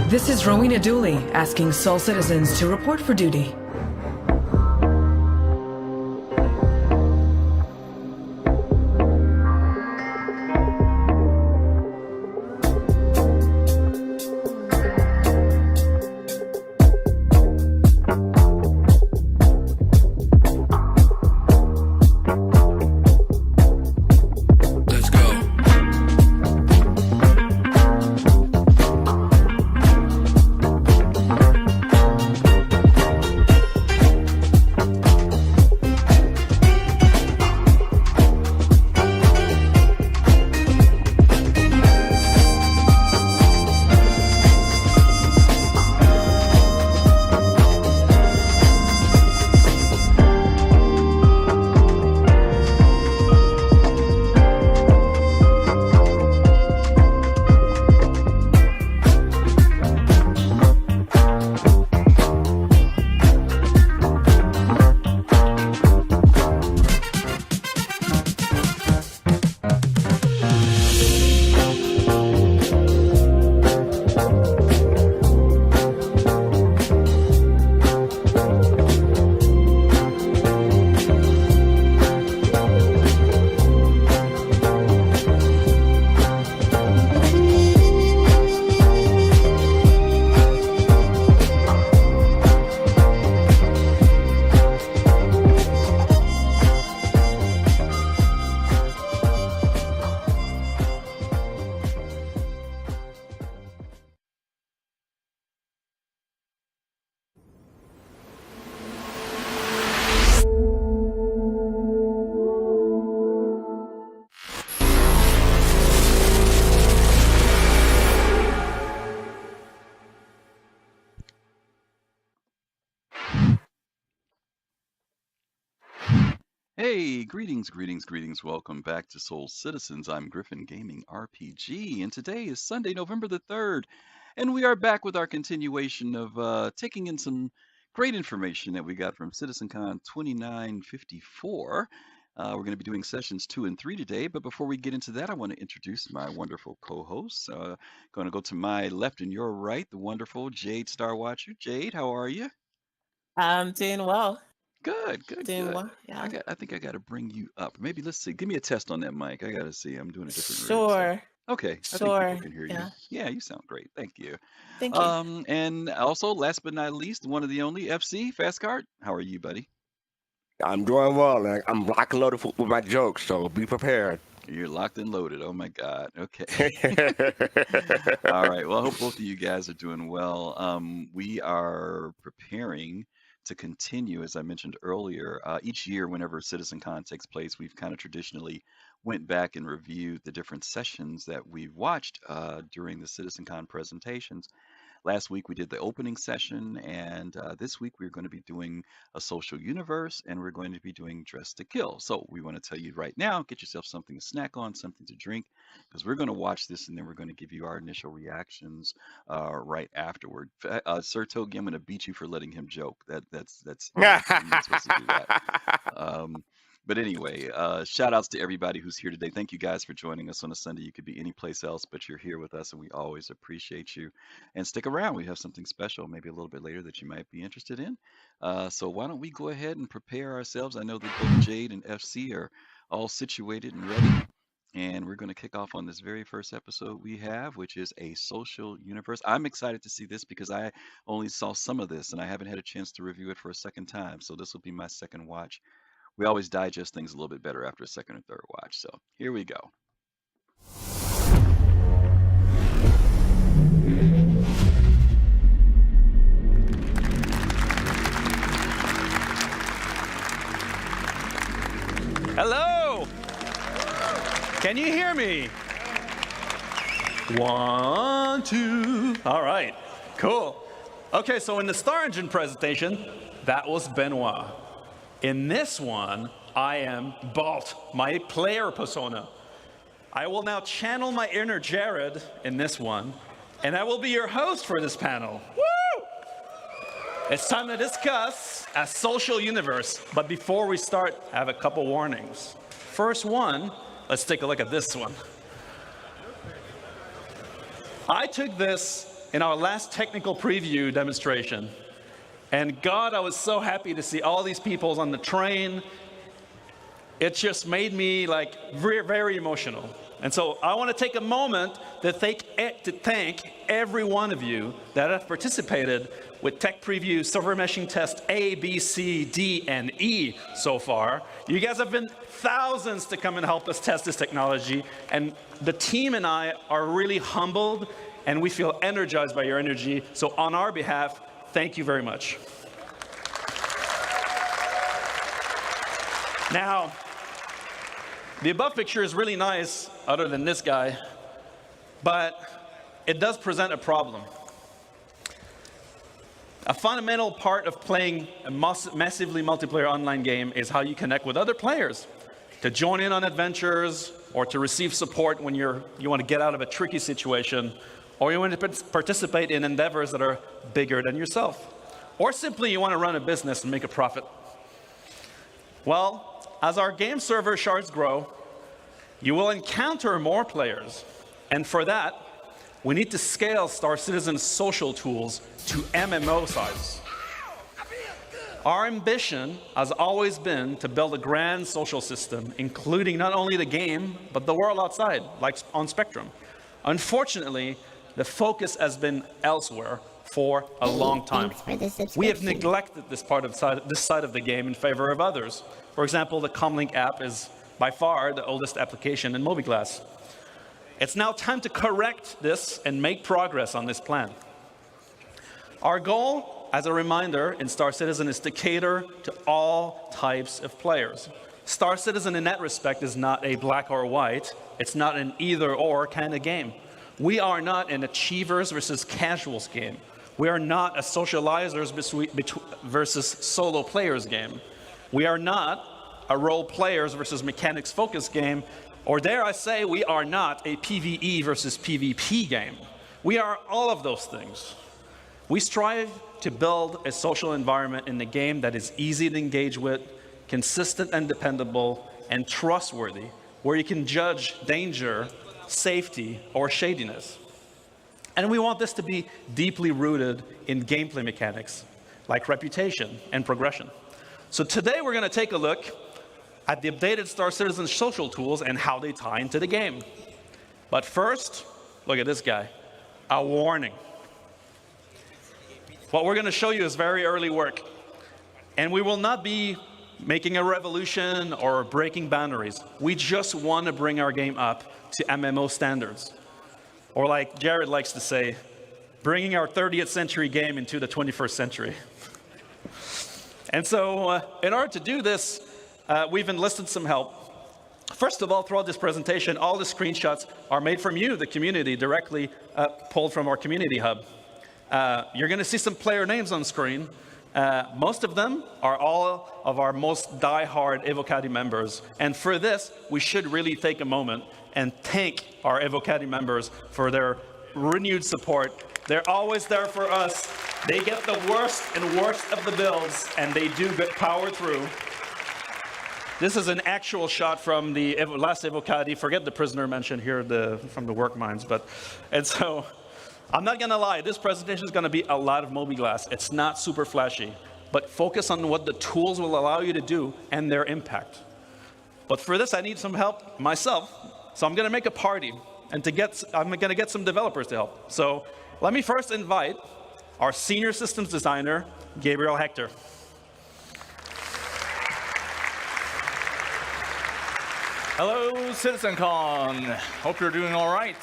This is Rowena Dooley asking Sol citizens to report for duty. Hey, greetings. Welcome back to Soul Citizens. I'm Griffin Gaming RPG, and today is Sunday, November the 3rd, and we are back with our continuation of taking in some great information that we got from CitizenCon 2954. We're going to be doing sessions 2 and 3 today, but before we get into that, I want to introduce my wonderful co-hosts. Going to go to my left and your right, the wonderful JadeStarwatcher. Jade, how are you? I'm doing well. Good. Doing well, yeah. I think I got to bring you up. Maybe let's see. Give me a test on that mic. I got to see. I'm doing a different rig. Sure. Okay. I think Sure. people can hear you. Yeah. Yeah, you sound great. Thank you. Thank you. And also, last but not least, one of the only FC Fastcart. How are you, buddy? I'm doing well, and I'm locked and loaded with my jokes, so be prepared. You're locked and loaded. Oh my God. Okay. All right. Well, I hope both of you guys are doing well. We are preparing to continue, as I mentioned earlier. Each year, whenever CitizenCon takes place, we've kind of traditionally went back and reviewed the different sessions that we've watched during the CitizenCon presentations. Last week we did the opening session, and this week we're going to be doing a social universe, and we're going to be doing Dress to Kill. So we want to tell you right now, get yourself something to snack on, something to drink, because we're going to watch this, and then we're going to give you our initial reactions right afterward. Sir Togi, I'm going to beat you for letting him joke. That's you're not supposed to do that. But anyway, shout outs to everybody who's here today. Thank you guys for joining us on a Sunday. You could be any place else, but you're here with us, and we always appreciate you. And stick around. We have something special, maybe a little bit later, that you might be interested in. So why don't we go ahead and prepare ourselves? I know that both Jade and FC are all situated and ready. And we're going to kick off on this very first episode we have, which is a social universe. I'm excited to see this because I only saw some of this, and I haven't had a chance to review it for a second time. So this will be my second watch. We always digest things a little bit better after a second or third watch. So here we go. Hello! Can you hear me? 1, 2. All right, cool. Okay, so in the Star Engine presentation, that was Benoit. In this one, I am Balt, my player persona. I will now channel my inner Jared in this one, and I will be your host for this panel. Woo! It's time to discuss a social universe. But before we start, I have a couple warnings. First one, let's take a look at this one. I took this in our last technical preview demonstration. And God, I was so happy to see all these people on the train. It just made me like very, very emotional. And so I want to take a moment to thank every one of you that have participated with Tech Preview Server Meshing Test A, B, C, D, and E so far. You guys have been thousands to come and help us test this technology. And the team and I are really humbled, and we feel energized by your energy. So on our behalf, thank you very much. Now, the above picture is really nice, other than this guy, but it does present a problem. A fundamental part of playing a massively multiplayer online game is how you connect with other players, to join in on adventures, or to receive support when you want to get out of a tricky situation, or you want to participate in endeavors that are bigger than yourself, or simply you want to run a business and make a profit. Well, as our game server shards grow, you will encounter more players. And for that, we need to scale Star Citizen's social tools to MMO size. Our ambition has always been to build a grand social system, including not only the game, but the world outside, like on Spectrum. Unfortunately, the focus has been elsewhere for a long time. We have neglected this side of the game in favor of others. For example, the Comlink app is by far the oldest application in Mobiglass. It's now time to correct this and make progress on this plan. Our goal, as a reminder, in Star Citizen is to cater to all types of players. Star Citizen in that respect is not a black or white. It's not an either-or kind of game. We are not an achievers versus casuals game. We are not a socializers versus solo players game. We are not a role players versus mechanics focused game, or dare I say, we are not a PvE versus PvP game. We are all of those things. We strive to build a social environment in the game that is easy to engage with, consistent and dependable, and trustworthy, where you can judge danger, safety, or shadiness. And we want this to be deeply rooted in gameplay mechanics, like reputation and progression. So today we're going to take a look at the updated Star Citizen social tools and how they tie into the game. But first, look at this guy, a warning. What we're going to show you is very early work, and we will not be making a revolution or breaking boundaries. We just want to bring our game up to MMO standards. Or like Jared likes to say, bringing our 30th century game into the 21st century. And so in order to do this, we've enlisted some help. First of all, throughout this presentation, all the screenshots are made from you, the community, directly pulled from our community hub. You're going to see some player names on screen. Most of them are all of our most die-hard Evocati members. And for this, we should really take a moment and thank our Evocati members for their renewed support. They're always there for us. They get the worst and worst of the builds, and they do get power through. This is an actual shot from the last Evocati. Forget the prisoner mentioned here from the work mines. And so, I'm not going to lie, this presentation is going to be a lot of Mobiglass. It's not super flashy, but focus on what the tools will allow you to do and their impact. But for this, I need some help myself, so I'm going to make a party, and I'm going to get some developers to help. So let me first invite our senior systems designer, Gabriel Hector. Hello, CitizenCon. Hope you're doing all right.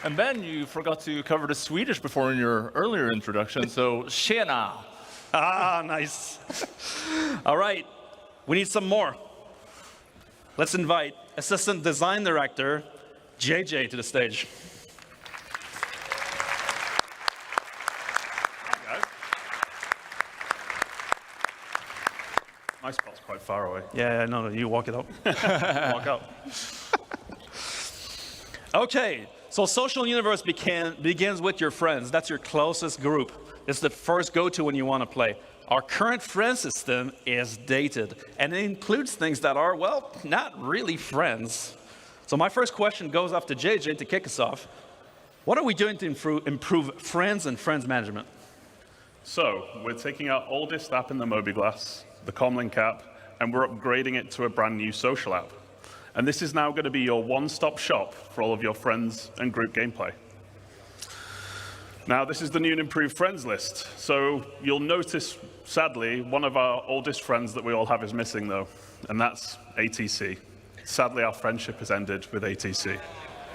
And Ben, you forgot to cover the Swedish before in your earlier introduction, so tjena. Ah, nice. All right, we need some more. Let's invite Assistant Design Director, JJ, to the stage. Hi, guys. My spot's quite far away. Yeah, no, you walk it up. Walk up. Okay, So social universe begins with your friends. That's your closest group. It's the first go-to when you want to play. Our current friend system is dated, and it includes things that are, well, not really friends. So my first question goes off to JJ to kick us off. What are we doing to improve friends and friends management? So we're taking our oldest app in the mobiGlas, the Comlink app, and we're upgrading it to a brand new social app. And this is now going to be your one-stop shop for all of your friends and group gameplay. Now, this is the new and improved friends list. So you'll notice, sadly, one of our oldest friends that we all have is missing, though, and that's ATC. Sadly, our friendship has ended with ATC.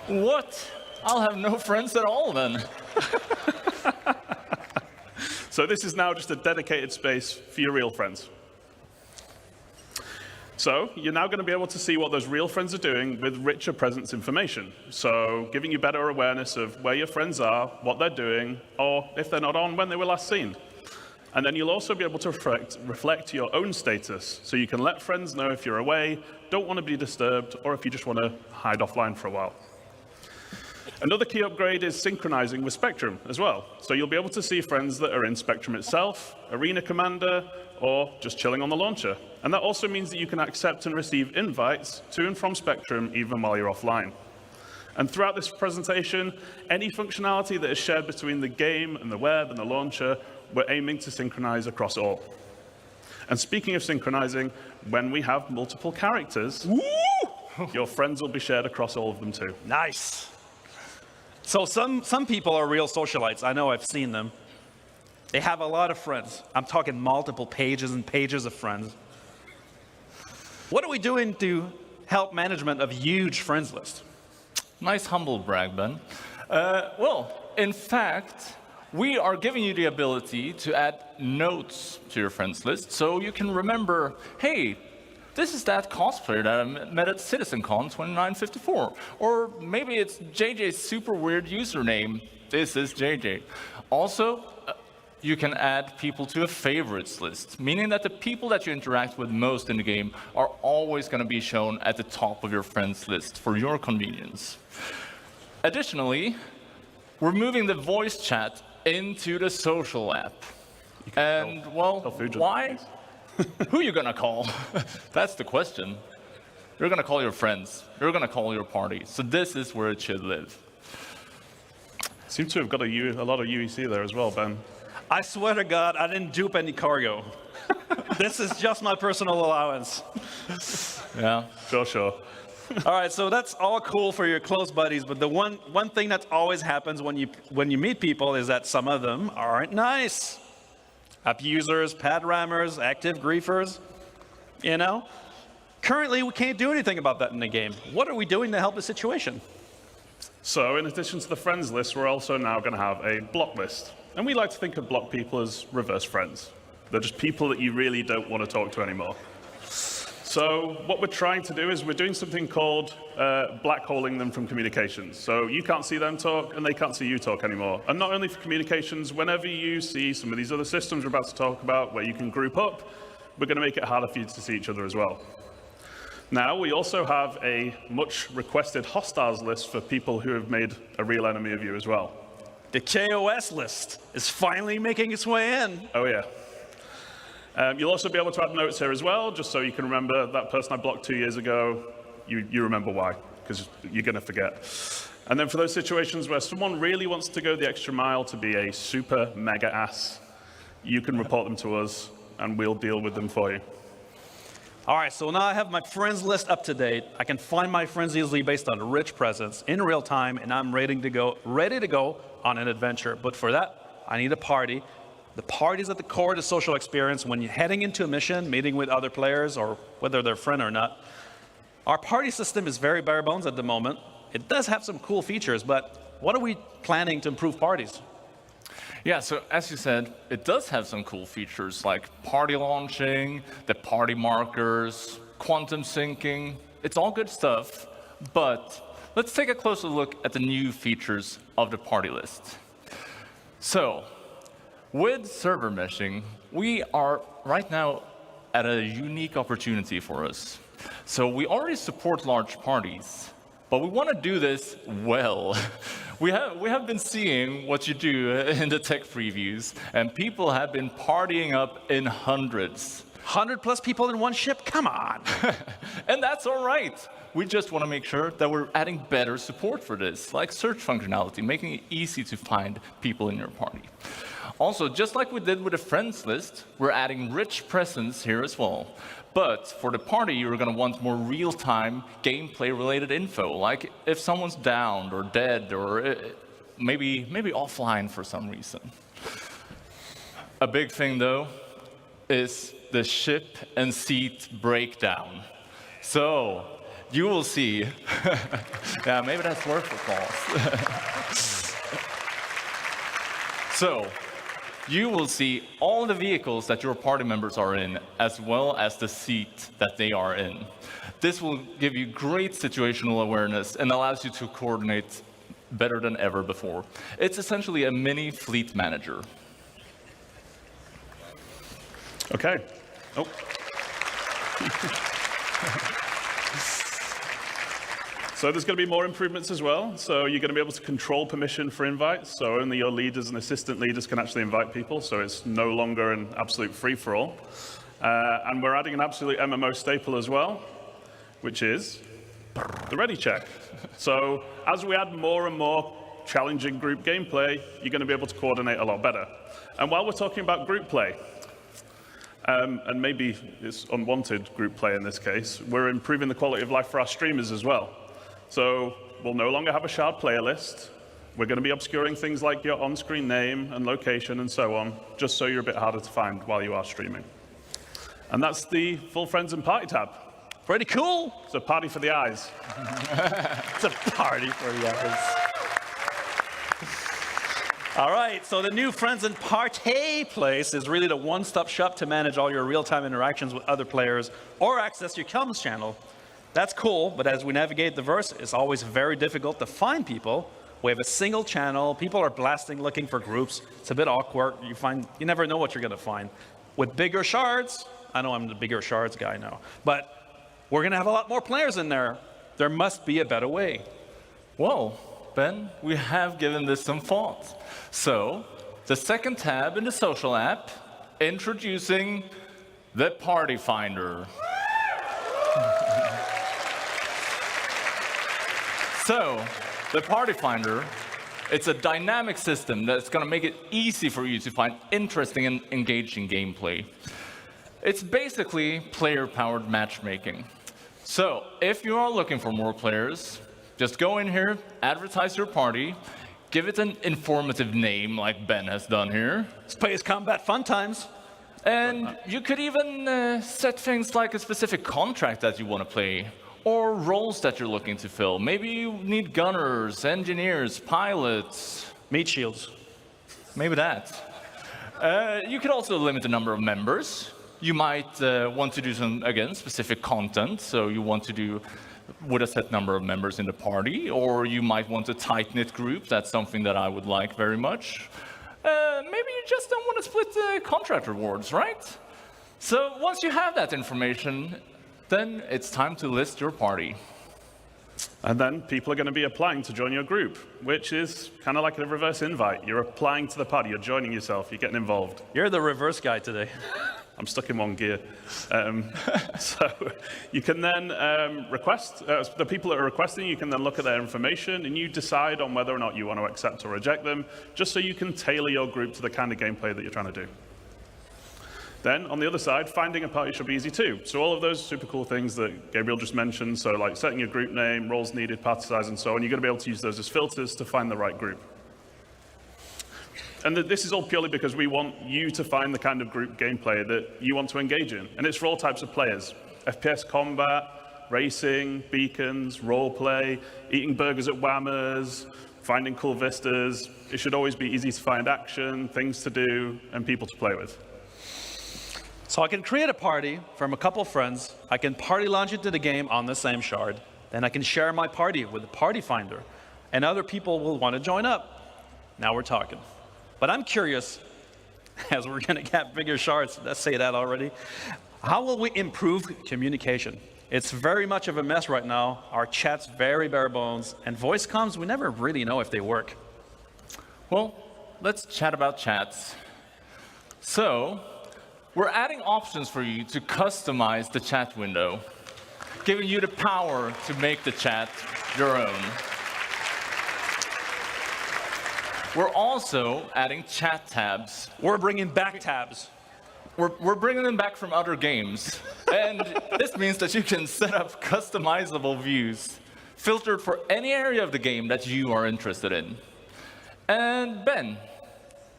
What? I'll have no friends at all then. So this is now just a dedicated space for your real friends. So you're now going to be able to see what those real friends are doing with richer presence information. So giving you better awareness of where your friends are, what they're doing, or if they're not on, when they were last seen. And then you'll also be able to reflect your own status. So you can let friends know if you're away, don't want to be disturbed, or if you just want to hide offline for a while. Another key upgrade is synchronizing with Spectrum as well. So you'll be able to see friends that are in Spectrum itself, Arena Commander, or just chilling on the launcher. And that also means that you can accept and receive invites to and from Spectrum even while you're offline. And throughout this presentation, any functionality that is shared between the game and the web and the launcher, we're aiming to synchronize across all. And speaking of synchronizing, when we have multiple characters, your friends will be shared across all of them too. Nice. So some people are real socialites. I know, I've seen them. They have a lot of friends. I'm talking multiple pages and pages of friends. What are we doing to help management of huge friends list? Nice humble brag, Ben. Well, in fact, we are giving you the ability to add notes to your friends list so you can remember, hey, this is that cosplayer that I met at CitizenCon 2954. Or maybe it's JJ's super weird username. This is JJ. Also, you can add people to a favorites list, meaning that the people that you interact with most in the game are always going to be shown at the top of your friends list for your convenience. Additionally, we're moving the voice chat into the social app. And, well, why? Who are you going to call? That's the question. You're going to call your friends. You're going to call your party. So this is where it should live. Seem to have got a lot of UEC there as well, Ben. I swear to God, I didn't dupe any cargo. This is just my personal allowance. Yeah. Sure. All right, so that's all cool for your close buddies, but the one thing that always happens when you meet people is that some of them aren't nice. App users, pad rammers, active griefers, you know? Currently, we can't do anything about that in the game. What are we doing to help the situation? So in addition to the friends list, we're also now going to have a block list. And we like to think of block people as reverse friends. They're just people that you really don't want to talk to anymore. So what we're trying to do is we're doing something called blackholing them from communications. So you can't see them talk, and they can't see you talk anymore. And not only for communications, whenever you see some of these other systems we're about to talk about where you can group up, we're going to make it harder for you to see each other as well. Now, we also have a much requested hostiles list for people who have made a real enemy of you as well. The KOS list is finally making its way in. Oh, yeah. You'll also be able to add notes here as well, just so you can remember that person I blocked 2 years ago. You remember why, because you're going to forget. And then for those situations where someone really wants to go the extra mile to be a super mega ass, you can report them to us, and we'll deal with them for you. All right, so now I have my friends list up to date. I can find my friends easily based on rich presence in real time, and I'm ready to go on an adventure. But for that, I need a party. The party is at the core of the social experience when you're heading into a mission, meeting with other players, or whether they're a friend or not. Our party system is very bare bones at the moment. It does have some cool features, but what are we planning to improve parties? Yeah, so as you said, it does have some cool features like party launching, the party markers, quantum syncing. It's all good stuff, but let's take a closer look at the new features of the party list. So, with server meshing, we are right now at a unique opportunity for us. So we already support large parties, But we want to do this well. We have been seeing what you do in the tech previews, and people have been partying up in hundreds. 100+ people in one ship? Come on. And that's all right. We just want to make sure that we're adding better support for this, like search functionality, making it easy to find people in your party. Also, just like we did with a friends list, we're adding rich presence here as well. But for the party, you're going to want more real-time gameplay-related info, like if someone's downed or dead or maybe offline for some reason. A big thing, though, is the ship and seat breakdown. So you will see. Yeah, maybe that's worth applause. So you will see all the vehicles that your party members are in, as well as the seat that they are in. This will give you great situational awareness and allows you to coordinate better than ever before. It's essentially a mini fleet manager. Okay. Oh. So there's going to be more improvements as well. So you're going to be able to control permission for invites. So only your leaders and assistant leaders can actually invite people. So it's no longer an absolute free-for-all. And we're adding an absolute MMO staple as well, which is the ready check. So as we add more and more challenging group gameplay, you're going to be able to coordinate a lot better. And while we're talking about group play, and maybe it's unwanted group play in this case, we're improving the quality of life for our streamers as well. So we'll no longer have a shared player list. We're going to be obscuring things like your on-screen name and location and so on, just so you're a bit harder to find while you are streaming. And that's the full friends and party tab. Pretty cool. It's a party for the eyes. It's a party for the eyes. All right, so the new Friends and Party place is really the one-stop shop to manage all your real-time interactions with other players or access your comms channel. That's cool, but as we navigate the verse, it's always very difficult to find people. We have a single channel. People are blasting looking for groups. It's a bit awkward. You never know what you're going to find. With bigger shards, I know I'm the bigger shards guy now, but we're going to have a lot more players in there. There must be a better way. Well, Ben, we have given this some thought. So, the second tab in the social app, introducing the Party Finder. So, the Party Finder, it's a dynamic system that's going to make it easy for you to find interesting and engaging gameplay. It's basically player-powered matchmaking. So, if you are looking for more players, just go in here, advertise your party, give it an informative name like Ben has done here. Space Combat Fun Times. And you could even set things like a specific contract that you want to play, or roles that you're looking to fill. Maybe you need gunners, engineers, pilots. Meat shields. Maybe that. You could also limit the number of members. You might want to do some, again, specific content. So you want to do with a set number of members in the party, or you might want a tight-knit group. That's something that I would like very much. Maybe you just don't want to split the contract rewards, right? So once you have that information, then it's time to list your party. And then people are going to be applying to join your group, which is kind of like a reverse invite. You're applying to the party, you're joining yourself, you're getting involved. You're the reverse guy today. I'm stuck in one gear. So you can then request, the people that are requesting, you can then look at their information and you decide on whether or not you want to accept or reject them, just so you can tailor your group to the kind of gameplay that you're trying to do. Then, on the other side, finding a party should be easy too. So all of those super cool things that Gabriel just mentioned, so like setting your group name, roles needed, party size, and so on, you're going to be able to use those as filters to find the right group. And this is all purely because we want you to find the kind of group gameplay that you want to engage in. And it's for all types of players. FPS combat, racing, beacons, roleplay, eating burgers at Whammers, finding cool vistas. It should always be easy to find action, things to do, and people to play with. So I can create a party from a couple friends. I can party launch into the game on the same shard. Then I can share my party with the Party Finder. And other people will want to join up. Now we're talking. But I'm curious, as we're going to get bigger shards, let's say that already, how will we improve communication? It's very much of a mess right now. Our chat's very bare bones, and voice comms, we never really know if they work. Well, let's chat about chats. So, we're adding options for you to customize the chat window, giving you the power to make the chat your own. We're also adding chat tabs. We're bringing back tabs. We're bringing them back from other games. And this means that you can set up customizable views, filtered for any area of the game that you are interested in. And Ben,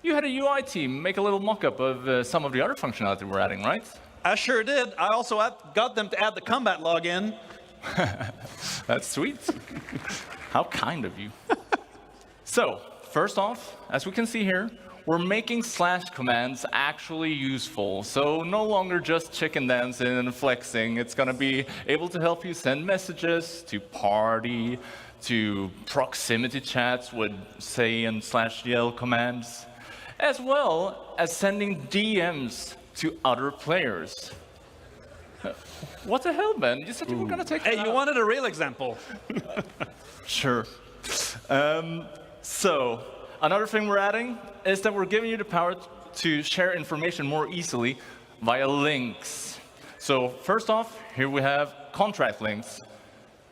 you had a UI team make a little mock-up of some of the other functionality we're adding, right? I sure did. I also got them to add the combat login. That's sweet. How kind of you. So, first off, as we can see here, we're making / commands actually useful. So no longer just chicken dancing and flexing. It's going to be able to help you send messages to party, to proximity chats with say and /dl commands, as well as sending DMs to other players. What the hell, Ben? You said you were going to take Hey, that you out. wanted a real example. Sure. So, another thing we're adding is that we're giving you the power to share information more easily via links. So, first off, here we have contract links,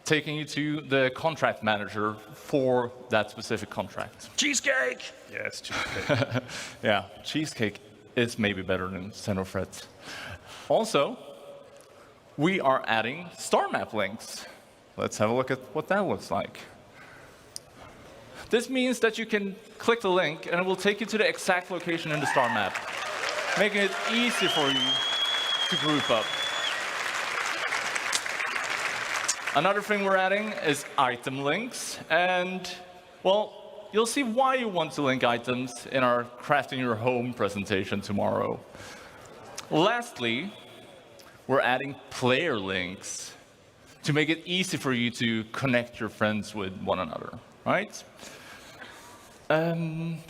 taking you to the contract manager for that specific contract. Cheesecake! Yes, cheesecake. Yeah, cheesecake is maybe better than Xenofret. Also, we are adding star map links. Let's have a look at what that looks like. This means that you can click the link and it will take you to the exact location in the star map, making it easy for you to group up. Another thing we're adding is item links, and well, you'll see why you want to link items in our Crafting Your Home presentation tomorrow. Lastly, we're adding player links to make it easy for you to connect your friends with one another, right?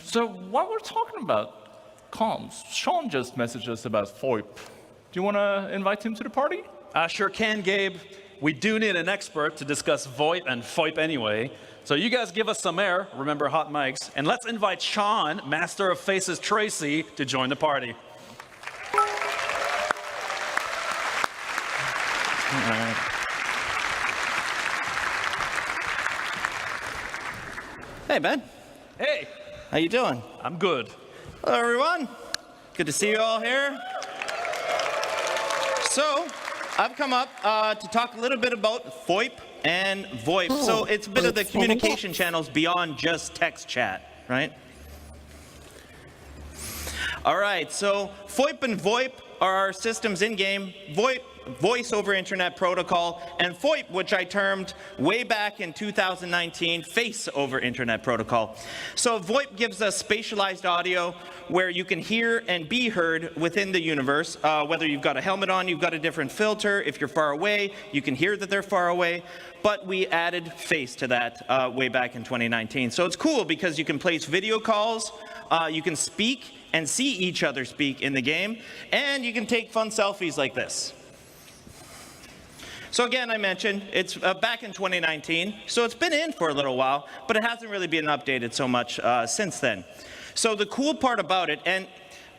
So while we're talking about comms, Sean just messaged us about VoIP. Do you want to invite him to the party? I sure can, Gabe. We do need an expert to discuss VoIP and FOIP anyway. So you guys give us some air, remember hot mics, and let's invite Sean, Master of Faces Tracy, to join the party. All right. Hey, Ben. Hey, How you doing? I'm good. Hello, everyone. Good to see you all here. So, I've come up to talk a little bit about VoIP and VoIP. So, it's a bit of the communication channels beyond just text chat, right? All right, so VoIP and VoIP are our systems in-game. VoIP, Voice over Internet Protocol, and VoIP, which I termed way back in 2019, Face over Internet Protocol. So VoIP gives us spatialized audio where you can hear and be heard within the universe. Whether you've got a helmet on, you've got a different filter. If you're far away, you can hear that they're far away. But we added Face to that way back in 2019. So it's cool because you can place video calls, you can speak and see each other speak in the game, and you can take fun selfies like this. So again, I mentioned, it's back in 2019, so it's been in for a little while, but it hasn't really been updated so much since then. So the cool part about it, and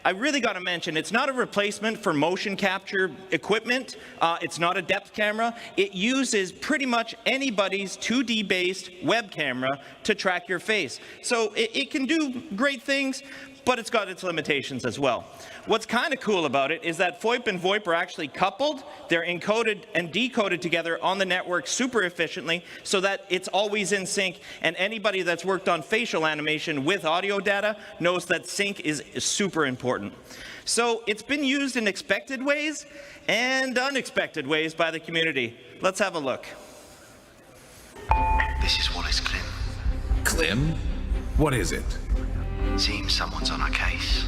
I really got to mention, it's not a replacement for motion capture equipment. It's not a depth camera. It uses pretty much anybody's 2D-based web camera to track your face. So it can do great things, but it's got its limitations as well. What's kind of cool about it is that FOIP and VoIP are actually coupled. They're encoded and decoded together on the network super efficiently so that it's always in sync, and anybody that's worked on facial animation with audio data knows that sync is super important. So it's been used in expected ways and unexpected ways by the community. Let's have a look. This is Wallace Klim. Klim? What is it? Seems someone's on our case.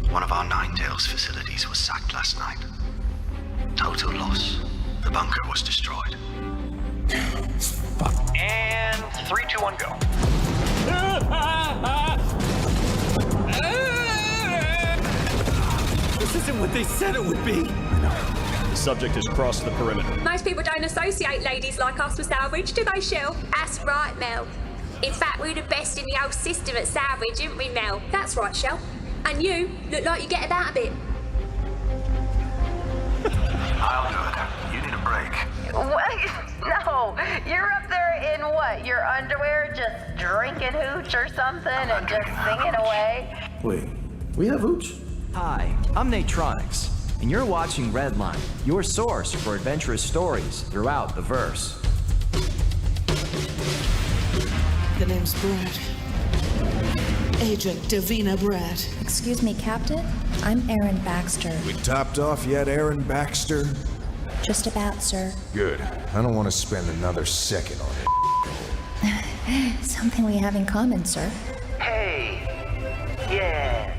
One of our Ninedales facilities was sacked last night. Total loss. The bunker was destroyed. And 3, 2, 1, go. This isn't what they said it would be. Subject has crossed the perimeter. Most people don't associate ladies like us with salvage, do they, Shell? That's right, Mel. In fact, we're the best in the old system at salvage, aren't we, Mel? That's right, Shell. And you look like you get about a bit. I'll do it. You need a break. What? No, you're up there in what? Your underwear just drinking hooch or something and just singing away? Wait, we have hooch? Hi, I'm Natronics, and you're watching Redline, your source for adventurous stories throughout the verse. The name's Brad. Agent Davina Brad. Excuse me, Captain? I'm Aaron Baxter. We topped off yet, Aaron Baxter? Just about, sir. Good. I don't want to spend another second on it. Something we have in common, sir. Hey, yeah.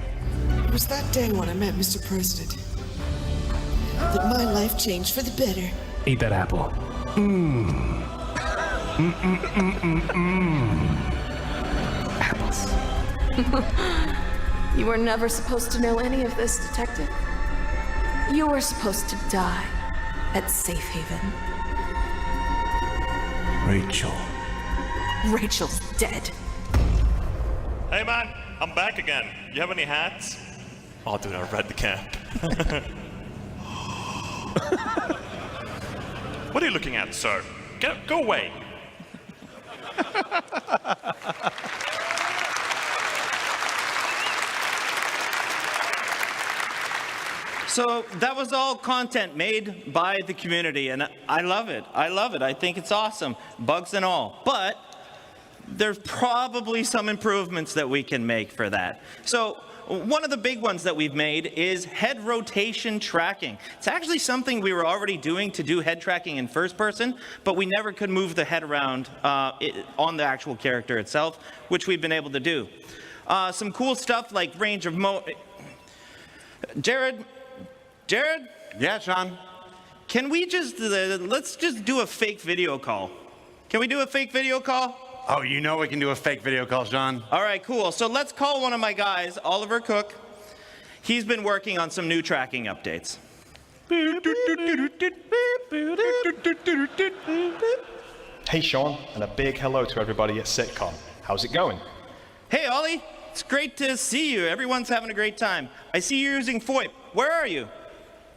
It was that day when I met Mr. President that my life changed for the better. Eat that apple. Apples. You were never supposed to know any of this, Detective. You were supposed to die at Safe Haven. Rachel. Rachel's dead. Hey man, I'm back again. You have any hats? Oh dude, I read the cap. What are you looking at, sir? Go away. So that was all content made by the community, and I love it. I love it. I think it's awesome, bugs and all. But there's probably some improvements that we can make for that. So one of the big ones that we've made is head rotation tracking. It's actually something we were already doing to do head tracking in first person, but we never could move the head around on the actual character itself, which we've been able to do. Some cool stuff like range of Jared? Yeah, John? Can we just, let's just do a fake video call. Can we do a fake video call? Oh, you know we can do a fake video call, John. All right, cool. So let's call one of my guys, Oliver Cook. He's been working on some new tracking updates. Hey, Sean, and a big hello to everybody at CitizenCon. How's it going? Hey, Ollie. It's great to see you. Everyone's having a great time. I see you're using FOIP. Where are you?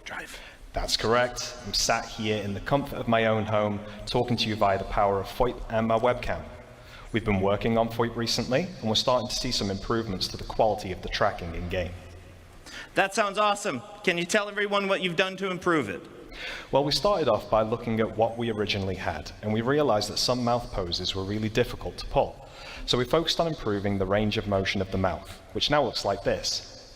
Drive. That's correct. I'm sat here in the comfort of my own home, talking to you via the power of FOIP and my webcam. We've been working on FOIP recently, and we're starting to see some improvements to the quality of the tracking in-game. That sounds awesome. Can you tell everyone what you've done to improve it? Well, we started off by looking at what we originally had, and we realized that some mouth poses were really difficult to pull. So we focused on improving the range of motion of the mouth, which now looks like this.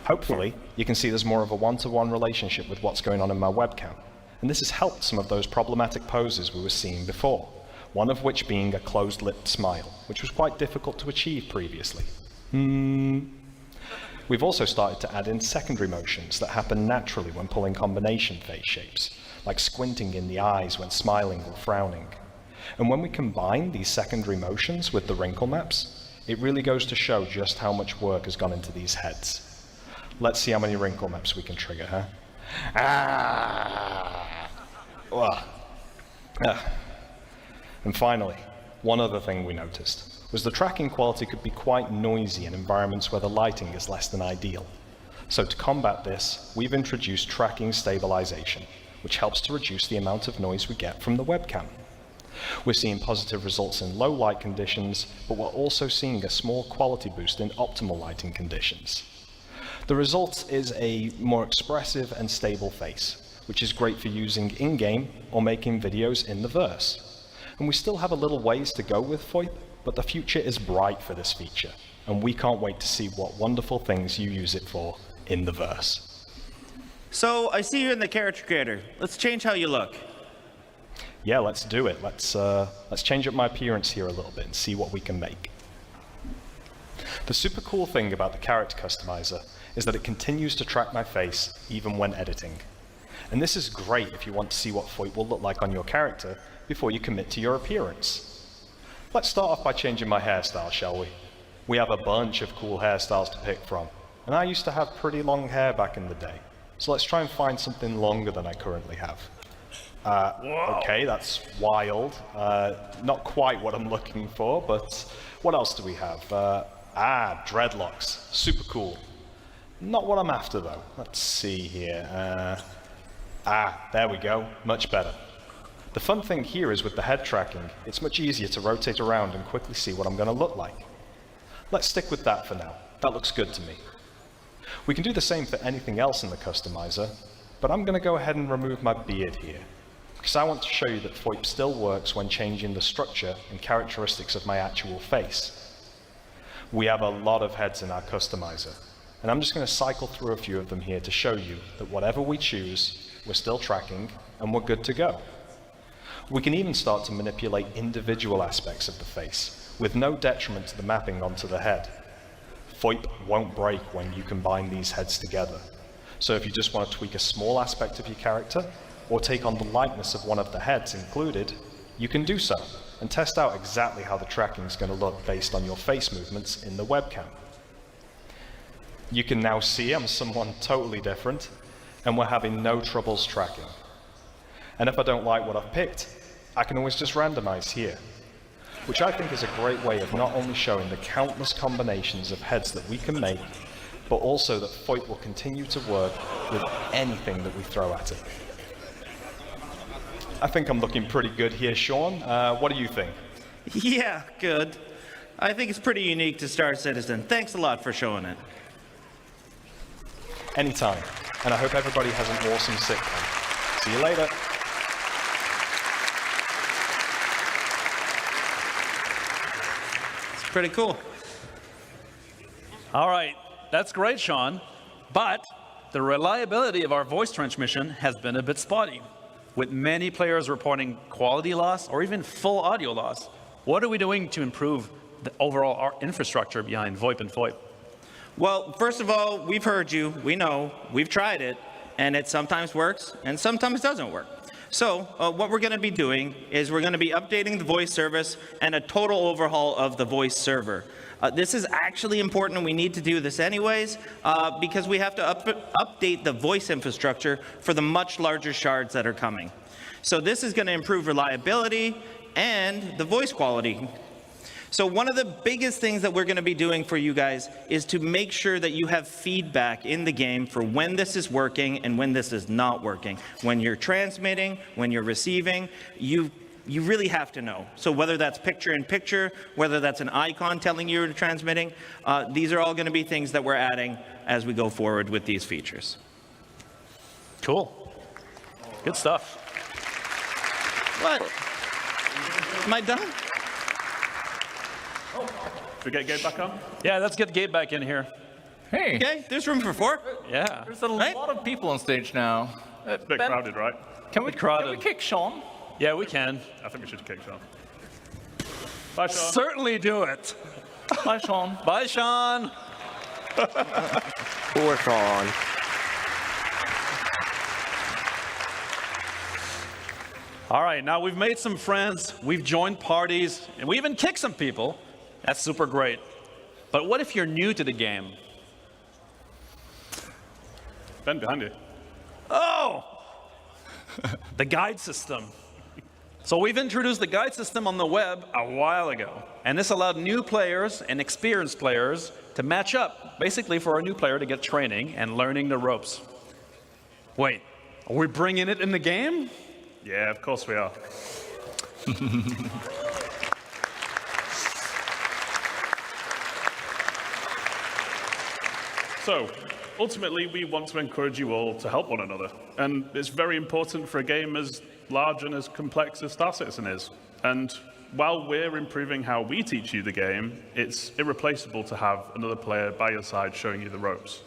Hopefully, you can see there's more of a one-to-one relationship with what's going on in my webcam. And this has helped some of those problematic poses we were seeing before, one of which being a closed-lipped smile, which was quite difficult to achieve previously. We've also started to add in secondary motions that happen naturally when pulling combination face shapes, like squinting in the eyes when smiling or frowning. And when we combine these secondary motions with the wrinkle maps, it really goes to show just how much work has gone into these heads. Let's see how many wrinkle maps we can trigger, huh? And finally, one other thing we noticed was the tracking quality could be quite noisy in environments where the lighting is less than ideal. So to combat this, we've introduced tracking stabilization, which helps to reduce the amount of noise we get from the webcam. We're seeing positive results in low light conditions, but we're also seeing a small quality boost in optimal lighting conditions. The result is a more expressive and stable face, which is great for using in-game or making videos in the verse. And we still have a little ways to go with FOIP, but the future is bright for this feature, and we can't wait to see what wonderful things you use it for in the verse. So I see you're in the character creator. Let's change how you look. Yeah, let's do it. Let's change up my appearance here a little bit and see what we can make. The super cool thing about the character customizer is that it continues to track my face even when editing. And this is great if you want to see what FOIP will look like on your character before you commit to your appearance. Let's start off by changing my hairstyle, shall we? We have a bunch of cool hairstyles to pick from. and I used to have pretty long hair back in the day. So let's try and find something longer than I currently have. Okay, that's wild. Not quite what I'm looking for, but what else do we have? Dreadlocks. Super cool. Not what I'm after, though. Let's see here. There we go. Much better. The fun thing here is with the head tracking, it's much easier to rotate around and quickly see what I'm going to look like. Let's stick with that for now. That looks good to me. We can do the same for anything else in the customizer, but I'm going to go ahead and remove my beard here, because I want to show you that VoIP still works when changing the structure and characteristics of my actual face. We have a lot of heads in our customizer, and I'm just going to cycle through a few of them here to show you that whatever we choose, we're still tracking and we're good to go. We can even start to manipulate individual aspects of the face, with no detriment to the mapping onto the head. VoIP won't break when you combine these heads together. So if you just want to tweak a small aspect of your character, or take on the likeness of one of the heads included, you can do so, and test out exactly how the tracking is going to look based on your face movements in the webcam. You can now see I'm someone totally different, and we're having no troubles tracking. And if I don't like what I've picked, I can always just randomize here, which I think is a great way of not only showing the countless combinations of heads that we can make, but also that VoIP will continue to work with anything that we throw at it. I think I'm looking pretty good here, Sean. What do you think? Yeah, good. I think it's pretty unique to Star Citizen. Thanks a lot for showing it. Anytime. And I hope everybody has an awesome sitcom. See you later. It's pretty cool. All right, that's great, Sean. But the reliability of our voice transmission has been a bit spotty, with many players reporting quality loss or even full audio loss. What are we doing to improve the overall infrastructure behind VoIP and VoIP? Well, first of all, we've heard you, we know, we've tried it, and it sometimes works and sometimes doesn't work. So what we're going to be doing is we're going to be updating the voice service and a total overhaul of the voice server. This is actually important, and we need to do this anyways, because we have to update the voice infrastructure for the much larger shards that are coming. So this is going to improve reliability and the voice quality. So one of the biggest things that we're going to be doing for you guys is to make sure that you have feedback in the game for when this is working and when this is not working. When you're transmitting, when you're receiving, you really have to know. So whether that's picture-in-picture, whether that's an icon telling you you're transmitting, these are all going to be things that we're adding as we go forward with these features. Cool. Good stuff. What? Am I done? Should we get Gabe back on? Yeah, let's get Gabe back in here. Hey. Okay, there's room for 4. Yeah. There's a lot of people on stage now. It's a bit crowded, right? Can we kick Sean? Yeah, we can. I think we should kick Sean. Bye, Sean. Certainly do it. Bye, Sean. Bye, Sean. Poor Sean. All right, now we've made some friends, we've joined parties, and we even kicked some people. That's super great. But what if you're new to the game? Ben, behind you. Oh! The guide system. So we've introduced the guide system on the web a while ago, and this allowed new players and experienced players to match up, basically for a new player to get training and learning the ropes. Wait, are we bringing it in the game? Yeah, of course we are. So, ultimately, we want to encourage you all to help one another. And it's very important for a game as large and as complex as Star Citizen is. And while we're improving how we teach you the game, it's irreplaceable to have another player by your side showing you the ropes.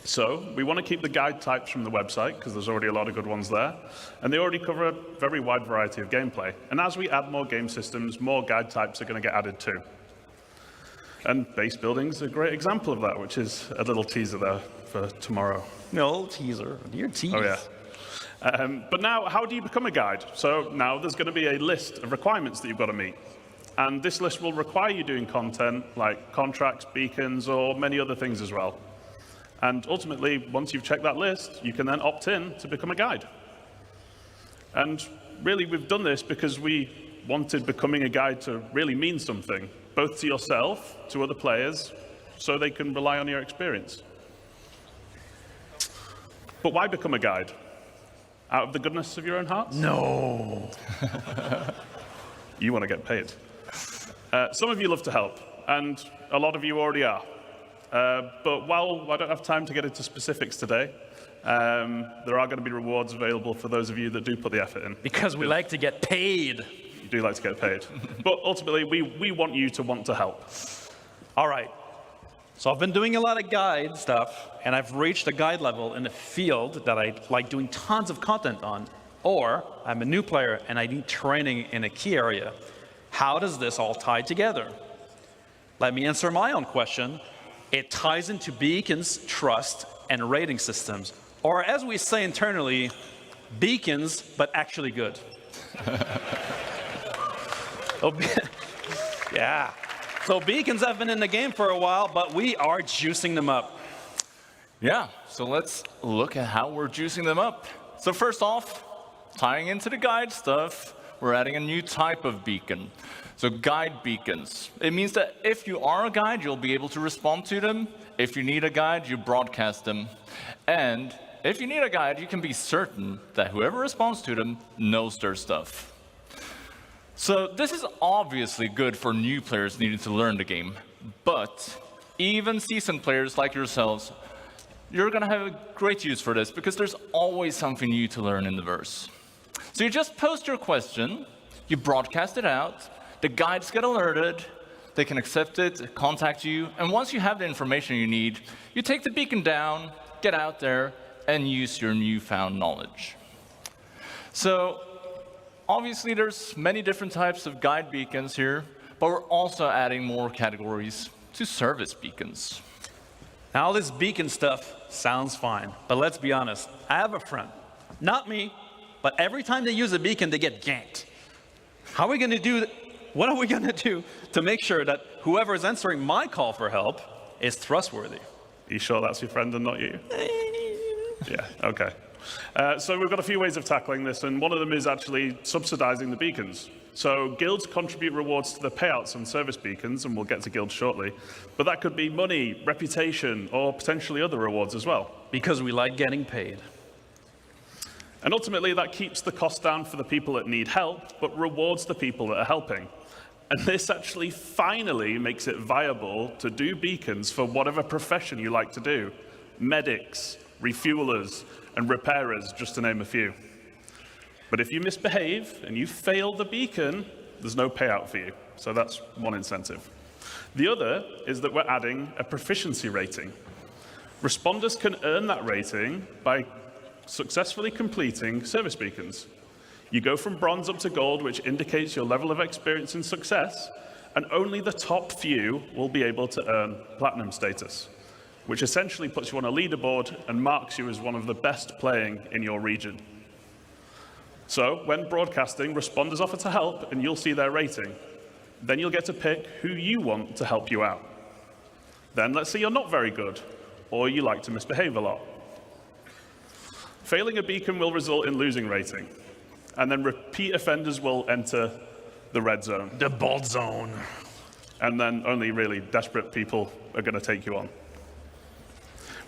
So, we want to keep the guide types from the website, because there's already a lot of good ones there. And they already cover a very wide variety of gameplay. And as we add more game systems, more guide types are going to get added too. And base building's a great example of that, which is a little teaser there for tomorrow. No teaser, dear tease. Oh yeah. But now, how do you become a guide? So now there's going to be a list of requirements that you've got to meet. And this list will require you doing content like contracts, beacons, or many other things as well. And ultimately, once you've checked that list, you can then opt in to become a guide. And really, we've done this because we wanted becoming a guide to really mean something, both to yourself, to other players, so they can rely on your experience. But why become a guide? Out of the goodness of your own hearts? No. You want to get paid. Some of you love to help, and a lot of you already are. But while I don't have time to get into specifics today, there are going to be rewards available for those of you that do put the effort in. Because we like to get paid. You do like to get paid. But ultimately, we want you to want to help. All right. So I've been doing a lot of guide stuff, and I've reached a guide level in a field that I like doing tons of content on. Or I'm a new player, and I need training in a key area. How does this all tie together? Let me answer my own question. It ties into beacons, trust, and rating systems. Or as we say internally, beacons, but actually good. Yeah. So beacons have been in the game for a while, but we are juicing them up. Yeah, so let's look at how we're juicing them up. So first off, tying into the guide stuff, we're adding a new type of beacon. So guide beacons. It means that if you are a guide, you'll be able to respond to them. If you need a guide, you broadcast them. And if you need a guide, you can be certain that whoever responds to them knows their stuff. So this is obviously good for new players needing to learn the game. But even seasoned players like yourselves, you're going to have a great use for this because there's always something new to learn in the verse. So you just post your question, you broadcast it out, the guides get alerted, they can accept it, contact you, and once you have the information you need, you take the beacon down, get out there, and use your newfound knowledge. So obviously there's many different types of guide beacons here, but we're also adding more categories to service beacons. Now all this beacon stuff sounds fine, but let's be honest. I have a friend, not me, but every time they use a beacon, they get ganked. How are we going to do? What are we going to do to make sure that whoever is answering my call for help is trustworthy? Are you sure that's your friend and not you? Yeah, okay. So we've got a few ways of tackling this, and one of them is actually subsidizing the beacons. So guilds contribute rewards to the payouts on service beacons, and we'll get to guilds shortly. But that could be money, reputation, or potentially other rewards as well. Because we like getting paid. And ultimately, that keeps the cost down for the people that need help, but rewards the people that are helping. And this actually finally makes it viable to do beacons for whatever profession you like to do. Medics, refuelers, and repairers, just to name a few. But if you misbehave and you fail the beacon, there's no payout for you. So that's one incentive. The other is that we're adding a proficiency rating. Responders can earn that rating by successfully completing service beacons. You go from bronze up to gold, which indicates your level of experience and success, and only the top few will be able to earn platinum status, which essentially puts you on a leaderboard and marks you as one of the best playing in your region. So when broadcasting, responders offer to help, and you'll see their rating. Then you'll get to pick who you want to help you out. Then let's say you're not very good, or you like to misbehave a lot. Failing a beacon will result in losing rating, and then repeat offenders will enter the red zone. The bald zone. And then only really desperate people are going to take you on.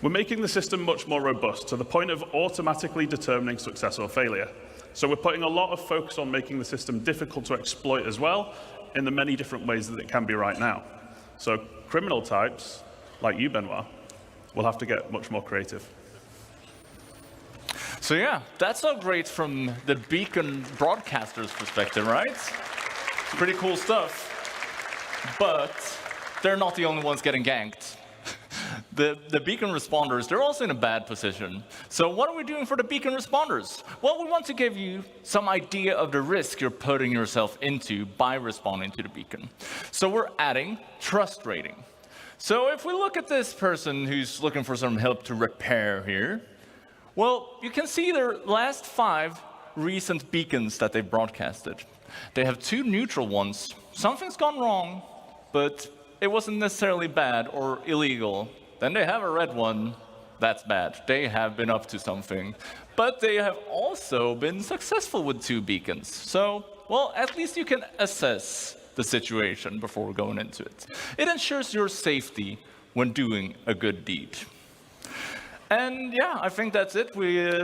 We're making the system much more robust to the point of automatically determining success or failure. So we're putting a lot of focus on making the system difficult to exploit as well, in the many different ways that it can be right now. So criminal types, like you, Benoit, will have to get much more creative. So yeah, that's all great from the beacon broadcaster's perspective, right? Pretty cool stuff. But they're not the only ones getting ganked. The beacon responders, they're also in a bad position. So what are we doing for the beacon responders? Well, we want to give you some idea of the risk you're putting yourself into by responding to the beacon. So we're adding trust rating. So if we look at this person who's looking for some help to repair here, well, you can see their last 5 recent beacons that they broadcasted. They have 2 neutral ones. Something's gone wrong, but it wasn't necessarily bad or illegal. Then they have a red one. That's bad. They have been up to something. But they have also been successful with 2 beacons. So, well, at least you can assess the situation before going into it. It ensures your safety when doing a good deed. And yeah, I think that's it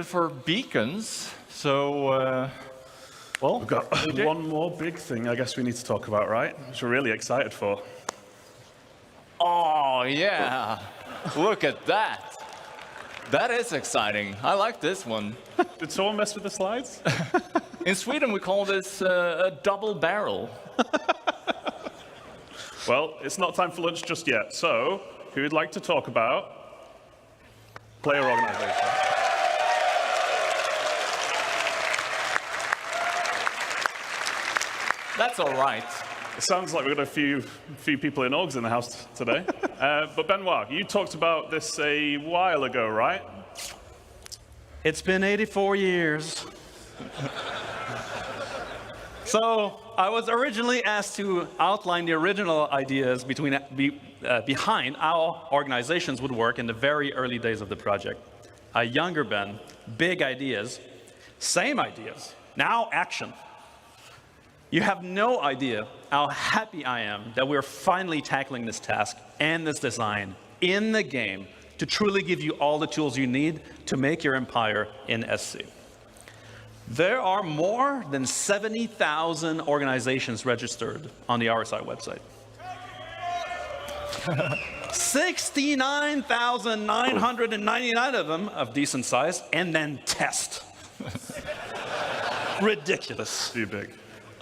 for beacons. So, well, we've got one more big thing I guess we need to talk about, right? Which we're really excited for. Oh, yeah. Look at that. That is exciting. I like this one. Did someone mess with the slides? In Sweden, we call this a double barrel. Well, it's not time for lunch just yet. So, who would like to talk about player organization? That's all right. It sounds like we've got a few people in orgs in the house today. But Benoit, you talked about this a while ago, right? It's been 84 years. So I was originally asked to outline the original ideas behind how organizations would work in the very early days of the project. A younger Ben, big ideas, same ideas, now action. You have no idea how happy I am that we're finally tackling this task and this design in the game to truly give you all the tools you need to make your empire in SC. There are more than 70,000 organizations registered on the RSI website. 69,999 of them of decent size, and then test. Ridiculous. Too big.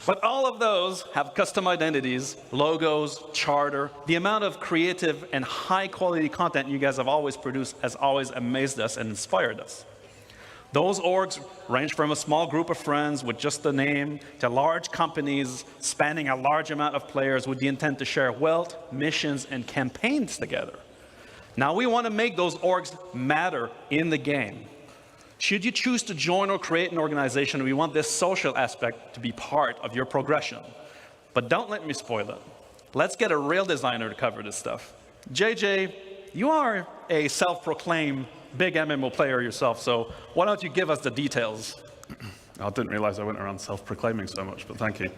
But all of those have custom identities, logos, charter. The amount of creative and high quality content you guys have always produced has always amazed us and inspired us. Those orgs range from a small group of friends with just the name to large companies spanning a large amount of players with the intent to share wealth, missions, and campaigns together. Now we want to make those orgs matter in the game. Should you choose to join or create an organization, we want this social aspect to be part of your progression. But don't let me spoil it. Let's get a real designer to cover this stuff. JJ, you are a self-proclaimed big MMO player yourself, so why don't you give us the details? I didn't realize I went around self-proclaiming so much, but thank you.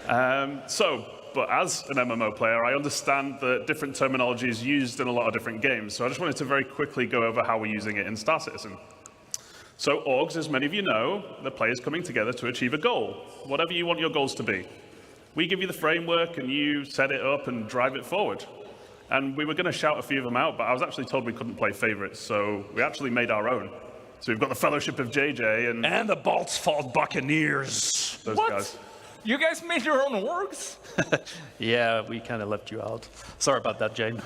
But as an MMO player, I understand that different terminology is used in a lot of different games, so I just wanted to very quickly go over how we're using it in Star Citizen. So orgs, as many of you know, the players coming together to achieve a goal, whatever you want your goals to be. We give you the framework and you set it up and drive it forward. And we were going to shout a few of them out, but I was actually told we couldn't play favorites, so we actually made our own. So we've got the Fellowship of JJ and the Balt's Fault Buccaneers. Those What? guys. You guys made your own orgs? Yeah, we kind of left you out. Sorry about that, Jane.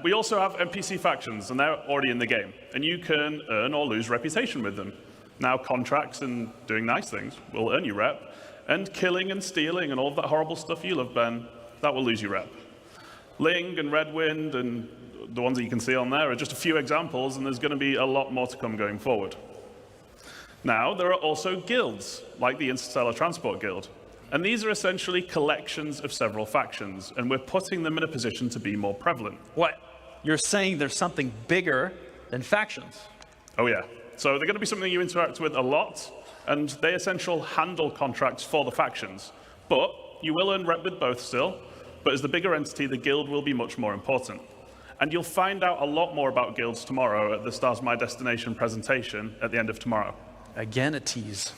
We also have NPC factions, and they're already in the game. And you can earn or lose reputation with them. Now, contracts and doing nice things will earn you rep. And killing and stealing and all of that horrible stuff you love, Ben, that will lose you rep. Ling and Redwind and the ones that you can see on there are just a few examples, and there's going to be a lot more to come going forward. Now, there are also guilds, like the Interstellar Transport Guild. And these are essentially collections of several factions, and we're putting them in a position to be more prevalent. What? You're saying there's something bigger than factions? Oh yeah. So they're going to be something you interact with a lot, and they essentially handle contracts for the factions. But you will earn rep with both still, but as the bigger entity, the guild will be much more important. And you'll find out a lot more about guilds tomorrow at the Stars My Destination presentation at the end of tomorrow. Again, a tease.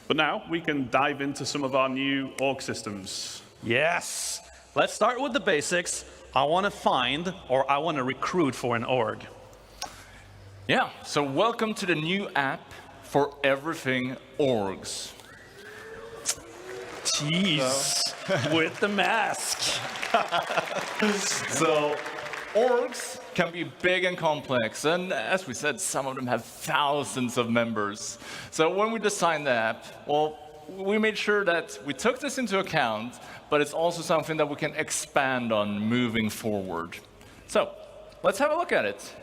But now we can dive into some of our new org systems. Yes. Let's start with the basics. I want to find or I want to recruit for an org. Yeah, so welcome to the new app for everything orgs. Jeez, with the mask. So, orgs can be big and complex, and as we said, some of them have thousands of members. So when we designed the app, well, we made sure that we took this into account, but it's also something that we can expand on moving forward. So, let's have a look at it.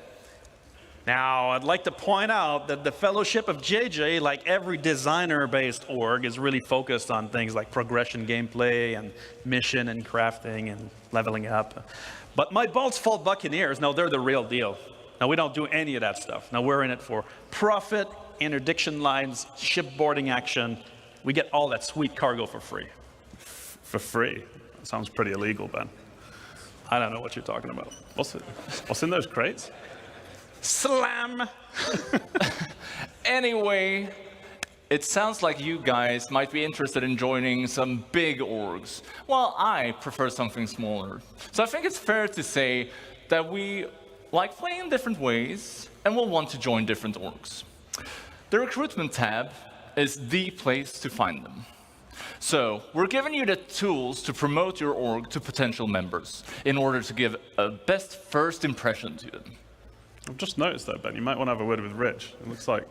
Now, I'd like to point out that the Fellowship of JJ, like every designer-based org, is really focused on things like progression gameplay and mission and crafting and leveling up. But my Bolt's Fault Buccaneers, no, they're the real deal. Now, we don't do any of that stuff. Now, we're in it for profit, interdiction lines, shipboarding action. We get all that sweet cargo for free. For free? That sounds pretty illegal, Ben. I don't know what you're talking about. What's in those crates? Slam! Anyway, it sounds like you guys might be interested in joining some big orgs. Well, I prefer something smaller. So I think it's fair to say that we like playing in different ways and will want to join different orgs. The Recruitment tab is the place to find them. So we're giving you the tools to promote your org to potential members in order to give a best first impression to them. I've just noticed that, Ben. You might want to have a word with Rich. It looks like...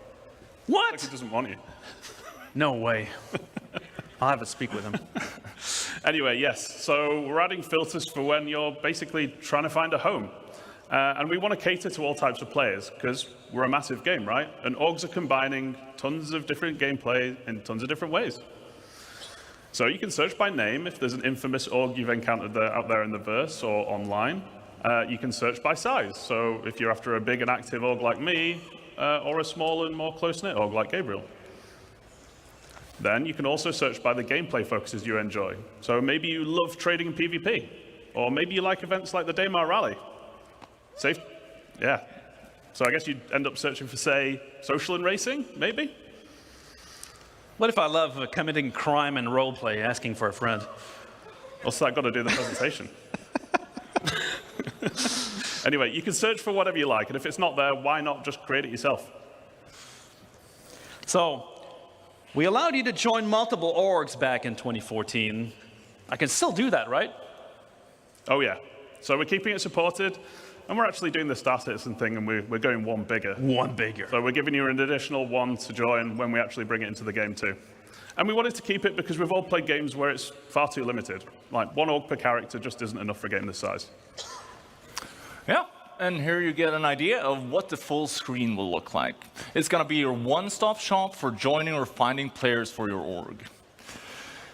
What? Like he doesn't want you. No way. I'll have to speak with him. Anyway, yes. So we're adding filters for when you're basically trying to find a home. And we want to cater to all types of players, because we're a massive game, right? And orgs are combining tons of different gameplay in tons of different ways. So you can search by name if there's an infamous org you've encountered out there in the verse or online. You can search by size. So if you're after a big and active org like me, or a small and more close-knit org like Gabriel. Then you can also search by the gameplay focuses you enjoy. So maybe you love trading and PvP, or maybe you like events like the Daymar Rally. Safe? Yeah. So I guess you'd end up searching for, say, social and racing, maybe? What if I love committing crime and roleplay, asking for a friend? Also, I've got to do the presentation. Anyway, you can search for whatever you like, and if it's not there, why not just create it yourself? So, we allowed you to join multiple orgs back in 2014. I can still do that, right? Oh, yeah. So we're keeping it supported, and we're actually doing the Star Citizen thing, and we're going one bigger. One bigger. So we're giving you an additional one to join when we actually bring it into the game, too. And we wanted to keep it because we've all played games where it's far too limited. Like, one org per character just isn't enough for a game this size. Yeah, and here you get an idea of what the full screen will look like. It's going to be your one-stop shop for joining or finding players for your org.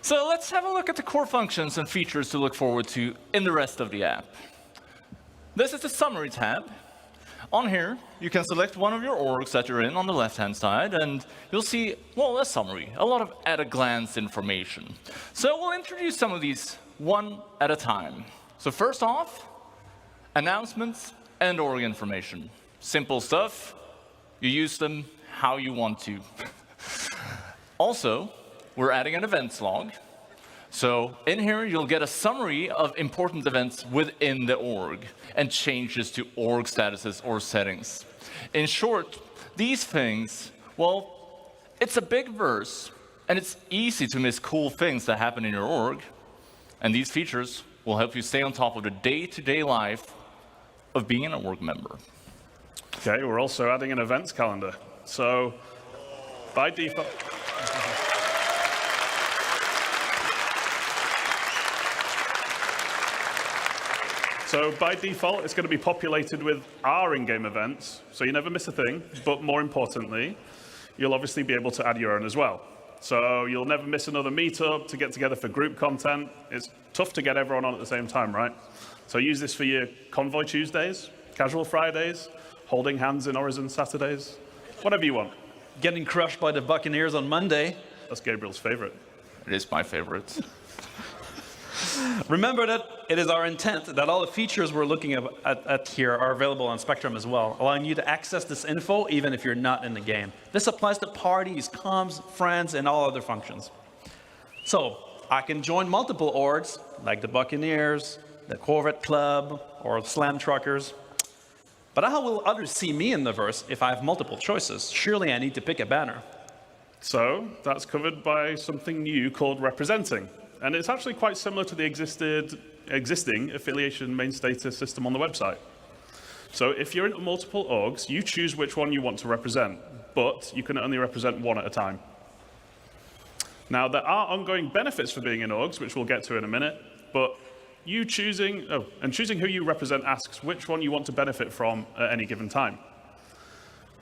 So let's have a look at the core functions and features to look forward to in the rest of the app. This is the Summary tab. On here, you can select one of your orgs that you're in on the left-hand side, and you'll see, well, a summary, a lot of at-a-glance information. So we'll introduce some of these one at a time. So first off, announcements and org information. Simple stuff. You use them how you want to. Also, we're adding an events log. So in here, you'll get a summary of important events within the org and changes to org statuses or settings. In short, these things, well, it's a big verse, and it's easy to miss cool things that happen in your org. And these features will help you stay on top of the day-to-day life of being an org member. Okay, we're also adding an events calendar. So by default... So by default, it's going to be populated with our in-game events, so you never miss a thing. But more importantly, you'll obviously be able to add your own as well. So you'll never miss another meetup to get together for group content. It's tough to get everyone on at the same time, right? So use this for your Convoy Tuesdays, Casual Fridays, holding hands in Horizon Saturdays, whatever you want. Getting crushed by the Buccaneers on Monday. That's Gabriel's favorite. It is my favorite. Remember that it is our intent that all the features we're looking at here are available on Spectrum as well, allowing you to access this info even if you're not in the game. This applies to parties, comms, friends, and all other functions. So I can join multiple orgs, like the Buccaneers, the Corvette Club, or Slam Truckers. But how will others see me in the verse if I have multiple choices? Surely I need to pick a banner. So that's covered by something new called representing. And it's actually quite similar to the existing affiliation main status system on the website. So if you're in multiple orgs, you choose which one you want to represent, but you can only represent one at a time. Now, there are ongoing benefits for being in orgs, which we'll get to in a minute, but choosing who you represent asks which one you want to benefit from at any given time.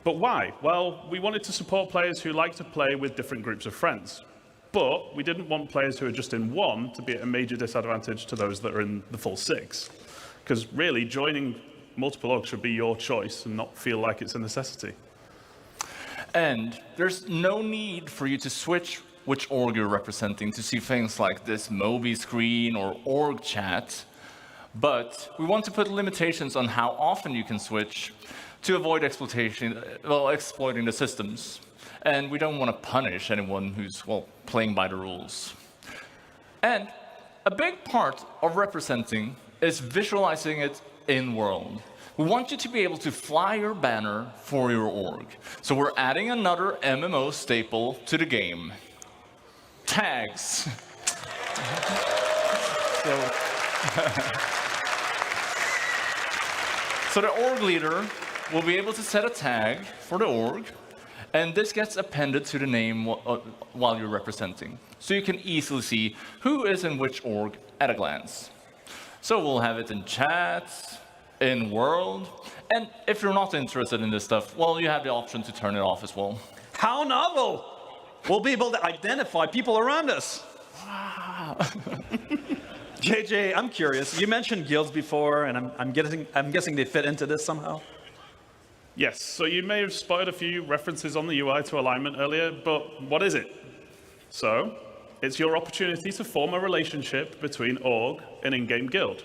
But why? Well, we wanted to support players who like to play with different groups of friends. But we didn't want players who are just in one to be at a major disadvantage to those that are in the full 6. Because really, joining multiple orgs should be your choice and not feel like it's a necessity. And there's no need for you to switch which org you're representing to see things like this Moby screen or org chat. But we want to put limitations on how often you can switch to avoid exploiting the systems. And we don't want to punish anyone who's, playing by the rules. And a big part of representing is visualizing it in-world. We want you to be able to fly your banner for your org. So we're adding another MMO staple to the game. Tags. So the org leader will be able to set a tag for the org, and this gets appended to the name while you're representing. So you can easily see who is in which org at a glance. So we'll have it in chats, in world, and if you're not interested in this stuff, you have the option to turn it off as well. How novel! We'll be able to identify people around us. Wow. JJ, I'm curious. You mentioned guilds before, and I'm guessing they fit into this somehow. Yes, so you may have spotted a few references on the UI to alignment earlier, but what is it? So, it's your opportunity to form a relationship between org and in-game guild.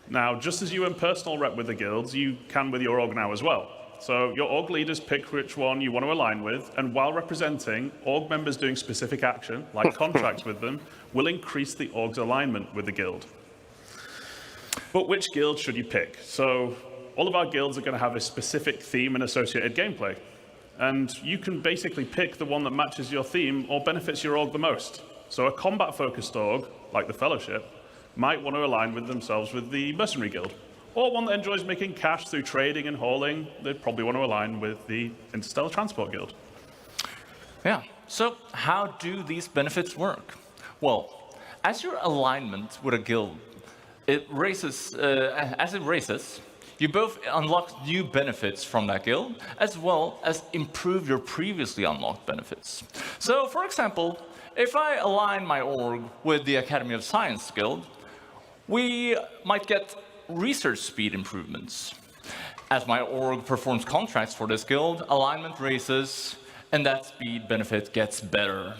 Now, just as you in personal rep with the guilds, you can with your org now as well. So your org leaders pick which one you want to align with, and while representing, org members doing specific action, like contracts with them, will increase the org's alignment with the guild. But which guild should you pick? So all of our guilds are going to have a specific theme and associated gameplay. And you can basically pick the one that matches your theme or benefits your org the most. So a combat-focused org, like the Fellowship, might want to align with themselves with the Mercenary Guild. Or one that enjoys making cash through trading and hauling, they'd probably want to align with the Interstellar Transport Guild. Yeah, so how do these benefits work? Well, as your alignment with a guild, as it raises, you both unlock new benefits from that guild, as well as improve your previously unlocked benefits. So, for example, if I align my org with the Academy of Science Guild, we might get research speed improvements. As my org performs contracts for this guild, alignment raises, and that speed benefit gets better.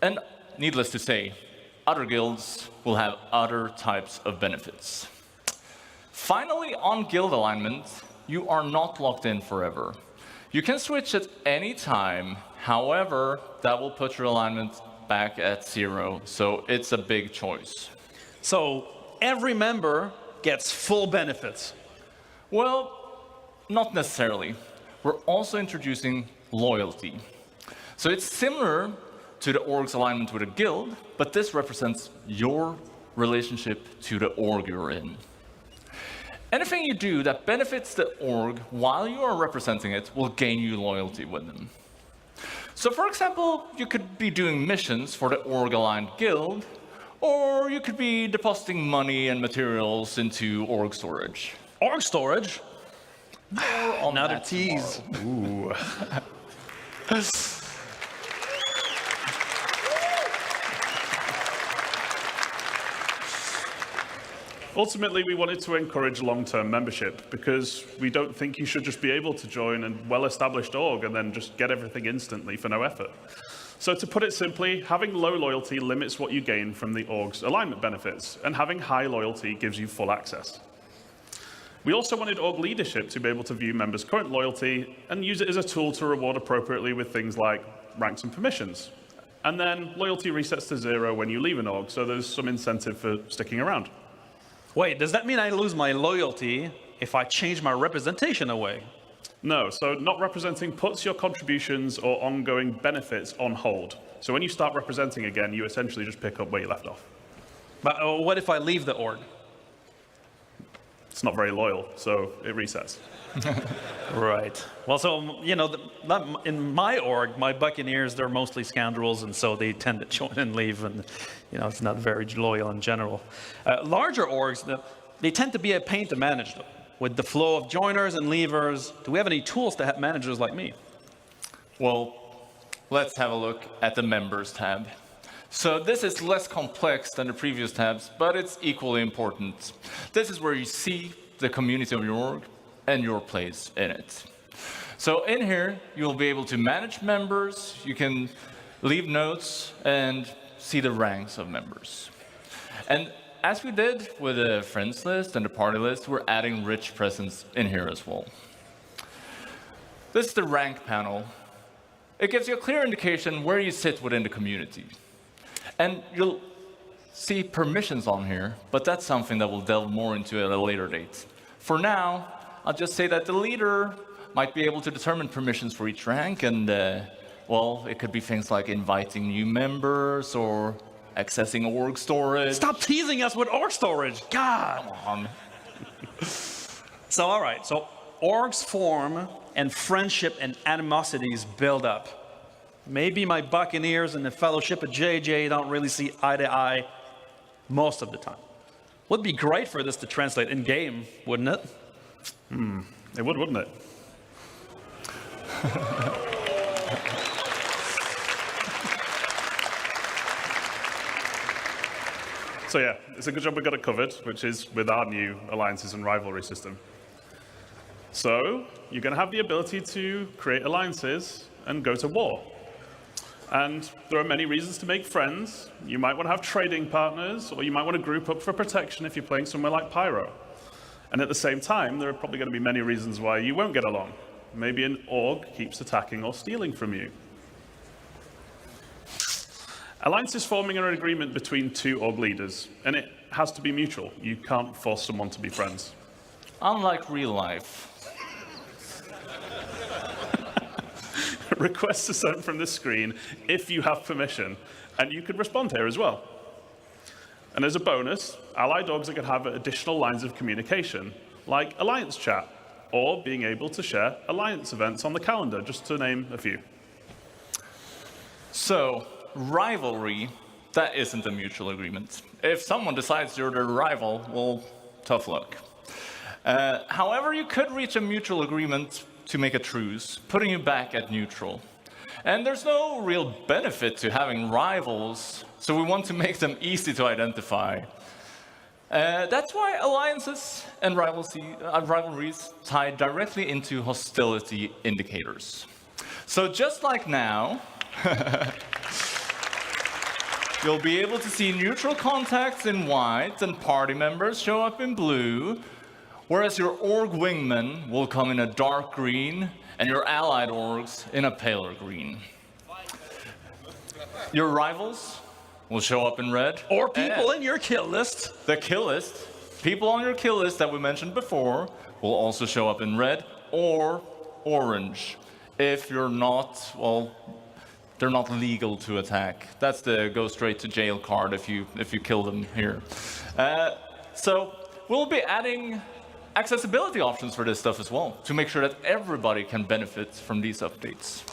And needless to say, other guilds will have other types of benefits. Finally, on guild alignment, you are not locked in forever. You can switch at any time. However, that will put your alignment back at 0, so it's a big choice. So every member gets full benefits? Well, not necessarily. We're also introducing loyalty. So it's similar to the org's alignment with a guild, but this represents your relationship to the org you're in. Anything you do that benefits the org while you are representing it will gain you loyalty with them. So for example, you could be doing missions for the org-aligned guild, or you could be depositing money and materials into org storage. Org storage? Another tease. Ooh. Ultimately, we wanted to encourage long-term membership because we don't think you should just be able to join a well-established org and then just get everything instantly for no effort. So to put it simply, having low loyalty limits what you gain from the org's alignment benefits, and having high loyalty gives you full access. We also wanted org leadership to be able to view members' current loyalty and use it as a tool to reward appropriately with things like ranks and permissions. And then loyalty resets to 0 when you leave an org, so there's some incentive for sticking around. Wait, does that mean I lose my loyalty if I change my representation away? No, so not representing puts your contributions or ongoing benefits on hold. So when you start representing again, you essentially just pick up where you left off. But what if I leave the org? It's not very loyal, so it resets. Right. Well, so, you know, in my org, my Buccaneers, they're mostly scoundrels, and so they tend to join and leave, and, you know, it's not very loyal in general. Larger orgs, they tend to be a pain to manage, though. with the flow of joiners and leavers, do we have any tools to help managers like me? Well, let's have a look at the Members tab. So this is less complex than the previous tabs, but it's equally important. This is where you see the community of your org and your place in it. So in here, you'll be able to manage members, you can leave notes, and see the ranks of members. And as we did with the friends list and the party list, we're adding rich presence in here as well. This is the rank panel. It gives you a clear indication where you sit within the community. And you'll see permissions on here, but that's something that we'll delve more into at a later date. For now, I'll just say that the leader might be able to determine permissions for each rank, and well, it could be things like inviting new members or accessing org storage. Stop teasing us with org storage, God! Come on. So, all right, so orgs form and friendship and animosities build up. Maybe my Buccaneers and the Fellowship of JJ don't really see eye to eye most of the time. Would be great for this to translate in game, wouldn't it? It would, wouldn't it? So yeah, it's a good job we got it covered, which is with our new alliances and rivalry system. So you're going to have the ability to create alliances and go to war. And there are many reasons to make friends. You might want to have trading partners, or you might want to group up for protection if you're playing somewhere like Pyro. And at the same time, there are probably going to be many reasons why you won't get along. Maybe an org keeps attacking or stealing from you. Alliance is forming an agreement between two org leaders, and it has to be mutual. You can't force someone to be friends. Unlike real life. Requests are sent from the screen if you have permission, and you could respond here as well. And as a bonus, allied orgs are going to have additional lines of communication, like Alliance chat, or being able to share Alliance events on the calendar, just to name a few. So, rivalry, that isn't a mutual agreement. If someone decides you're their rival, well, tough luck. However, you could reach a mutual agreement to make a truce, putting you back at neutral. And there's no real benefit to having rivals, so we want to make them easy to identify. That's why alliances and rivalries tie directly into hostility indicators. So just like now, you'll be able to see neutral contacts in white and party members show up in blue, whereas your org wingman will come in a dark green and your allied orgs in a paler green. Your rivals will show up in red. Or people in your kill list. The kill list. People on your kill list that we mentioned before will also show up in red or orange. If you're not, well, they're not legal to attack. That's the go straight to jail card if you kill them here. So we'll be adding accessibility options for this stuff as well, to make sure that everybody can benefit from these updates.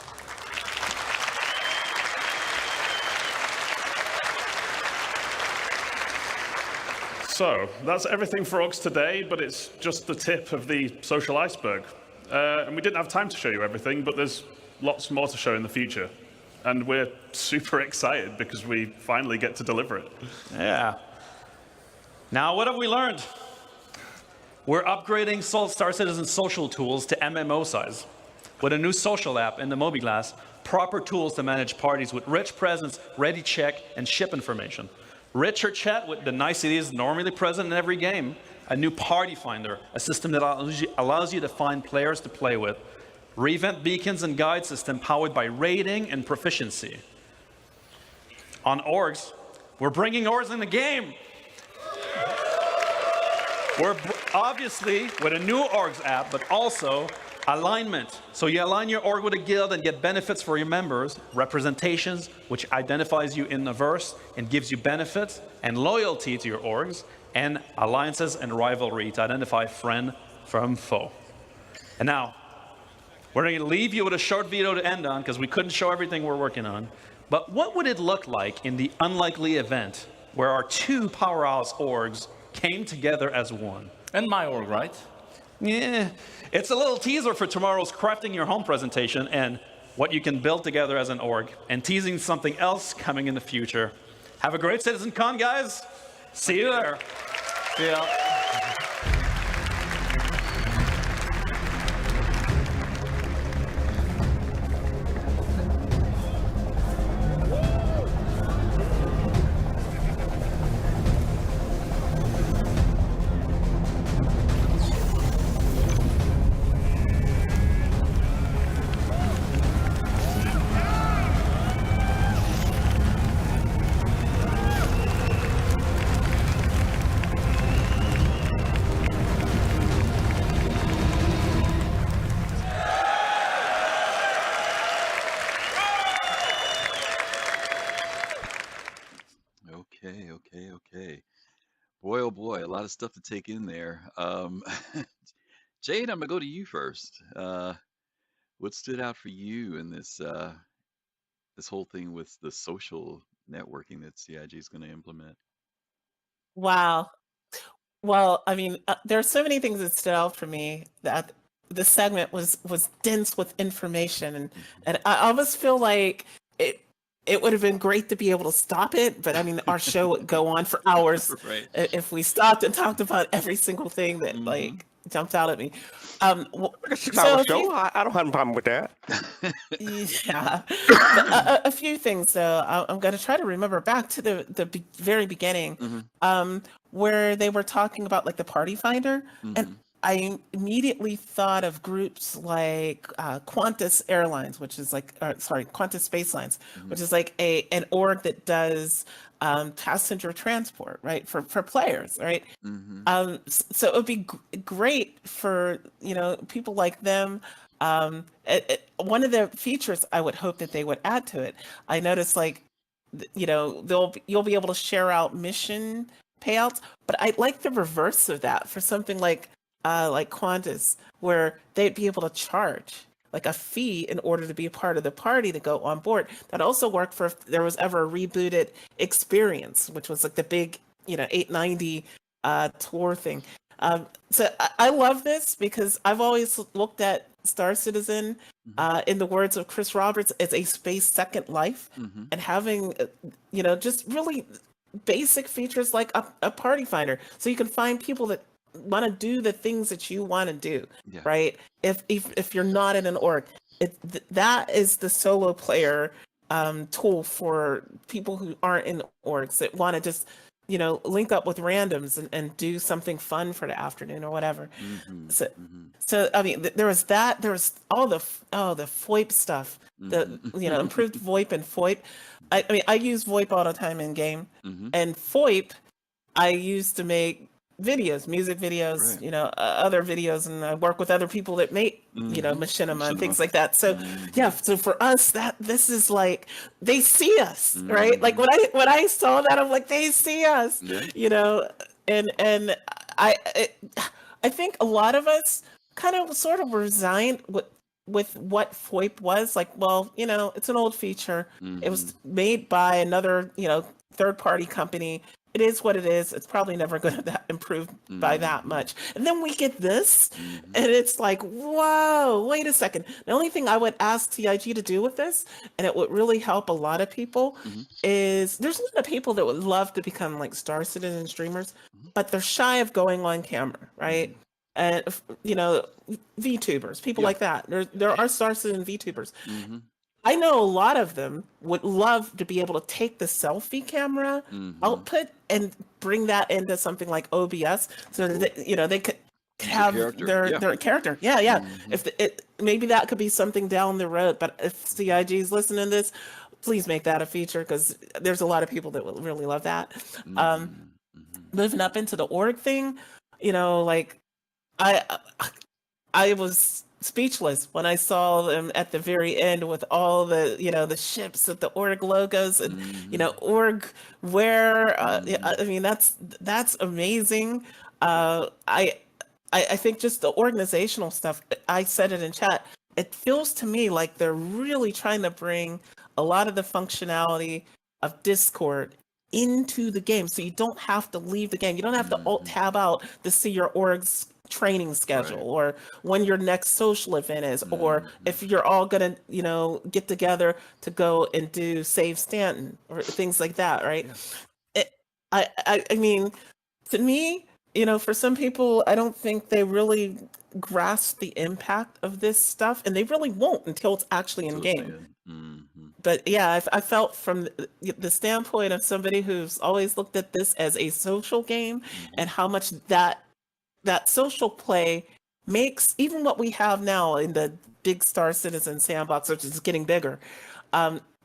So that's everything for orgs today, but it's just the tip of the social iceberg. And we didn't have time to show you everything, but there's lots more to show in the future. And we're super excited because we finally get to deliver it. Yeah. Now, what have we learned? We're upgrading Star Citizen social tools to MMO size. With a new social app in the MobiGlass, proper tools to manage parties with rich presence, ready check, and ship information. Richer chat with the niceties normally present in every game. A new party finder, a system that allows you to find players to play with. Revamp beacons and guide system powered by rating and proficiency. On orgs, we're bringing orgs in the game. We're obviously with a new orgs app, but also alignment. So you align your org with a guild and get benefits for your members, representations, which identifies you in the verse and gives you benefits, and loyalty to your orgs, and alliances and rivalry to identify friend from foe. And now, we're going to leave you with a short video to end on because we couldn't show everything we're working on. But what would it look like in the unlikely event where our two powerhouse orgs came together as one? And my org, right? Yeah, it's a little teaser for tomorrow's Crafting Your Home presentation and what you can build together as an org, and teasing something else coming in the future. Have a great CitizenCon, guys. See you there. See ya. Okay. Boy, oh boy, a lot of stuff to take in there. Jade, I'm gonna go to you first. What stood out for you in this whole thing with the social networking that CIG is going to implement? Wow. Well, I mean, there are so many things that stood out for me. That the segment was dense with information, and I almost feel like it would have been great to be able to stop it, but I mean, our show would go on for hours Right. if we stopped and talked about every single thing that like jumped out at me. So I don't have a problem with that. Yeah, a few things though. I'm going to try to remember back to the very beginning, where they were talking about like the party finder, and I immediately thought of groups like Qantas Airlines, which is like, Qantas Space Lines, which is like an org that does passenger transport, right, for players, right? So it would be great for people like them. One of the features I would hope that they would add to it, I noticed like you'll be able to share out mission payouts, but I like the reverse of that for something like Qantas, where they'd be able to charge like a fee in order to be a part of the party to go on board. That also worked for if there was ever a rebooted experience, which was like the big 890 tour thing. So I love this because I've always looked at Star Citizen, in the words of Chris Roberts, as a space second life, and having just really basic features like a party finder, so you can find people that want to do the things that you want to do, right? If you're not in an org, that is the solo player tool for people who aren't in orgs that want to just link up with randoms and do something fun for the afternoon or whatever. So I mean, there was that. There was all the VoIP stuff. The improved VoIP and FOIP. I mean, I use VoIP all the time in game, and FOIP I use to make videos, music videos, other videos, and I work with other people that make machinima and things like that. So so for us, this is like they see us, right? Like when I saw that, I'm like, they see us, and I think a lot of us kind of sort of resigned with what FOIP was like. Well, it's an old feature. It was made by another third party company. It is what it is. It's probably never going to improve by that much. And then we get this, and it's like, whoa, wait a second. The only thing I would ask CIG to do with this, and it would really help a lot of people, is there's a lot of people that would love to become like Star Citizen streamers, but they're shy of going on camera, right? And, VTubers, people like that. There are Star Citizen VTubers. I know a lot of them would love to be able to take the selfie camera output and bring that into something like OBS, so that they could have their character. If maybe that could be something down the road. But if CIG is listening to this, please make that a feature, because there's a lot of people that will really love that. Moving up into the org thing, like I was speechless when I saw them at the very end with all the the ships with the org logos and org wear. I mean, that's amazing. I think just the organizational stuff, I said it in chat, it feels to me like they're really trying to bring a lot of the functionality of Discord into the game, so you don't have to leave the game. You don't have to alt tab out to see your org's training schedule, or when your next social event is, or if you're all gonna, get together to go and do Save Stanton or things like that, right? I mean, to me, for some people, I don't think they really grasp the impact of this stuff, and they really won't until it's actually in game. But yeah, I felt from the standpoint of somebody who's always looked at this as a social game, and how much that social play makes even what we have now in the big Star Citizen sandbox, which is getting bigger.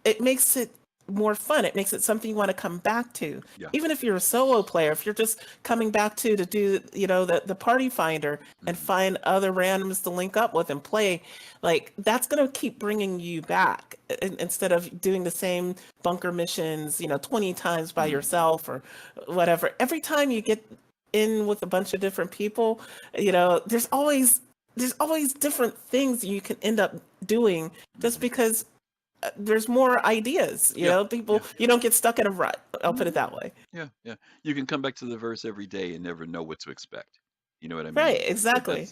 It makes it more fun. It makes it something you want to come back to. Even if you're a solo player, if you're just coming back to do, the party finder and find other randoms to link up with and play, like that's going to keep bringing you back instead of doing the same bunker missions, 20 times by yourself or whatever. Every time you get in with a bunch of different people, there's always different things you can end up doing just because there's more ideas, people, you don't get stuck in a rut. I'll put it that way. Yeah. You can come back to the verse every day and never know what to expect. You know what I mean? Right, exactly.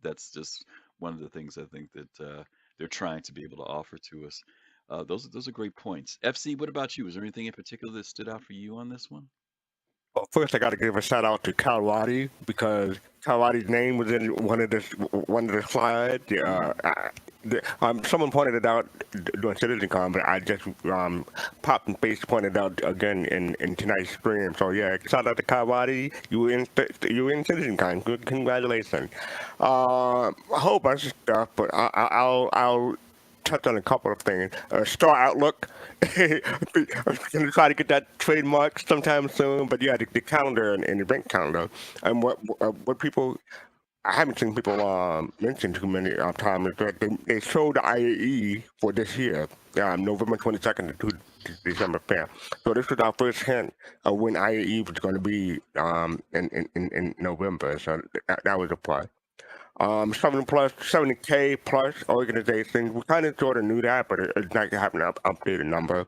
That's just one of the things I think that they're trying to be able to offer to us. Those are great points. FC, what about you? Was there anything in particular that stood out for you on this one? Well, first, I got to give a shout out to Kawadi because Kawadi's name was in one of the slides. Someone pointed it out during CitizenCon, but I just popped and paste pointed out again in tonight's stream. So yeah, shout out to Kawadi. You were in CitizenCon. Good, congratulations. A whole bunch of stuff, but I'll touch on a couple of things. Star Outlook. I'm going to try to get that trademark sometime soon. But yeah, the calendar and the event calendar. And what people, I haven't seen people mention too many times, is that they showed the IAE for this year, November 22nd to December 5th. So this was our first hint of when IAE was going to be in November. So that was a plus. 70K plus organizations. We kind of sort of knew that, but it's nice to have an updated number.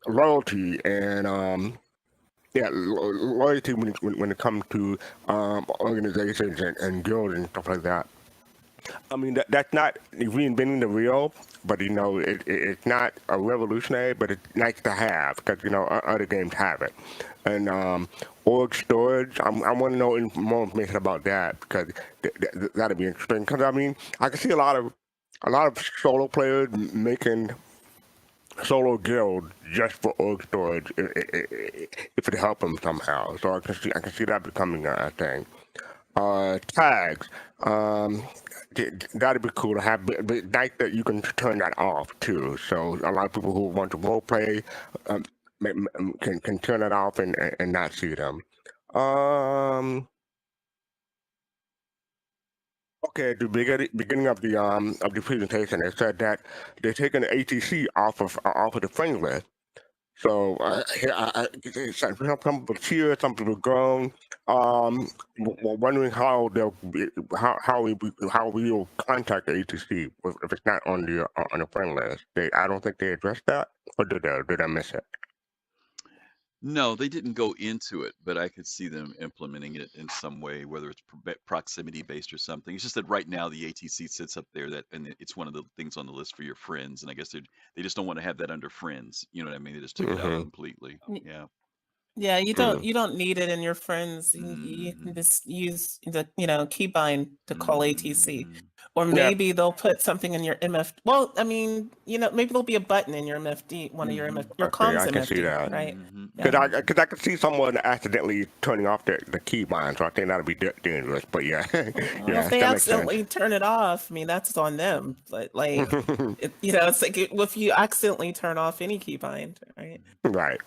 Loyalty and loyalty when it comes to organizations and guilds and stuff like that. I mean, that's not reinventing the wheel, but it's not a revolutionary, but it's nice to have because other games have it. And org storage, I want to know more information about that because that'd be interesting. Because I mean, I can see a lot of solo players making solo guild just for org storage if it helps them somehow. So I can see that becoming a thing. Tags. That'd be cool to have, but nice that you can turn that off too. So a lot of people who want to role play can turn it off and not see them. Okay, at the beginning of the presentation, it said that they're taking the ATC off of the friend list. So some people cheer, some people groan. Wondering how we will contact the ATC if it's not on the friend list. I don't think they addressed that, or did I miss it? No, they didn't go into it, but I could see them implementing it in some way, whether it's proximity based or something. It's just that right now the ATC sits up there and it's one of the things on the list for your friends, and I guess they just don't want to have that under friends. You know what I mean? They just took it out completely. Yeah. Yeah, you don't need it in your friends. You can just use the keybind to call ATC, or maybe they'll put something in your MF. Well, I mean, maybe there'll be a button in your MFD, one of your comms I can MFD, see that. right? Because I could see someone accidentally turning off the keybind, so I think that'd be dangerous. But yeah, Well, if they accidentally turn it off, I mean that's on them. But like, it's like if you accidentally turn off any keybind, right? Right.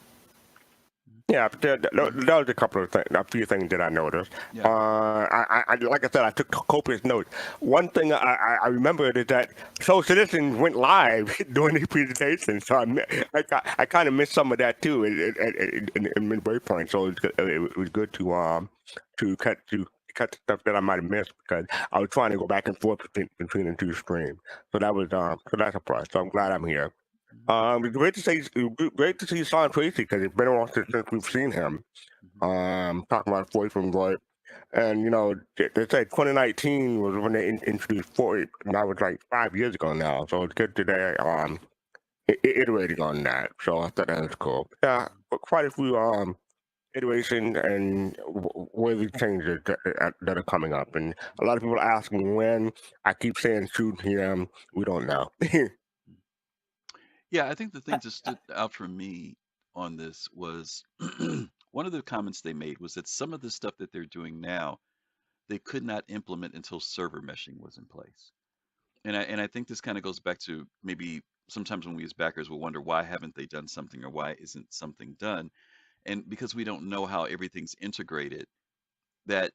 Yeah, but that was a few things that I noticed. Yeah. I like I said, I took copious notes. One thing I remembered is that Citizens went live during the presentation, so I kind of missed some of that too in midway point. So it was good to cut the stuff that I might have missed because I was trying to go back and forth between the two streams. So that's a plus. So I'm glad I'm here. It's great to see Sean Tracy because it's been a while since we've seen him. Talking about voice from Roy. And they say 2019 was when they introduced 40, and that was like 5 years ago now. So it's good that they iterating on that. So I thought that was cool. Yeah, but quite a few iterations and worthy changes that are coming up. And a lot of people are asking when. I keep saying 2 p.m. We don't know. Yeah, I think the thing that stood out for me on this was one of the comments they made was that some of the stuff that they're doing now, they could not implement until server meshing was in place. And I think this kind of goes back to maybe sometimes when we as backers will wonder why haven't they done something or why isn't something done? And because we don't know how everything's integrated, that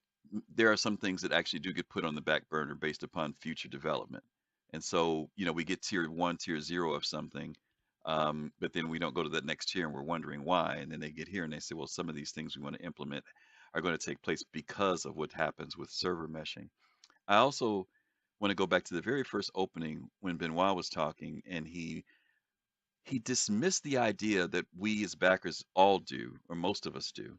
there are some things that actually do get put on the back burner based upon future development. And so, we get tier 1, tier 0 of something, but then we don't go to that next tier and we're wondering why. And then they get here and they say, well, some of these things we want to implement are going to take place because of what happens with server meshing. I also want to go back to the very first opening when Benoit was talking, and he dismissed the idea that we as backers all do, or most of us do.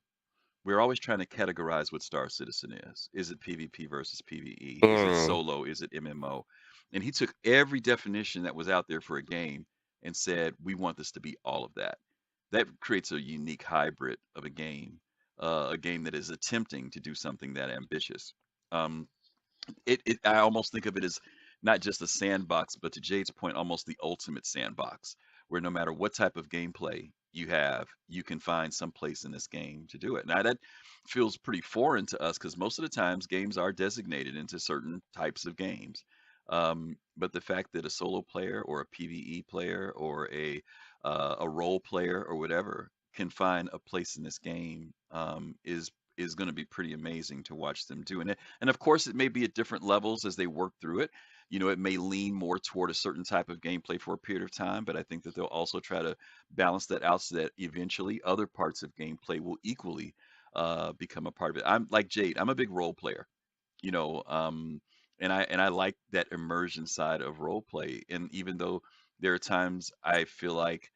We're always trying to categorize what Star Citizen is. Is it PvP versus PvE? Is it solo? Is it MMO? And he took every definition that was out there for a game and said, we want this to be all of that. That creates a unique hybrid of a game that is attempting to do something that ambitious. Um, I almost think of it as not just a sandbox, but to Jade's point, almost the ultimate sandbox, where no matter what type of gameplay you have, you can find some place in this game to do it. Now that feels pretty foreign to us because most of the times games are designated into certain types of games. But the fact that a solo player or a PvE player or a role player or whatever can find a place in this game is going to be pretty amazing to watch them do. And of course, it may be at different levels as they work through it. It may lean more toward a certain type of gameplay for a period of time, but I think that they'll also try to balance that out so that eventually other parts of gameplay will equally become a part of it. I'm like Jade. I'm a big role player, you know, um, and I like that immersion side of role play. And even though there are times I feel like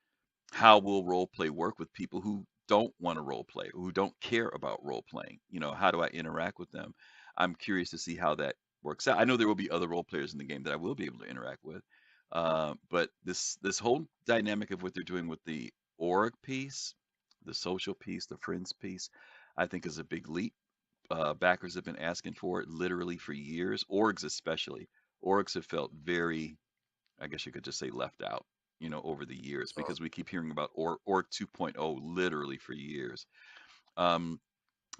how will role play work with people who don't want to role play, who don't care about role playing? How do I interact with them? I'm curious to see how that works out. I know there will be other role players in the game that I will be able to interact with, but this whole dynamic of what they're doing with the org piece, the social piece, the friends piece, I think is a big leap. Backers have been asking for it literally for years. Orgs especially. Orgs have felt very, I guess you could just say, left out, over the years because we keep hearing about Org 2.0 literally for years. Um,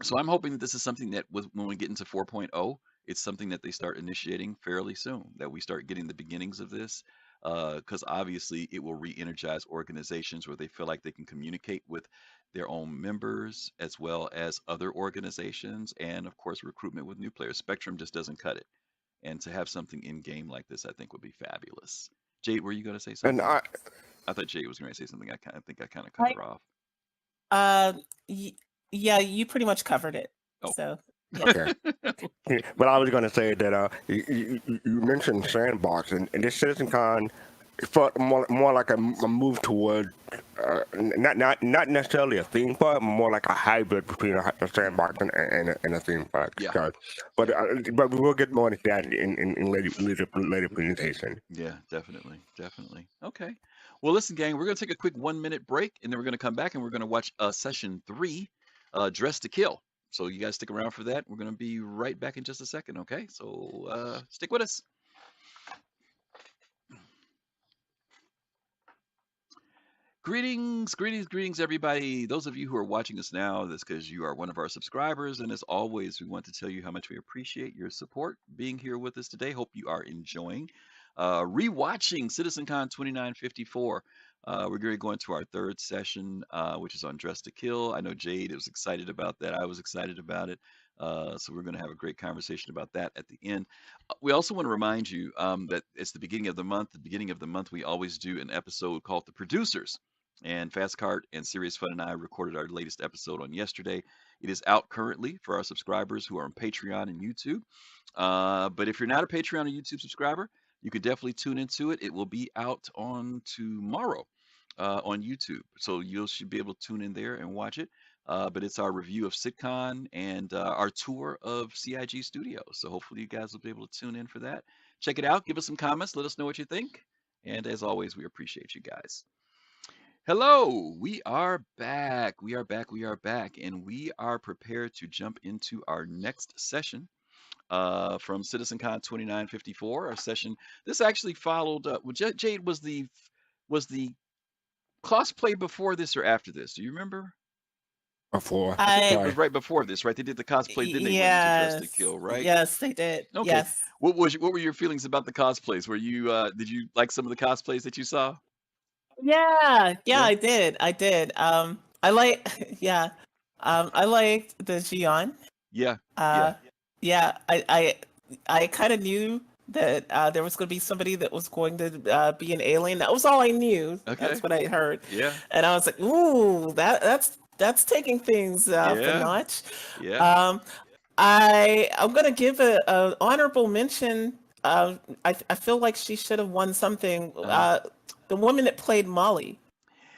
so I'm hoping that this is something that when we get into 4.0, it's something that they start initiating fairly soon, that we start getting the beginnings of this, because obviously it will re-energize organizations where they feel like they can communicate with their own members as well as other organizations, and of course recruitment with new players. Spectrum just doesn't cut it. And to have something in game like this, I think would be fabulous. Jade, were you going to say And something? I thought Jade was going to say something. I think I kind of cut her off. Yeah, you pretty much covered it. Oh. So yeah. Okay. But I was going to say that you mentioned sandbox, and this CitizenCon felt more like a move toward not necessarily a theme park, more like a hybrid between a sandbox and a theme park. Yeah. But we will get more into that in later presentation. Yeah, definitely. Okay. Well, listen, gang, we're going to take a quick 1-minute break, and then we're going to come back and we're going to watch session 3, Dress to Kill. So you guys stick around for that. We're going to be right back in just a second, okay? So stick with us. Greetings, everybody. Those of you who are watching us now, that's because you are one of our subscribers. And as always, we want to tell you how much we appreciate your support being here with us today. Hope you are enjoying rewatching CitizenCon 2954. We're going to go into our third session, which is on Dress to Kill. I know Jade was excited about that. I was excited about it. So we're going to have a great conversation about that at the end. We also want to remind you that it's the beginning of the month. The beginning of the month, we always do an episode called The Producers. And Fastcart and Serious Fun and I recorded our latest episode on yesterday. It is out currently for our subscribers who are on Patreon and YouTube. But if you're not a Patreon or YouTube subscriber, you can definitely tune into it. It will be out on tomorrow on YouTube. So you should be able to tune in there and watch it. but it's our review of CitCon and our tour of CIG Studios. So hopefully you guys will be able to tune in for that. Check it out. Give us some comments. Let us know what you think. And as always, we appreciate you guys. Hello, we are back. We are back. We are back. And we are prepared to jump into our next session from CitizenCon 2954. Our session. This actually followed. Jade, was the cosplay before this or after this? Do you remember? Before. I think it was right before this, right? They did the cosplay, then they went into Dress to Kill, right? Yes, they did. Okay. Yes. What were your feelings about the cosplays? Were you did you like some of the cosplays that you saw? Yeah, Yeah. I did. I like, yeah. I liked the Xion. Yeah. Yeah. I kind of knew that there was going to be somebody that was going to be an alien. That was all I knew. Okay. That's what I heard. Yeah. And I was like, ooh, that's taking things up a notch. Yeah. I'm gonna give a honorable mention. I feel like she should have won something. The woman that played Molly,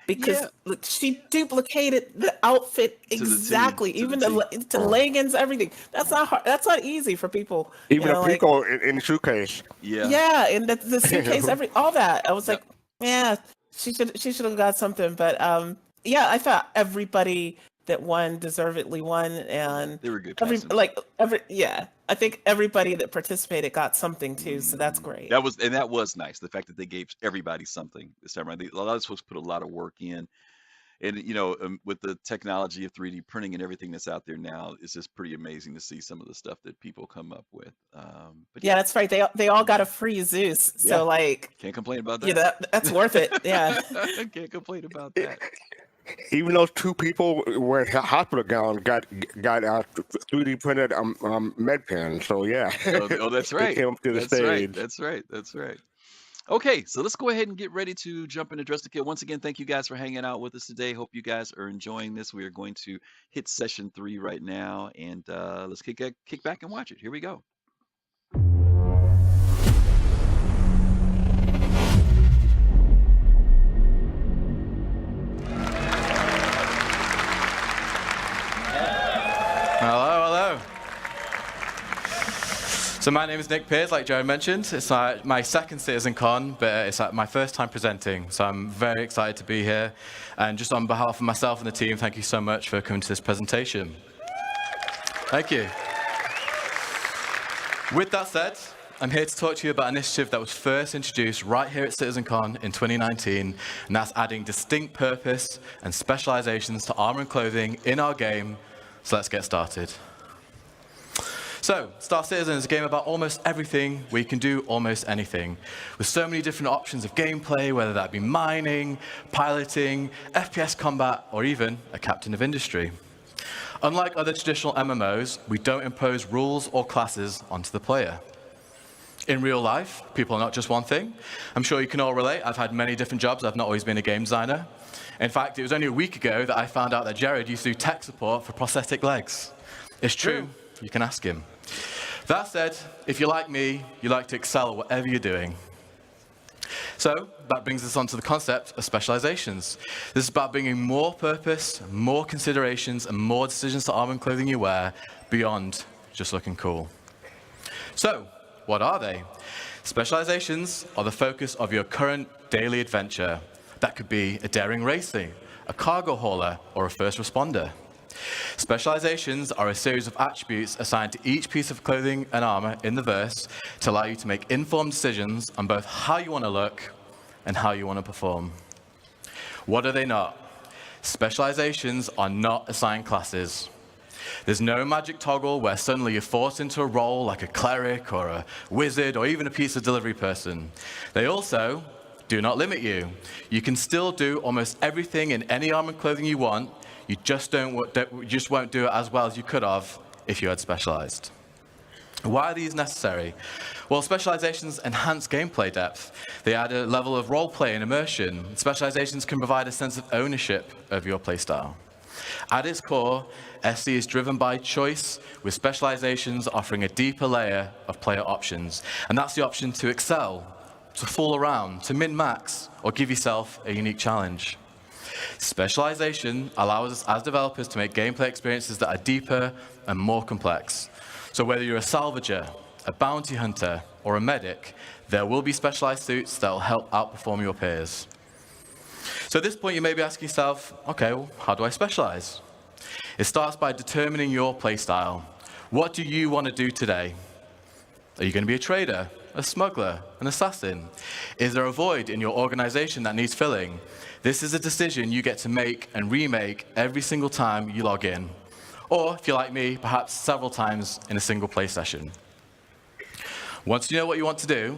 because look, she duplicated the outfit exactly, even the leggings, everything. That's not hard. That's not easy for people. Even a Pico in the suitcase. Yeah, and the suitcase, all that. I was like, yeah, she should have got something. But yeah, I thought everybody that won deservedly won, and they were good. I think everybody that participated got something too, so that's great. That was nice. The fact that they gave everybody something this time around. A lot of folks put a lot of work in, and with the technology of 3D printing and everything that's out there now, it's just pretty amazing to see some of the stuff that people come up with. But yeah, that's right. They all got a free Zeus, so like can't complain about that. Yeah, that's worth it. Yeah, can't complain about that. Even those two people wearing hospital gowns got 3D printed med pens. So yeah. Oh, that's right. They came up to the stage. That's right. Okay, so let's go ahead and get ready to jump into Dress to Kill. Once again, thank you guys for hanging out with us today. Hope you guys are enjoying this. We are going to hit session 3 right now, and let's kick back and watch it. Here we go. Hello. So my name is Nick Pearce, like Joe mentioned. It's my second CitizenCon, but it's my first time presenting, so I'm very excited to be here. And just on behalf of myself and the team, thank you so much for coming to this presentation. Thank you. With that said, I'm here to talk to you about an initiative that was first introduced right here at CitizenCon in 2019, and that's adding distinct purpose and specializations to armor and clothing in our game. So let's get started. So, Star Citizen is a game about almost everything where you can do almost anything, with so many different options of gameplay, whether that be mining, piloting, FPS combat, or even a captain of industry. Unlike other traditional MMOs, we don't impose rules or classes onto the player. In real life, people are not just one thing. I'm sure you can all relate. I've had many different jobs. I've not always been a game designer. In fact, it was only a week ago that I found out that Jared used to do tech support for prosthetic legs. It's true. You can ask him. That said, if you're like me, you like to excel at whatever you're doing. So that brings us on to the concept of specializations. This is about bringing more purpose, more considerations, and more decisions to armor and clothing you wear beyond just looking cool. So, what are they? Specializations are the focus of your current daily adventure. That could be a daring racer, a cargo hauler, or a first responder. Specializations are a series of attributes assigned to each piece of clothing and armor in the verse to allow you to make informed decisions on both how you want to look and how you want to perform. What are they not? Specializations are not assigned classes. There's no magic toggle where suddenly you're forced into a role like a cleric or a wizard or even a pizza delivery person. They also do not limit you. You can still do almost everything in any armor and clothing you want. You just won't do it as well as you could have if you had specialized. Why are these necessary? Well, specializations enhance gameplay depth. They add a level of roleplay and immersion. Specializations can provide a sense of ownership of your playstyle. At its core, SC is driven by choice, with specializations offering a deeper layer of player options. And that's the option to excel, to fool around, to min-max, or give yourself a unique challenge. Specialization allows us as developers to make gameplay experiences that are deeper and more complex. So whether you're a salvager, a bounty hunter, or a medic, there will be specialized suits that will help outperform your peers. So at this point, you may be asking yourself, okay, well, how do I specialize? It starts by determining your playstyle. What do you want to do today? Are you going to be a trader, a smuggler, an assassin? Is there a void in your organization that needs filling? This is a decision you get to make and remake every single time you log in. Or, if you're like me, perhaps several times in a single play session. Once you know what you want to do,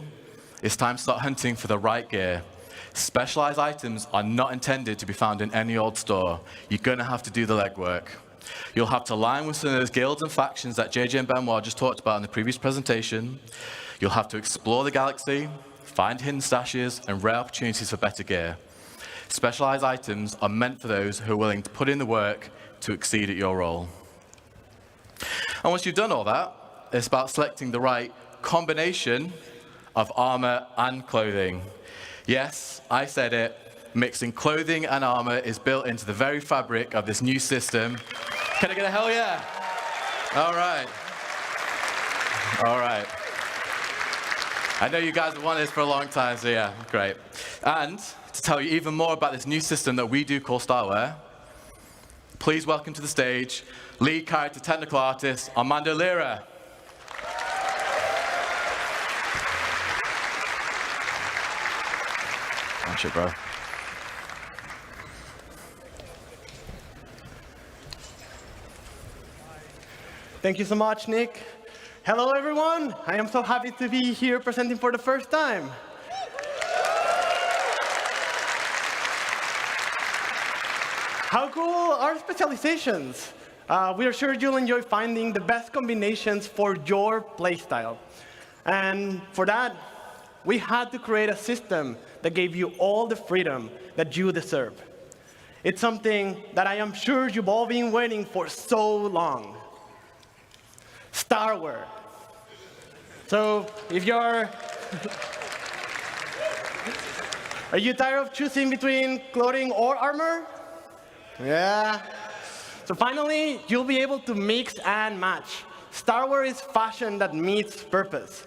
it's time to start hunting for the right gear. Specialized items are not intended to be found in any old store. You're going to have to do the legwork. You'll have to align with some of those guilds and factions that JJ and Benoit just talked about in the previous presentation. You'll have to explore the galaxy, find hidden stashes, and rare opportunities for better gear. Specialized items are meant for those who are willing to put in the work to exceed at your role. And once you've done all that, it's about selecting the right combination of armor and clothing. Yes, I said it. Mixing clothing and armor is built into the very fabric of this new system. Can I get a hell yeah? All right. All right. I know you guys have wanted this for a long time, so yeah, great. And to tell you even more about this new system that we do call Starware, please welcome to the stage lead character technical artist Armando Lira. Watch it, bro. Thank you so much, Nick. Hello, everyone. I am so happy to be here presenting for the first time. How cool are specializations? We are sure you'll enjoy finding the best combinations for your playstyle. And for that, we had to create a system that gave you all the freedom that you deserve. It's something that I am sure you've all been waiting for so long. Starware. So if you're... Are you tired of choosing between clothing or armor? Yeah. So finally, you'll be able to mix and match. Starware is fashion that meets purpose.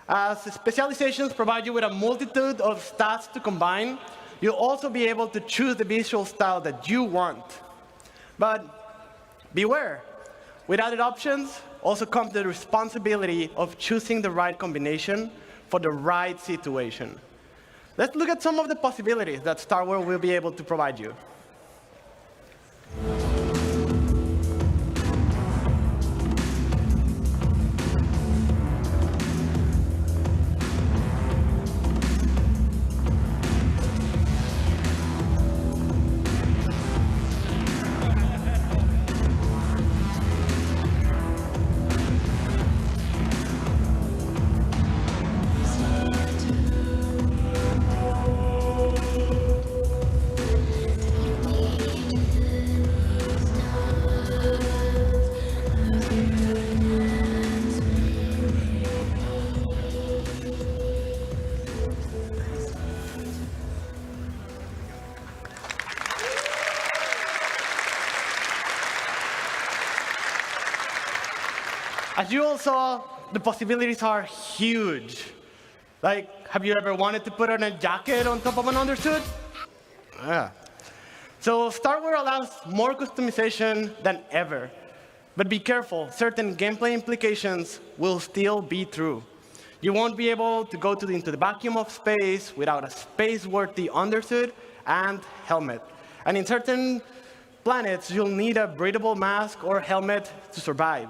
As specializations provide you with a multitude of stats to combine, you'll also be able to choose the visual style that you want. But beware, with added options also comes the responsibility of choosing the right combination for the right situation. Let's look at some of the possibilities that Starware will be able to provide you. As you all saw, the possibilities are huge. Like, have you ever wanted to put on a jacket on top of an undersuit? Yeah. So Starware allows more customization than ever. But be careful, certain gameplay implications will still be true. You won't be able to go into the vacuum of space without a space-worthy undersuit and helmet. And in certain planets, you'll need a breathable mask or helmet to survive.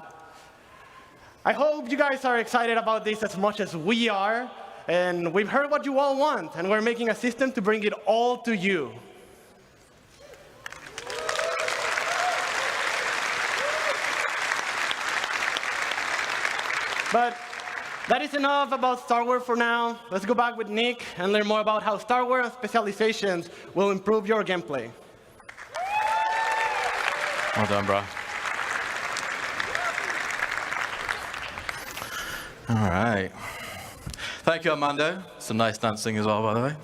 I hope you guys are excited about this as much as we are, and we've heard what you all want, and we're making a system to bring it all to you. But that is enough about Starware for now. Let's go back with Nick and learn more about how Starware and specializations will improve your gameplay. Well done, bro. All right. Thank you, Armando. Some nice dancing as well, by the way.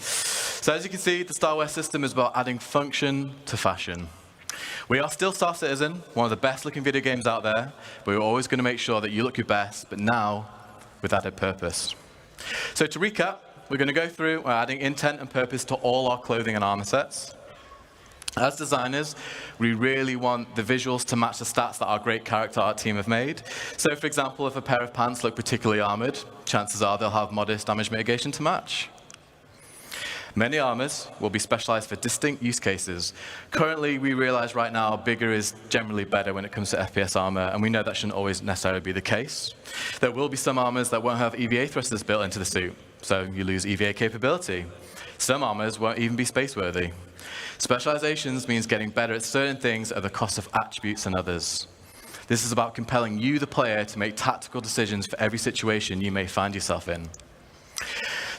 So as you can see, the StarWare system is about adding function to fashion. We are still Star Citizen, one of the best looking video games out there, but we're always going to make sure that you look your best, but now with added purpose. So to recap, we're going to go through adding intent and purpose to all our clothing and armor sets. As designers, we really want the visuals to match the stats that our great character art team have made. So for example, if a pair of pants look particularly armored, chances are they'll have modest damage mitigation to match. Many armors will be specialized for distinct use cases. Currently, we realize right now bigger is generally better when it comes to FPS armor, and we know that shouldn't always necessarily be the case. There will be some armors that won't have EVA thrusters built into the suit, so you lose EVA capability. Some armors won't even be space-worthy. Specializations means getting better at certain things at the cost of attributes and others. This is about compelling you, the player, to make tactical decisions for every situation you may find yourself in.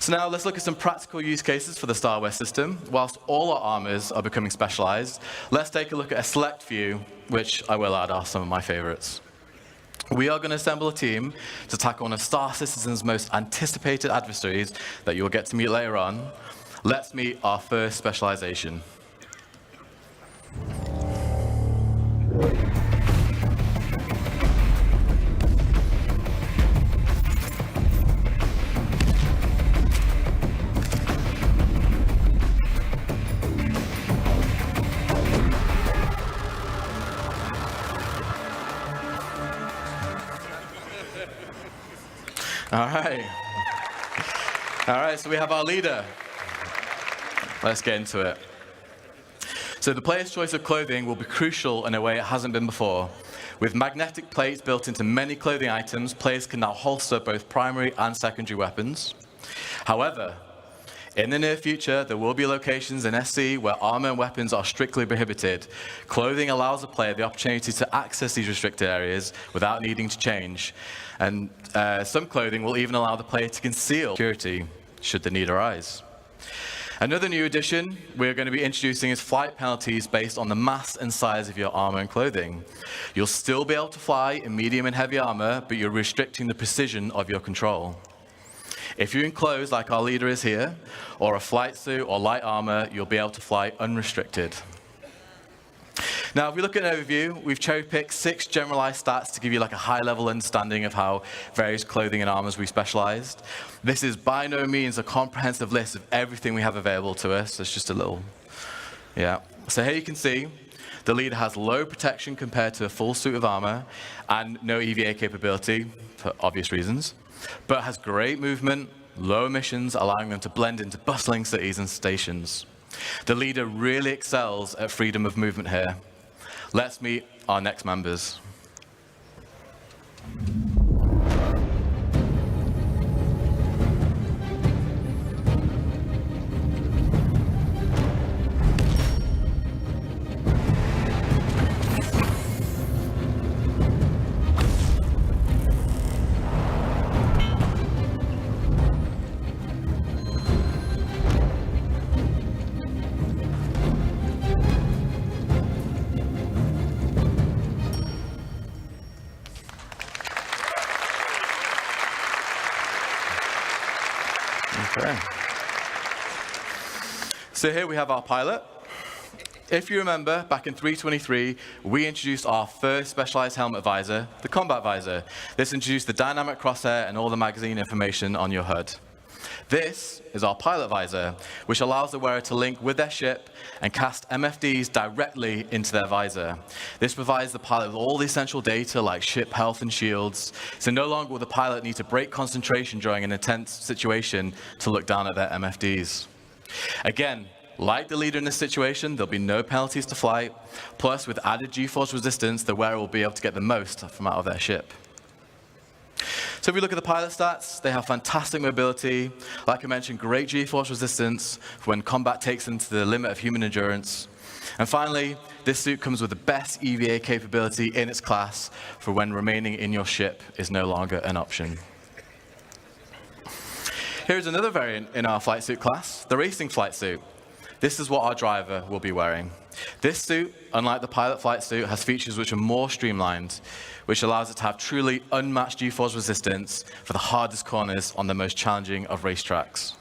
So now let's look at some practical use cases for the StarWare system. Whilst all our armors are becoming specialized, let's take a look at a select few, which I will add are some of my favorites. We are going to assemble a team to tackle one of Star Citizen's most anticipated adversaries that you'll get to meet later on. Let's meet our first specialization. All right, so we have our leader. Let's get into it. So the player's choice of clothing will be crucial in a way it hasn't been before. With magnetic plates built into many clothing items, players can now holster both primary and secondary weapons. However, in the near future, there will be locations in SC where armor and weapons are strictly prohibited. Clothing allows the player the opportunity to access these restricted areas without needing to change. And some clothing will even allow the player to conceal security should the need arise. Another new addition we're going to be introducing is flight penalties based on the mass and size of your armor and clothing. You'll still be able to fly in medium and heavy armor, but you're restricting the precision of your control. If you're in clothes like our leader is here, or a flight suit or light armor, you'll be able to fly unrestricted. Now, if we look at an overview, we've cherry-picked 6 generalized stats to give you like a high-level understanding of how various clothing and armors we specialized. This is by no means a comprehensive list of everything we have available to us. It's just a little, yeah. So here you can see the leader has low protection compared to a full suit of armor and no EVA capability for obvious reasons, but has great movement, low emissions, allowing them to blend into bustling cities and stations. The leader really excels at freedom of movement here. Let's meet our next members. So here we have our pilot. If you remember, back in 3.23, we introduced our first specialized helmet visor, the combat visor. This introduced the dynamic crosshair and all the magazine information on your HUD. This is our pilot visor, which allows the wearer to link with their ship and cast MFDs directly into their visor. This provides the pilot with all the essential data like ship health and shields, so no longer will the pilot need to break concentration during an intense situation to look down at their MFDs. Again, like the leader in this situation, there'll be no penalties to flight, plus with added G-force resistance, the wearer will be able to get the most from out of their ship. So if we look at the pilot stats, they have fantastic mobility, like I mentioned, great G-force resistance for when combat takes them to the limit of human endurance. And finally, this suit comes with the best EVA capability in its class for when remaining in your ship is no longer an option. Here's another variant in our flight suit class, the racing flight suit. This is what our driver will be wearing. This suit, unlike the pilot flight suit, has features which are more streamlined, which allows it to have truly unmatched G-force resistance for the hardest corners on the most challenging of racetracks.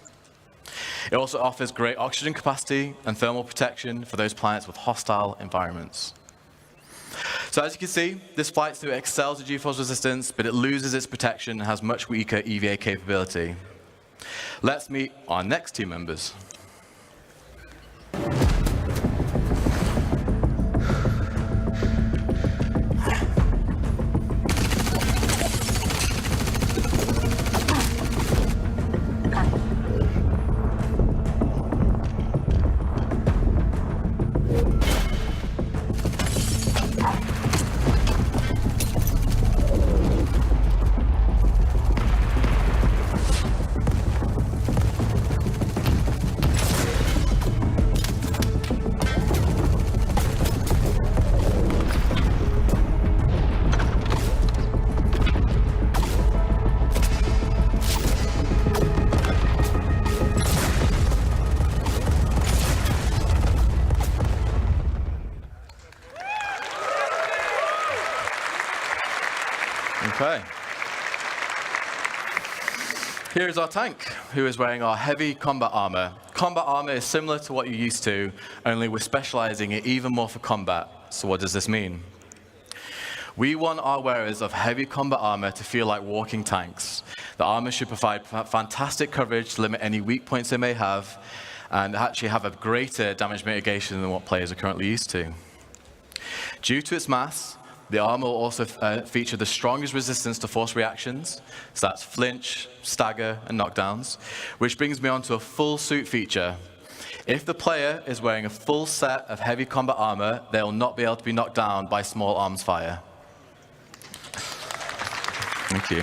It also offers great oxygen capacity and thermal protection for those planets with hostile environments. So as you can see, this flight suit excels at G-force resistance, but it loses its protection and has much weaker EVA capability. Let's meet our next team members. Okay. Here's our tank, who is wearing our heavy combat armor. Combat armor is similar to what you're used to, only we're specializing it even more for combat. So what does this mean? We want our wearers of heavy combat armor to feel like walking tanks. The armor should provide fantastic coverage to limit any weak points they may have, and actually have a greater damage mitigation than what players are currently used to. Due to its mass, the armor will also feature the strongest resistance to force reactions, so that's flinch, stagger, and knockdowns, which brings me on to a full suit feature. If the player is wearing a full set of heavy combat armor, they will not be able to be knocked down by small arms fire. Thank you.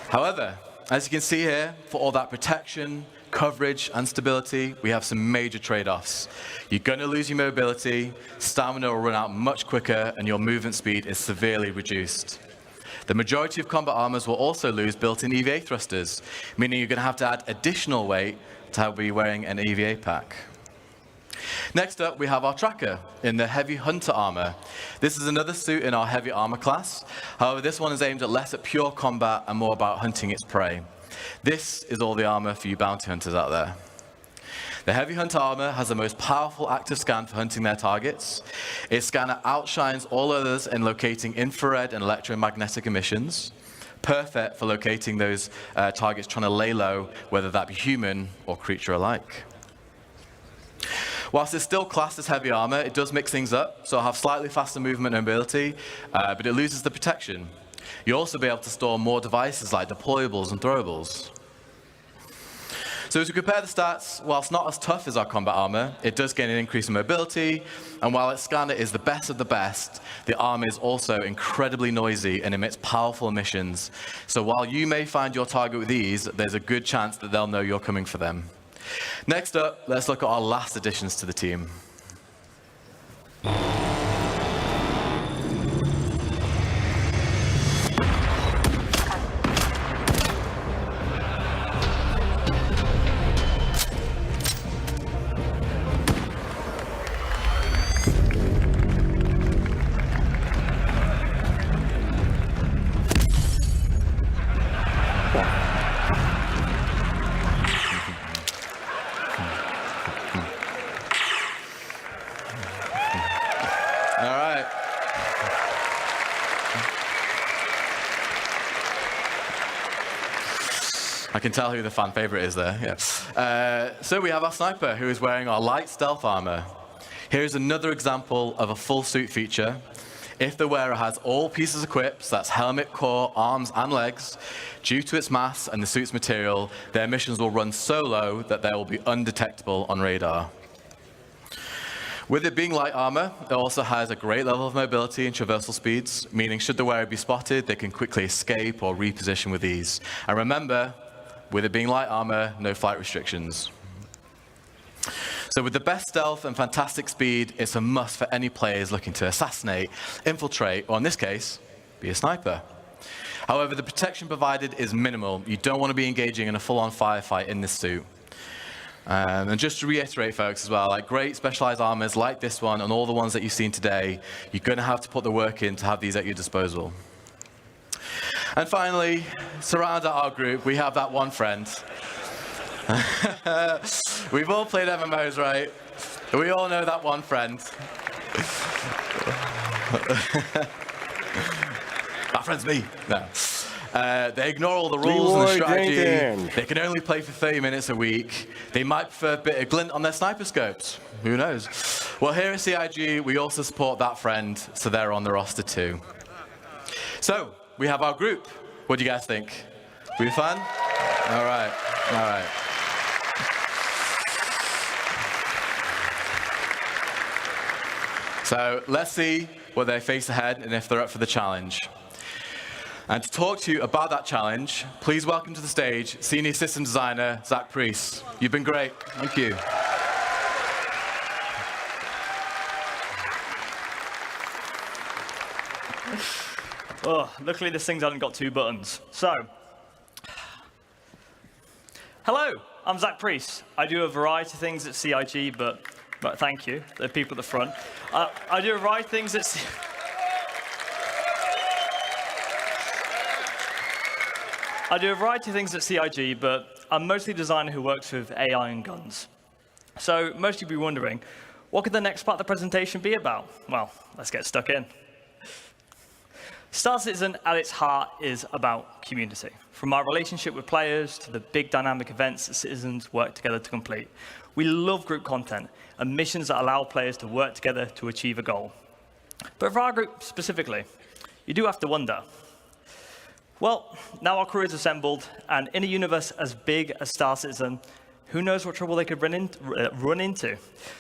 However, as you can see here, for all that protection, coverage, and stability, we have some major trade-offs. You're going to lose your mobility, stamina will run out much quicker, and your movement speed is severely reduced. The majority of combat armors will also lose built-in EVA thrusters, meaning you're going to have to add additional weight to be wearing an EVA pack. Next up, we have our tracker in the heavy hunter armor. This is another suit in our heavy armor class. However, this one is aimed at less at pure combat and more about hunting its prey. This is all the armor for you bounty hunters out there. The heavy hunter armor has the most powerful active scan for hunting their targets. Its scanner outshines all others in locating infrared and electromagnetic emissions, perfect for locating those targets trying to lay low, whether that be human or creature alike. Whilst it's still classed as heavy armor, it does mix things up, so it'll have slightly faster movement and mobility, but it loses the protection. You'll also be able to store more devices like deployables and throwables. So to compare the stats, whilst not as tough as our combat armor, it does gain an increase in mobility, and while its scanner is the best of the best, the armor is also incredibly noisy and emits powerful emissions. So while you may find your target with ease, there's a good chance that they'll know you're coming for them. Next up, let's look at our last additions to the team. I can tell who the fan favorite is there, yeah. So we have our sniper, who is wearing our light stealth armor. Here's another example of a full suit feature. If the wearer has all pieces equipped, so that's helmet, core, arms, and legs, due to its mass and the suit's material, their missions will run so low that they will be undetectable on radar. With it being light armor, it also has a great level of mobility and traversal speeds, meaning should the wearer be spotted, they can quickly escape or reposition with ease. And remember, with it being light armor, no flight restrictions. So with the best stealth and fantastic speed, it's a must for any players looking to assassinate, infiltrate, or in this case, be a sniper. However, the protection provided is minimal. You don't want to be engaging in a full-on firefight in this suit. And just to reiterate, folks, as well, like great specialized armors like this one and all the ones that you've seen today, you're going to have to put the work in to have these at your disposal. And finally, surrounding our group, we have that one friend. We've all played MMOs, right? We all know that one friend. That friend's me. No. They ignore all the rules and the strategy. Jenkins. They can only play for 30 minutes a week. They might prefer a bit of glint on their sniper scopes. Who knows? Well, here at CIG, we also support that friend, so they're on the roster too. So, we have our group. What do you guys think? Will be fun? All right. All right. So, let's see what they face ahead and if they're up for the challenge. And to talk to you about that challenge, please welcome to the stage Senior System Designer, Zach Priest. You've been great. Thank you. Oh, luckily this thing's only got 2 buttons. So, hello, I'm Zach Priest. I do a variety of things at CIG, but thank you, the people at the front. I do a variety of things at I do a variety of things at CIG, but I'm mostly a designer who works with AI and guns. So most of you will be wondering, what could the next part of the presentation be about? Well, let's get stuck in. Star Citizen, at its heart, is about community. From our relationship with players to the big dynamic events that citizens work together to complete. We love group content and missions that allow players to work together to achieve a goal. But for our group specifically, you do have to wonder, well, now our crew is assembled, and in a universe as big as Star Citizen, who knows what trouble they could run into.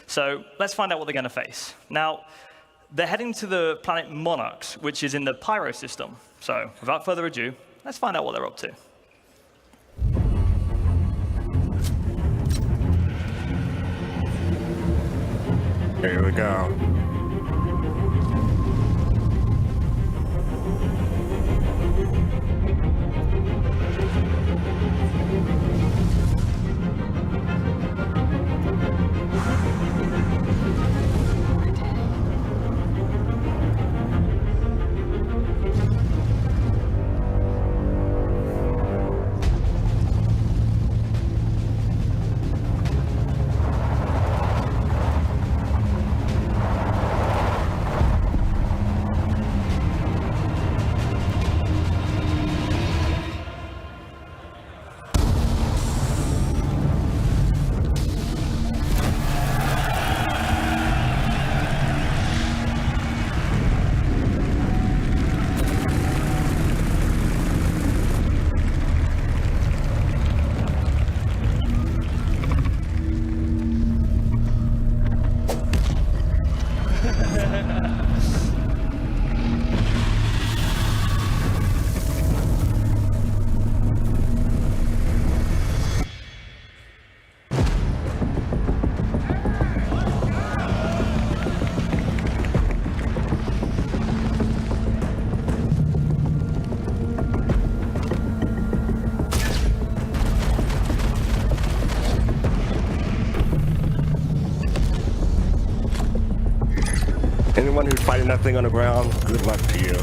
So let's find out what they're going to face. Now, they're heading to the planet Monarchs, which is in the Pyro system. So without further ado, let's find out what they're up to. Here we go. Anyone who's fighting that thing on the ground, good luck to you.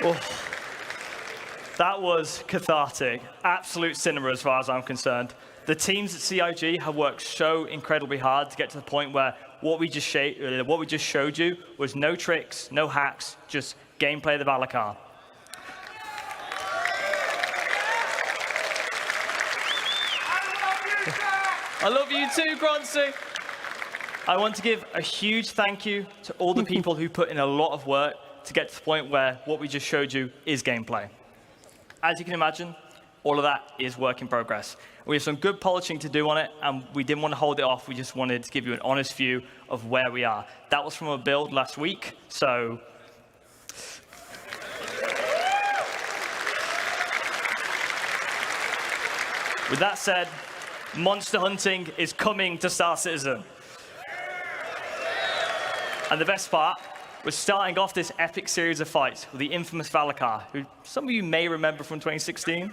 Oh, that was cathartic. Absolute cinema as far as I'm concerned. The teams at CIG have worked so incredibly hard to get to the point where what we just showed you was no tricks, no hacks, just gameplay of the Valakar. I love you too, Groncy. I want to give a huge thank you to all the people who put in a lot of work to get to the point where what we just showed you is gameplay. As you can imagine, all of that is work in progress. We have some good polishing to do on it, and we didn't want to hold it off. We just wanted to give you an honest view of where we are. That was from a build last week, so with that said, monster hunting is coming to Star Citizen. And the best part was starting off this epic series of fights with the infamous Valakar, who some of you may remember from 2016.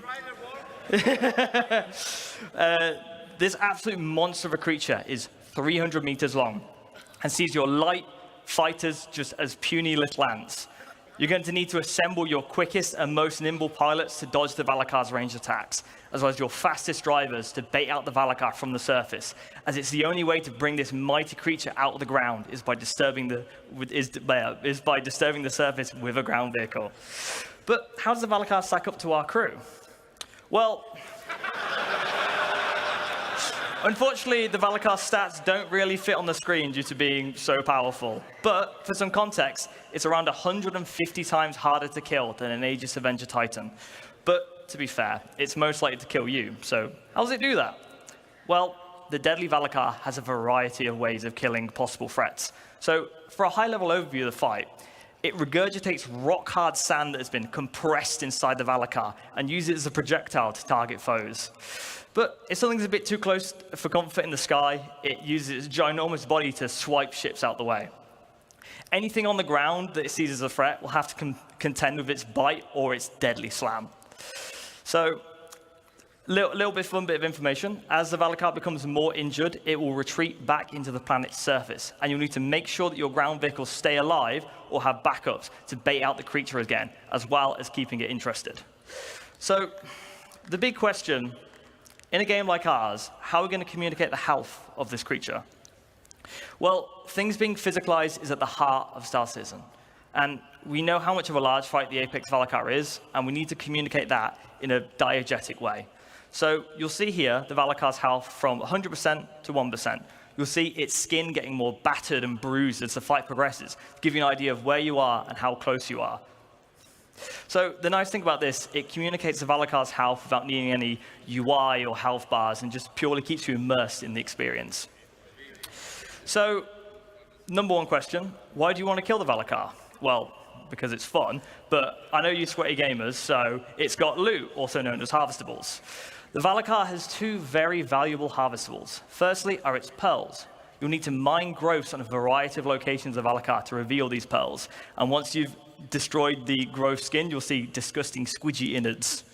This absolute monster of a creature is 300 meters long and sees your light fighters just as puny little ants. You're going to need to assemble your quickest and most nimble pilots to dodge the Valakar's ranged attacks, as well as your fastest drivers to bait out the Valakar from the surface, as it's the only way to bring this mighty creature out of the ground is by disturbing the surface with a ground vehicle. But how does the Valakar stack up to our crew? Well, unfortunately, the Valakar stats don't really fit on the screen due to being so powerful. But for some context, it's around 150 times harder to kill than an Aegis Avenger Titan. But to be fair, it's most likely to kill you. So how does it do that? Well, the deadly Valakar has a variety of ways of killing possible threats. So for a high-level overview of the fight, it regurgitates rock-hard sand that has been compressed inside the Valakar and uses it as a projectile to target foes. But if something's a bit too close for comfort in the sky, it uses its ginormous body to swipe ships out the way. Anything on the ground that it sees as a threat will have to contend with its bite or its deadly slam. So, little bit fun bit of information. As the Valakar becomes more injured, it will retreat back into the planet's surface, and you'll need to make sure that your ground vehicles stay alive or have backups to bait out the creature again, as well as keeping it interested. So, the big question, in a game like ours, how are we going to communicate the health of this creature? Well, things being physicalized is at the heart of Star Citizen. And we know how much of a large fight the Apex Valakar is, and we need to communicate that in a diegetic way. So you'll see here the Valakar's health from 100% to 1%. You'll see its skin getting more battered and bruised as the fight progresses, to give you an idea of where you are and how close you are. So the nice thing about this, it communicates the Valakar's health without needing any UI or health bars, and just purely keeps you immersed in the experience. So, number one question, why do you want to kill the Valakar? Well, because it's fun, but I know you sweaty gamers, so it's got loot, also known as harvestables. The Valakar has two very valuable harvestables. Firstly are its pearls. You'll need to mine growths on a variety of locations of Valakar to reveal these pearls. And once you've destroyed the growth skin, you'll see disgusting squidgy innards.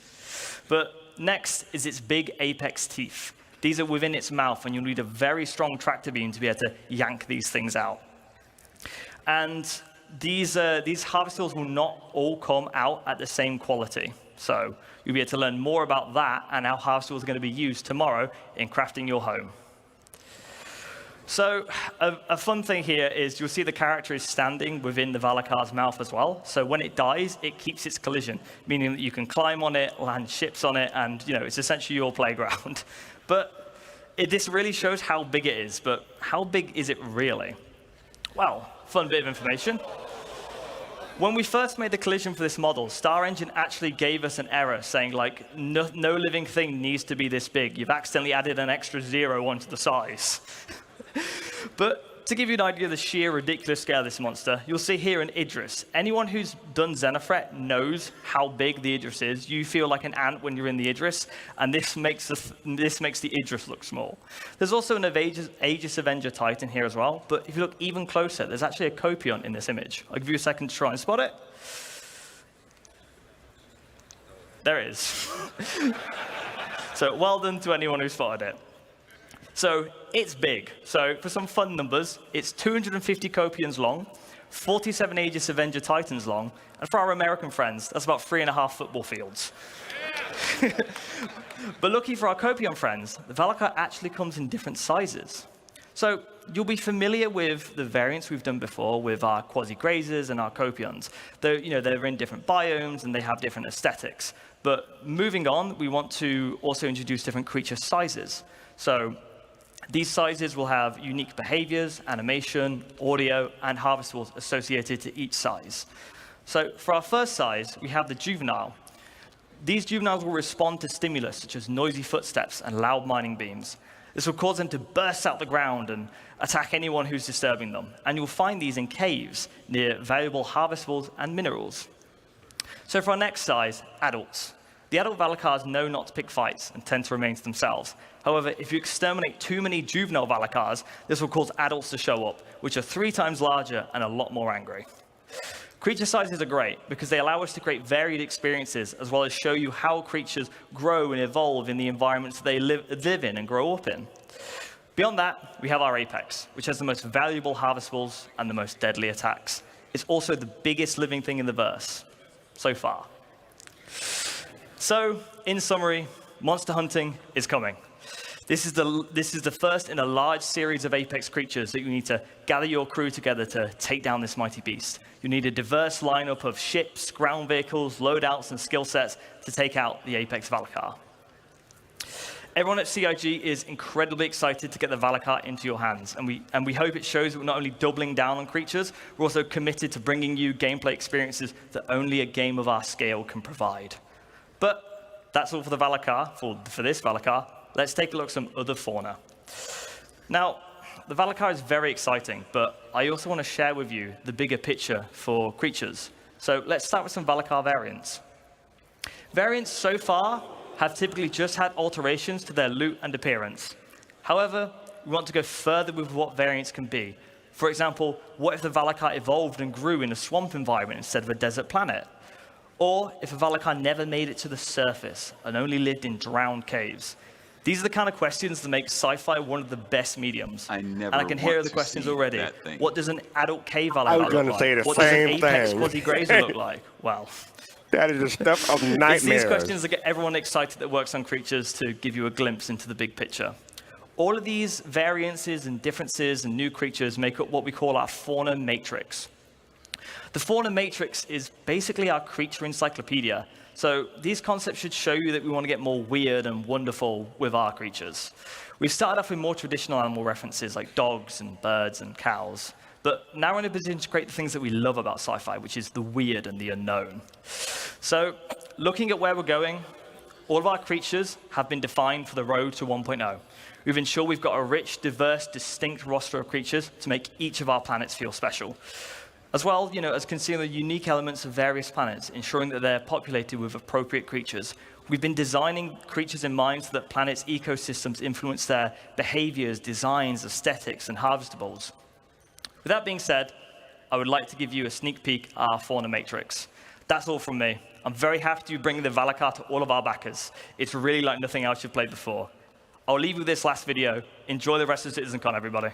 But next is its big apex teeth. These are within its mouth, and you'll need a very strong tractor beam to be able to yank these things out. And these harvestables will not all come out at the same quality. So you'll be able to learn more about that and how harvestables are going to be used tomorrow in crafting your home. So a fun thing here is you'll see the character is standing within the Valakar's mouth as well. So when it dies, it keeps its collision, meaning that you can climb on it, land ships on it, and it's essentially your playground. But this really shows how big it is. But how big is it really? Well, fun bit of information. When we first made the collision for this model, Star Engine actually gave us an error saying, like, no living thing needs to be this big. You've accidentally added an extra 0 onto the size. But to give you an idea of the sheer ridiculous scale of this monster, you'll see here an Idris. Anyone who's done Xenothreat knows how big the Idris is. You feel like an ant when you're in the Idris, and this makes the Idris look small. There's also an Aegis Avenger Titan here as well, but if you look even closer, there's actually a Copion in this image. I'll give you a second to try and spot it. There it is. So well done to anyone who spotted it. So it's big. So for some fun numbers, it's 250 Copians long, 47 Aegis Avenger Titans long, and for our American friends, that's about 3.5 football fields. But lucky for our Copion friends, the Valakar actually comes in different sizes. So you'll be familiar with the variants we've done before with our Quasi-Grazers and our Copions. They're in different biomes and they have different aesthetics. But moving on, we want to also introduce different creature sizes. So these sizes will have unique behaviors, animation, audio, and harvestables associated to each size. So for our first size, we have the Juvenile. These juveniles will respond to stimulus such as noisy footsteps and loud mining beams. This will cause them to burst out the ground and attack anyone who's disturbing them. And you'll find these in caves near valuable harvestables and minerals. So for our next size, adults. The adult Valakars know not to pick fights and tend to remain to themselves. However, if you exterminate too many juvenile Valakars, this will cause adults to show up, which are 3 times larger and a lot more angry. Creature sizes are great because they allow us to create varied experiences as well as show you how creatures grow and evolve in the environments they live in and grow up in. Beyond that, we have our Apex, which has the most valuable harvestables and the most deadly attacks. It's also the biggest living thing in the verse, so far. So, in summary, monster hunting is coming. This is the first in a large series of Apex creatures that you need to gather your crew together to take down this mighty beast. You need a diverse lineup of ships, ground vehicles, loadouts, and skill sets to take out the Apex Valakar. Everyone at CIG is incredibly excited to get the Valakar into your hands, and we hope it shows that we're not only doubling down on creatures, we're also committed to bringing you gameplay experiences that only a game of our scale can provide. But that's all for the Valakar, for this Valakar. Let's take a look at some other fauna. Now, the Valakar is very exciting, but I also want to share with you the bigger picture for creatures. So let's start with some Valakar variants. Variants so far have typically just had alterations to their loot and appearance. However, we want to go further with what variants can be. For example, what if the Valakar evolved and grew in a swamp environment instead of a desert planet? Or if a Valakar never made it to the surface and only lived in drowned caves? These are the kind of questions that make sci-fi one of the best mediums. And I can hear the questions already. What does an adult cave Valakar look like? I was going to say the what does an same Apex thing. Quasi-Grazer look like? Well, that is the stuff of nightmares. it's these questions that get everyone excited that works on creatures to give you a glimpse into the big picture. All of these variances and differences and new creatures make up what we call our fauna matrix. The fauna matrix is basically our creature encyclopedia. So these concepts should show you that we want to get more weird and wonderful with our creatures. We've started off with more traditional animal references like dogs and birds and cows. But now we're in a position to create the things that we love about sci-fi, which is the weird and the unknown. So looking at where we're going, all of our creatures have been defined for the road to 1.0. We've ensured we've got a rich, diverse, distinct roster of creatures to make each of our planets feel special. As well, as considering the unique elements of various planets, ensuring that they're populated with appropriate creatures. We've been designing creatures in mind so that planets' ecosystems influence their behaviors, designs, aesthetics, and harvestables. With that being said, I would like to give you a sneak peek at our fauna matrix. That's all from me. I'm very happy to be bringing the Valakar to all of our backers. It's really like nothing else you've played before. I'll leave you with this last video. Enjoy the rest of CitizenCon, everybody.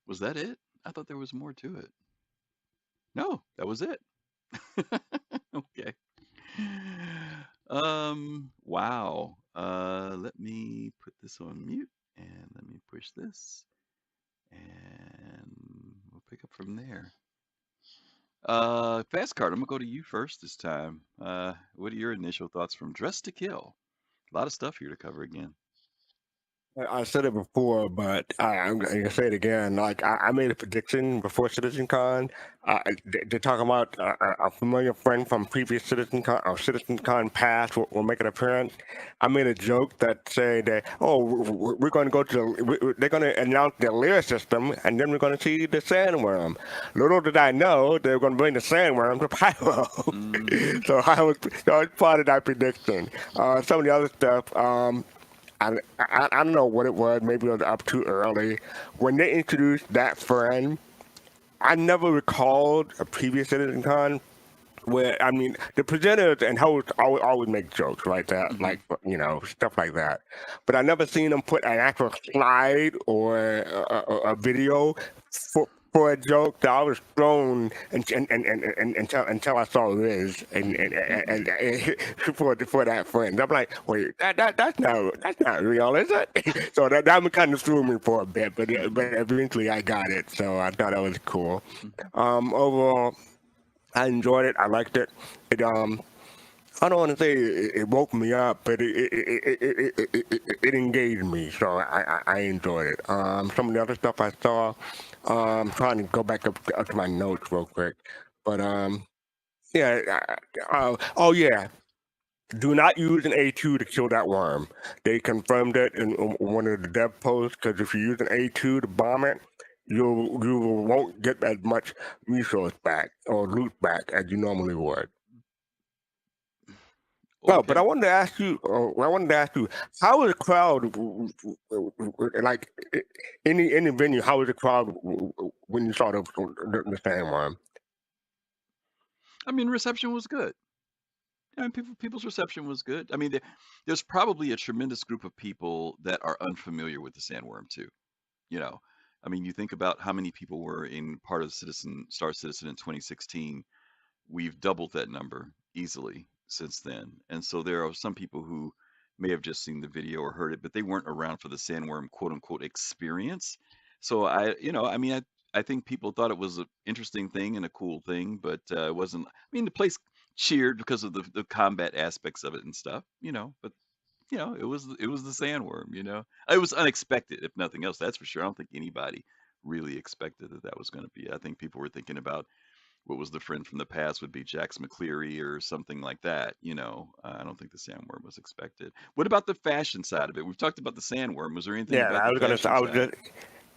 Was that it? I thought there was more to it. No, that was it. Okay. Wow. Let me put this on mute and let me push this and we'll pick up from there. Fastcart, I'm gonna go to you first this time. What are your initial thoughts from Dress to Kill? A lot of stuff here to cover again. I said it before, but I'm going to say it again. Like I made a prediction before CitizenCon. They're talking about a familiar friend from previous CitizenCon or CitizenCon past will make an appearance. I made a joke that said that we're going to go to they're going to announce the Lear system and then we're going to see the sandworm. Little did I know they were going to bring the sandworm to Pyro. So I was part of that prediction. Some of the other stuff. I don't know what it was. Maybe it was up too early. When they introduced that friend, I never recalled a previous CitizenCon where, I mean, the presenters and hosts always make jokes, right? That, like, stuff like that. But I never seen them put an actual slide or a video for a joke. That I was thrown until I saw Liz and for that friend. I'm like, wait, that's not real, is it? So that kind of threw me for a bit, but eventually I got it. So I thought that was cool. Overall, I enjoyed it. I liked it. It I don't want to say it woke me up, but it engaged me, so I enjoyed it. Some of the other stuff I saw, I'm trying to go back up to my notes real quick, but yeah. Do not use an A2 to kill that worm. They confirmed it in one of the dev posts, because if you use an A2 to bomb it, you won't get as much resource back or loot back as you normally would. Well, but I wanted to ask you, how is the crowd, like, any venue, how is the crowd when you saw the sandworm? I mean, reception was good. Yeah, people's reception was good. I mean, there's probably a tremendous group of people that are unfamiliar with the sandworm too. I mean, you think about how many people were in part of Star Citizen in 2016. We've doubled that number easily since then. And so there are some people who may have just seen the video or heard it, but they weren't around for the sandworm quote unquote experience. So I think people thought it was an interesting thing and a cool thing, but it wasn't. I mean, the place cheered because of the combat aspects of it and stuff, but it was the sandworm, It was unexpected, if nothing else, that's for sure. I don't think anybody really expected that was going to be. I think people were thinking about what was the friend from the past would be Jax McCleary or something like that, I don't think the sandworm was expected. What about the fashion side of it? We've talked about the sandworm. Was there anything about the fashion side?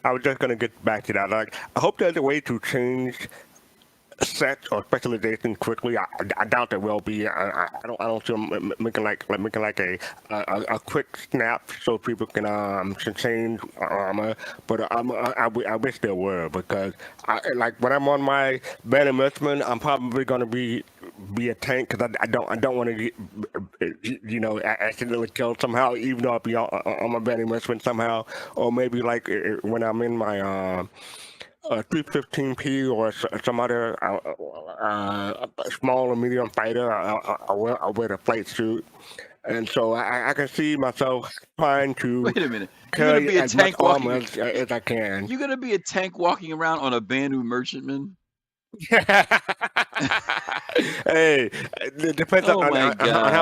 I was just gonna get back to that. Like, I hope there's a way to change sets or specialization quickly. I doubt there will be. I don't see them making like a quick snap so people can change armor. But I wish there were, because when I'm on my bed enlistment, I'm probably gonna be a tank, because I don't want to get accidentally killed somehow, even though I'll be on my bed enlistment somehow. Or maybe like when I'm in my 315P or some other small or medium fighter, I'll wear the flight suit. And so I can see myself trying to wait a minute. You're gonna be a tank walking as I can. You're gonna be a tank walking around on a Banu merchantman? Hey, it depends on how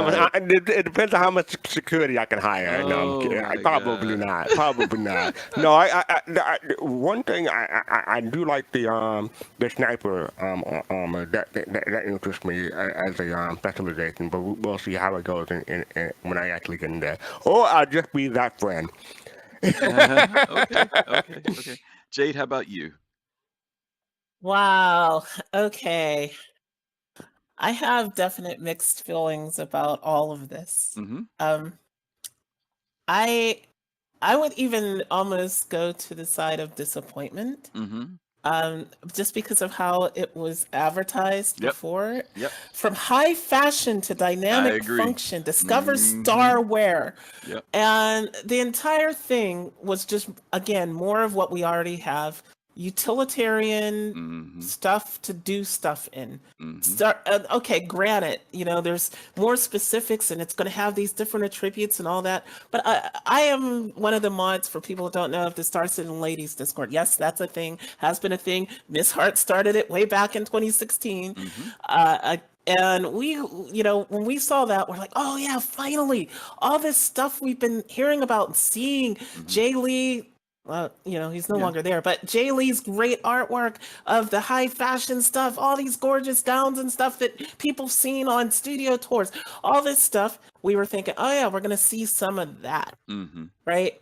much. It depends on how much security I can hire. No, I'm kidding. Probably not. Probably not. No, one thing I do like the sniper armor. That interests me as a specialization. But we'll see how it goes when I actually get in there. Or I'll just be that friend. Okay. Jade, how about you? Wow. Okay. I have definite mixed feelings about all of this. I would even almost go to the side of disappointment. Just because of how it was advertised before. From high fashion to dynamic function, discover starware. And the entire thing was just, again, more of what we already have. utilitarian stuff to do stuff in. Okay, granted, there's more specifics and it's going to have these different attributes and all that. But I am one of the mods, for people who don't know, of the Star Citizen Ladies Discord. Yes, that's a thing, has been a thing. Miss Hart started it way back in 2016. And we, when we saw that, we're like, oh yeah, finally, all this stuff we've been hearing about and seeing. Jay Lee, he's no longer there, but Jay Lee's great artwork of the high fashion stuff, all these gorgeous gowns and stuff that people've seen on studio tours, all this stuff, we were thinking, oh yeah, we're going to see some of that, right?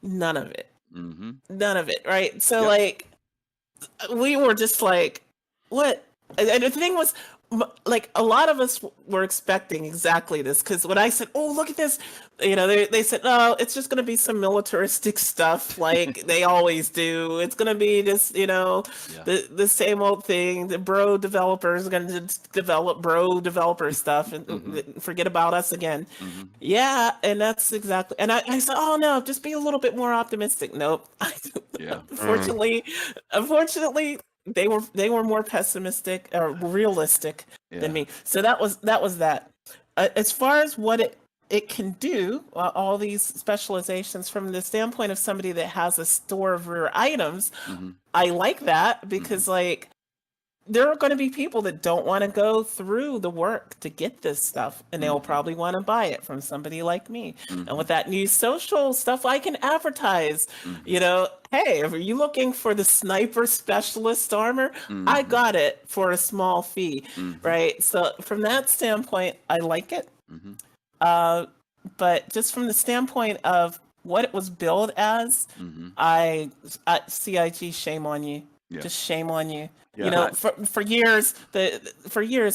None of it. None of it, right? So like, we were just like, what? And the thing was, like, a lot of us were expecting exactly this, because when I said, oh, look at this, they said, no, it's just going to be some militaristic stuff like they always do. It's going to be just, the same old thing. The bro developers are going to develop bro developer stuff and forget about us again. Yeah, and that's exactly. And I said, oh no, just be a little bit more optimistic. Nope. Unfortunately, they were more pessimistic or realistic than me. So that was that. As far as what it can do, all these specializations from the standpoint of somebody that has a store of rare items, I like that, because like, there are going to be people that don't want to go through the work to get this stuff, and they'll probably want to buy it from somebody like me. And with that new social stuff, I can advertise, hey, are you looking for the sniper specialist armor? I got it for a small fee, right? So from that standpoint, I like it. But just from the standpoint of what it was billed as, CIG, shame on you. Just shame on you. For years,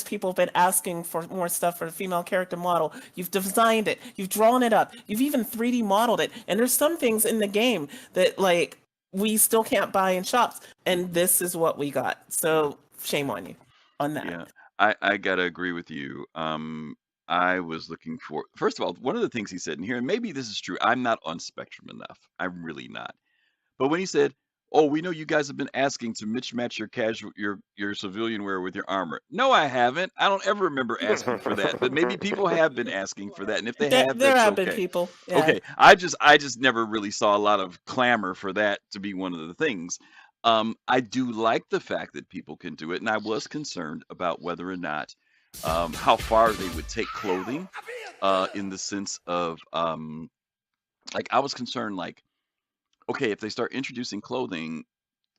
people have been asking for more stuff for the female character model. You've designed it, you've drawn it up, you've even 3D modeled it, and there's some things in the game that like we still can't buy in shops, and this is what we got. So shame on you on that. Yeah, I gotta agree with you. I was looking for, first of all, one of the things he said in here, and maybe this is true, I'm not on Spectrum enough. I'm really not. But when he said, oh, we know you guys have been asking to mismatch your casual, your civilian wear with your armor. No, I haven't. I don't ever remember asking for that. But maybe people have been asking for that, and if they have, there that's have okay. been people. Yeah. Okay, I just never really saw a lot of clamor for that to be one of the things. I do like the fact that people can do it, and I was concerned about whether or not how far they would take clothing, in the sense of like, I was concerned, like, okay, if they start introducing clothing,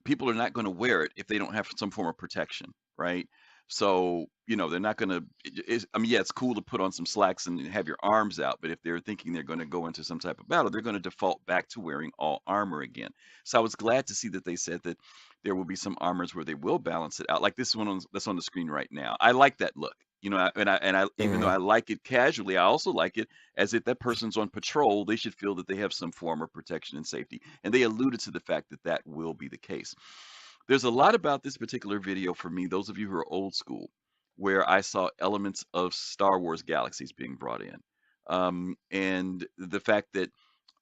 people are not going to wear it if they don't have some form of protection, right? So, they're not going to, it's cool to put on some slacks and have your arms out, but if they're thinking they're going to go into some type of battle, they're going to default back to wearing all armor again. So I was glad to see that they said that there will be some armors where they will balance it out, like this one that's on the screen right now. I like that look. Even though I like it casually, I also like it as if that person's on patrol. They should feel that they have some form of protection and safety. And they alluded to the fact that that will be the case. There's a lot about this particular video for me, those of you who are old school, where I saw elements of Star Wars Galaxies being brought in. And the fact that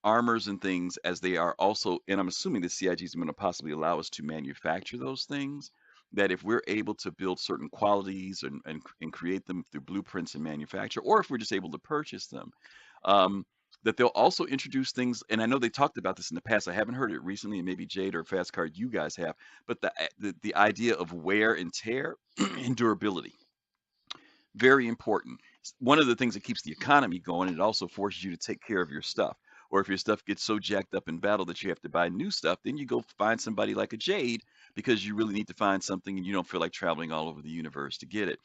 armors and things, as they are also, and I'm assuming the CIG is going to possibly allow us to manufacture those things, that if we're able to build certain qualities and create them through blueprints and manufacture, or if we're just able to purchase them, that they'll also introduce things. And I know they talked about this in the past. I haven't heard it recently, and maybe Jade or fastcart, you guys have. But the idea of wear and tear and durability, very important. One of the things that keeps the economy going, it also forces you to take care of your stuff. Or if your stuff gets so jacked up in battle that you have to buy new stuff, then you go find somebody like a Jade, because you really need to find something and you don't feel like traveling all over the universe to get it.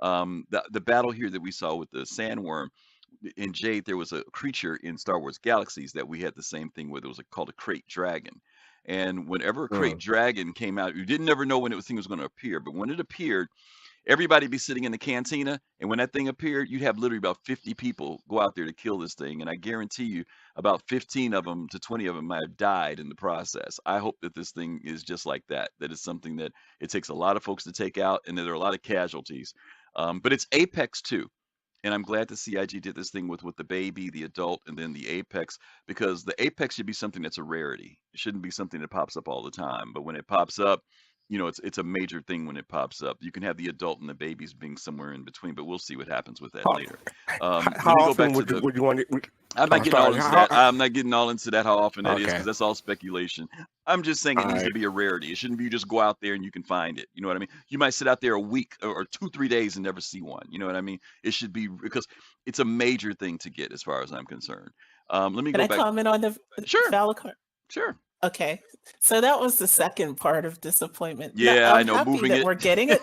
The battle here that we saw with the sandworm in Jade, there was a creature in Star Wars Galaxies that we had the same thing with. It was called a crate dragon. And whenever a crate dragon came out, you didn't ever know when thing was going to appear. But when it appeared, everybody be sitting in the cantina, and when that thing appeared, you'd have literally about 50 people go out there to kill this thing, and I guarantee you about 15 of them to 20 of them might have died in the process. I hope that this thing is just like that it's something that it takes a lot of folks to take out, and that there are a lot of casualties. But it's Apex 2, And I'm glad that CIG did this thing with the baby, the adult, and then the apex, because the apex should be something that's a rarity. It shouldn't be something that pops up all the time. But when it pops up, it's a major thing when it pops up. You can have the adult and the babies being somewhere in between, but we'll see what happens with that later. How Let me go back often to would you want it? I'm not I'm getting all sorry. into that. I'm not getting all into that how often that is, Okay. because that's all speculation. I'm just saying it All needs to right. be a rarity. It shouldn't be you just go out there and you can find it. You know what I mean? You might sit out there a week or 2-3 days and never see one. You know what I mean? It should be, because it's a major thing to get as far as I'm concerned. Let me Can go I back. comment on the Sure. Valakar? Sure. Okay, so that was the second part of disappointment. Now, Yeah, I I'm know, happy moving that it. we're getting it.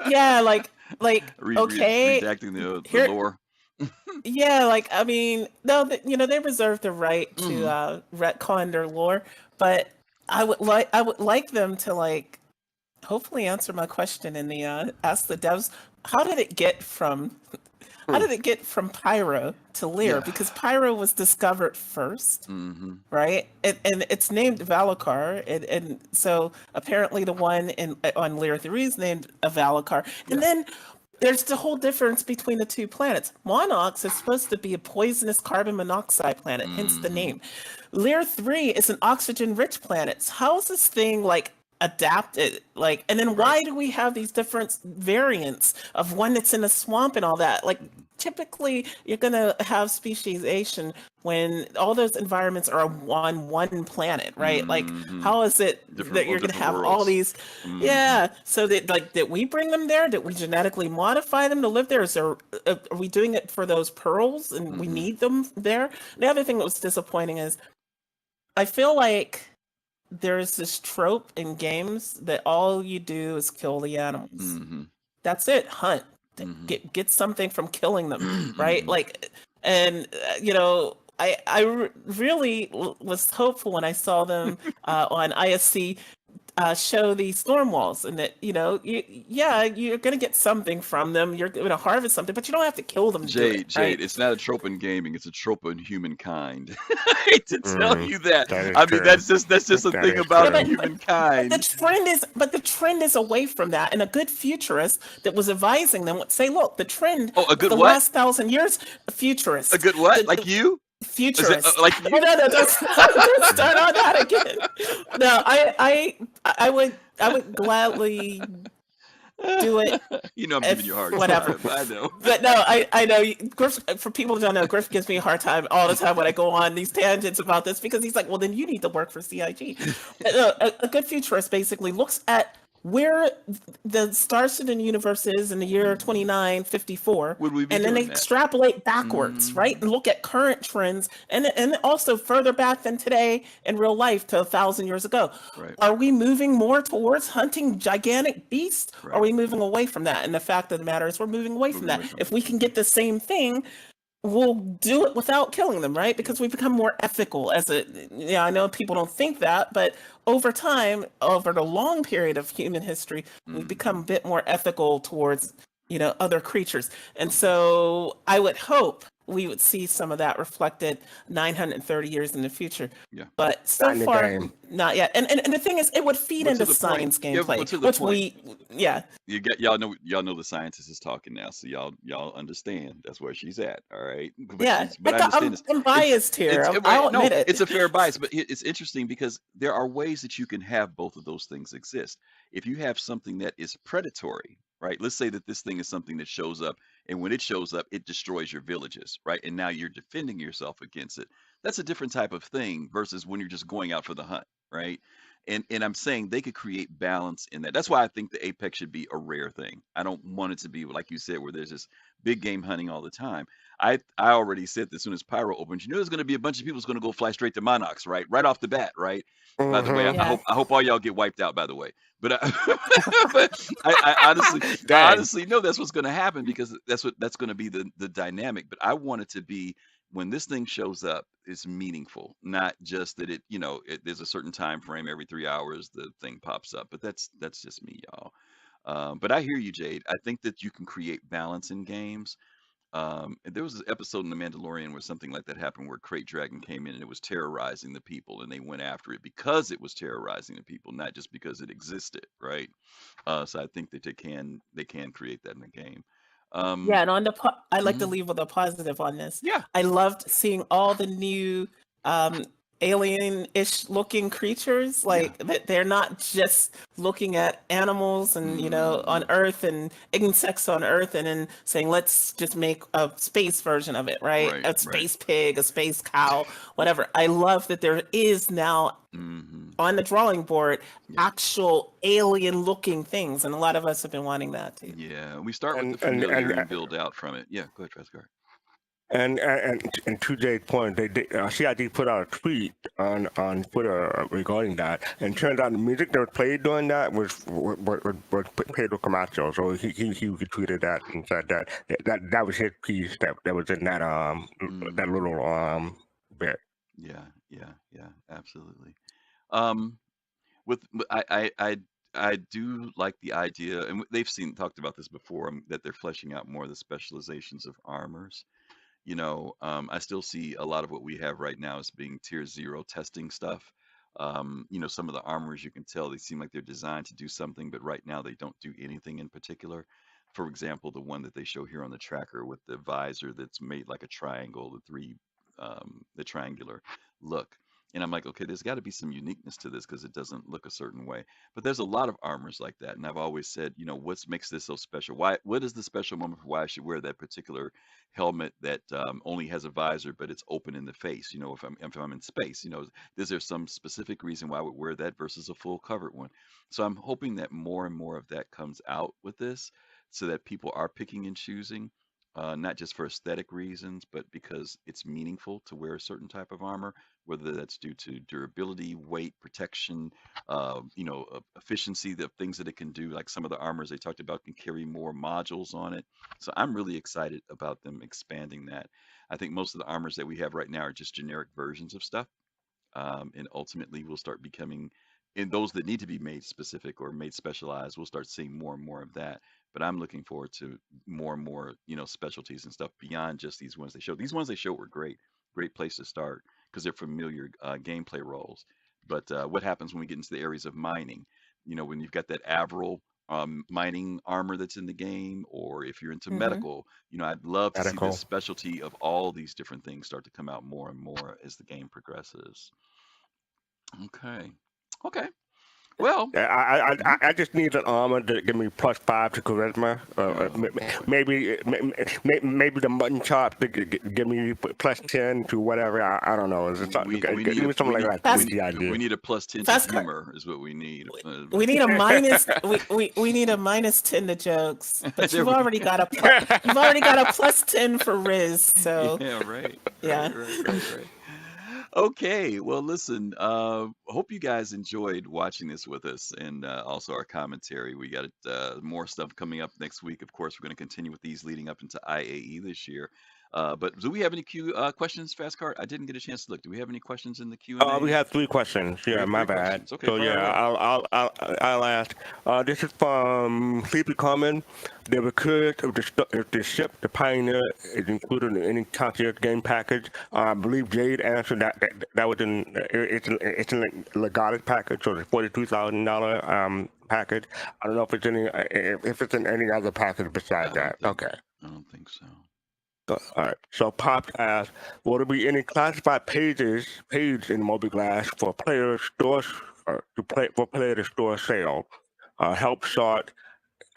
Yeah, like okay, Redacting the here, lore. yeah, like I mean, no, they reserve the right to Mhm. retcon their lore, but I would like them to like hopefully answer my question in the ask the devs. How did it get from Pyro to Lear? Yeah. Because Pyro was discovered first, Mm-hmm. right? And it's named Valakar, and so apparently the one on Lear 3 is named a Valakar. And then there's the whole difference between the two planets. Monox is supposed to be a poisonous carbon monoxide planet, hence the name. Lear 3 is an oxygen-rich planet. So how is this thing like adapted? Like, and then why do we have these different variants of one that's in a swamp and all that? Like, typically you're gonna have speciation when all those environments are on one planet, right? Like, how is it that you're gonna different have all worlds. these? Yeah. So that like, did we bring them there? Did we genetically modify them to live there? Is there? Are we doing it for those pearls and we need them there? The other thing that was disappointing is I feel like there's this trope in games that all you do is kill the animals. That's it. Hunt. Get something from killing them, right? Like, and I really was hopeful when I saw them on ISC show the storm walls, and that you're gonna get something from them. You're gonna harvest something, but you don't have to kill them. Jade, right? it's not a trope in gaming. It's a trope in humankind. I hate to tell you that. That is I mean, true. that's just a That thing is about true. humankind. The trend is away from that, and a good futurist that was advising them would say, "Look, the trend Oh, a good the what? last 1,000 years, a futurist, A good what? Like you? futurist, like you? No, don't start on that again. No, I would gladly do it. You know I'm giving you a hard Whatever. time. I know. But no, I know. Griff, for people who don't know, Griff gives me a hard time all the time when I go on these tangents about this, because he's like, well, then you need to work for CIG. A good futurist basically looks at where the Star Citizen universe is in the year 2954, Would we be and then they doing that? extrapolate backwards, right? And look at current trends, and also further back than today in real life to 1,000 years ago. Right. Are we moving more towards hunting gigantic beasts? Or are we moving away from that? And the fact of the matter is we're moving away from that. If we can get the same thing, we'll do it without killing them, right? Because we become more ethical as a, I know people don't think that, but over time, over the long period of human history, we've become a bit more ethical towards, other creatures. And so I would hope we would see some of that reflected 930 years in the future. Yeah. But so Not in the far, game. not yet. And the thing is, it would feed But to into the point. science Yeah, gameplay, but to the which point. yeah. Y'all know the scientist is talking now, so y'all understand that's where she's at. All right. But Yeah, I understand this. I'm biased here. I'll admit it. It's a fair bias, but it's interesting because there are ways that you can have both of those things exist. If you have something that is predatory, right? Let's say that this thing is something that shows up, and when it shows up, it destroys your villages, right? And now you're defending yourself against it. That's a different type of thing versus when you're just going out for the hunt, right? And I'm saying they could create balance in that. That's why I think the apex should be a rare thing. I don't want it to be like you said, where there's this big game hunting all the time. I already said that as soon as Pyro opens, there's going to be a bunch of people who's going to go fly straight to Monox, right off the bat, right? By the way, I hope all y'all get wiped out. By the way, but I honestly know that's what's going to happen, because that's going to be the dynamic. But I want it to be, when this thing shows up, it's meaningful, not just that there's a certain time frame, every 3 hours the thing pops up. But that's just me, y'all. But I hear you, Jade. I think that you can create balance in games. And there was an episode in The Mandalorian where something like that happened, where Krayt Dragon came in and it was terrorizing the people, and they went after it because it was terrorizing the people, not just because it existed, right? So I think that they can create that in the game. Yeah, and on the I like to mhm. leave with a positive on this. Yeah. I loved seeing all the new alien-ish looking creatures. Like that they're not just looking at animals and on Earth and insects on Earth and then saying let's just make a space version of it, right? Right, A right. space pig, a space cow, whatever. I love that there is now on the drawing board actual alien-looking things, and a lot of us have been wanting that too. Yeah, we start with the And familiar and build out from it. Yeah, go ahead, Fastcart. And to Jay's point, CID put out a tweet on Twitter regarding that, and turns out the music that was played during that was Pedro Camacho. So he retweeted that and said that was his piece that was in that that little bit. Yeah, absolutely. I do like the idea, and they've talked about this before, that they're fleshing out more of the specializations of armors. I still see a lot of what we have right now as being tier 0 testing stuff. Some of the armors, you can tell they seem like they're designed to do something, but right now they don't do anything in particular. For example, the one that they show here on the tracker with the visor that's made like a triangle, the triangular look. And I'm like, okay, there's got to be some uniqueness to this because it doesn't look a certain way. But there's a lot of armors like that, and I've always said, what makes this so special? What is the special moment for why I should wear that particular helmet that only has a visor but it's open in the face? If I'm in space, is there some specific reason why I would wear that versus a full covered one? So I'm hoping that more and more of that comes out with this, so that people are picking and choosing. Not just for aesthetic reasons, but because it's meaningful to wear a certain type of armor, whether that's due to durability, weight, protection, efficiency, the things that it can do. Like some of the armors they talked about can carry more modules on it. So I'm really excited about them expanding that. I think most of the armors that we have right now are just generic versions of stuff. And ultimately we'll start becoming, in those that need to be made specific or made specialized, we'll start seeing more and more of that. But I'm looking forward to more and more, specialties and stuff beyond just these ones they showed. These ones they showed were great place to start because they're familiar gameplay roles. But what happens when we get into the areas of mining? When you've got that Averill mining armor that's in the game, or if you're into medical, I'd love to see the specialty of all these different things start to come out more and more as the game progresses. Okay. Well, I just need an armor to give me +5 to charisma. Maybe the mutton chops to give me +10 to whatever. I don't know. Give me something like that. We need a +10 to humor is what we need. We need a minus. we need a -10 to jokes. But you've already got a +10 for Riz. So yeah, right. Yeah. Right. Okay, well, listen, hope you guys enjoyed watching this with us, and also our commentary. We got more stuff coming up next week. Of course, we're going to continue with these leading up into IAE this year. But do we have any questions, Fastcart? I didn't get a chance to look. Do we have any questions in the Q&A? We have 3 questions. Yeah, my bad. Okay, so yeah, I'll ask. This is from Sleepy Common. The recurrence of the ship, the Pioneer, is included in any concierge game package. I believe Jade answered that was it's in the Legatus package, so the $42,000 package. I don't know if it's in any other package besides that. Okay. I don't think so. All right. So Pop asks, will there be any classified page in Mobiglass for player stores for player to store sale, help sort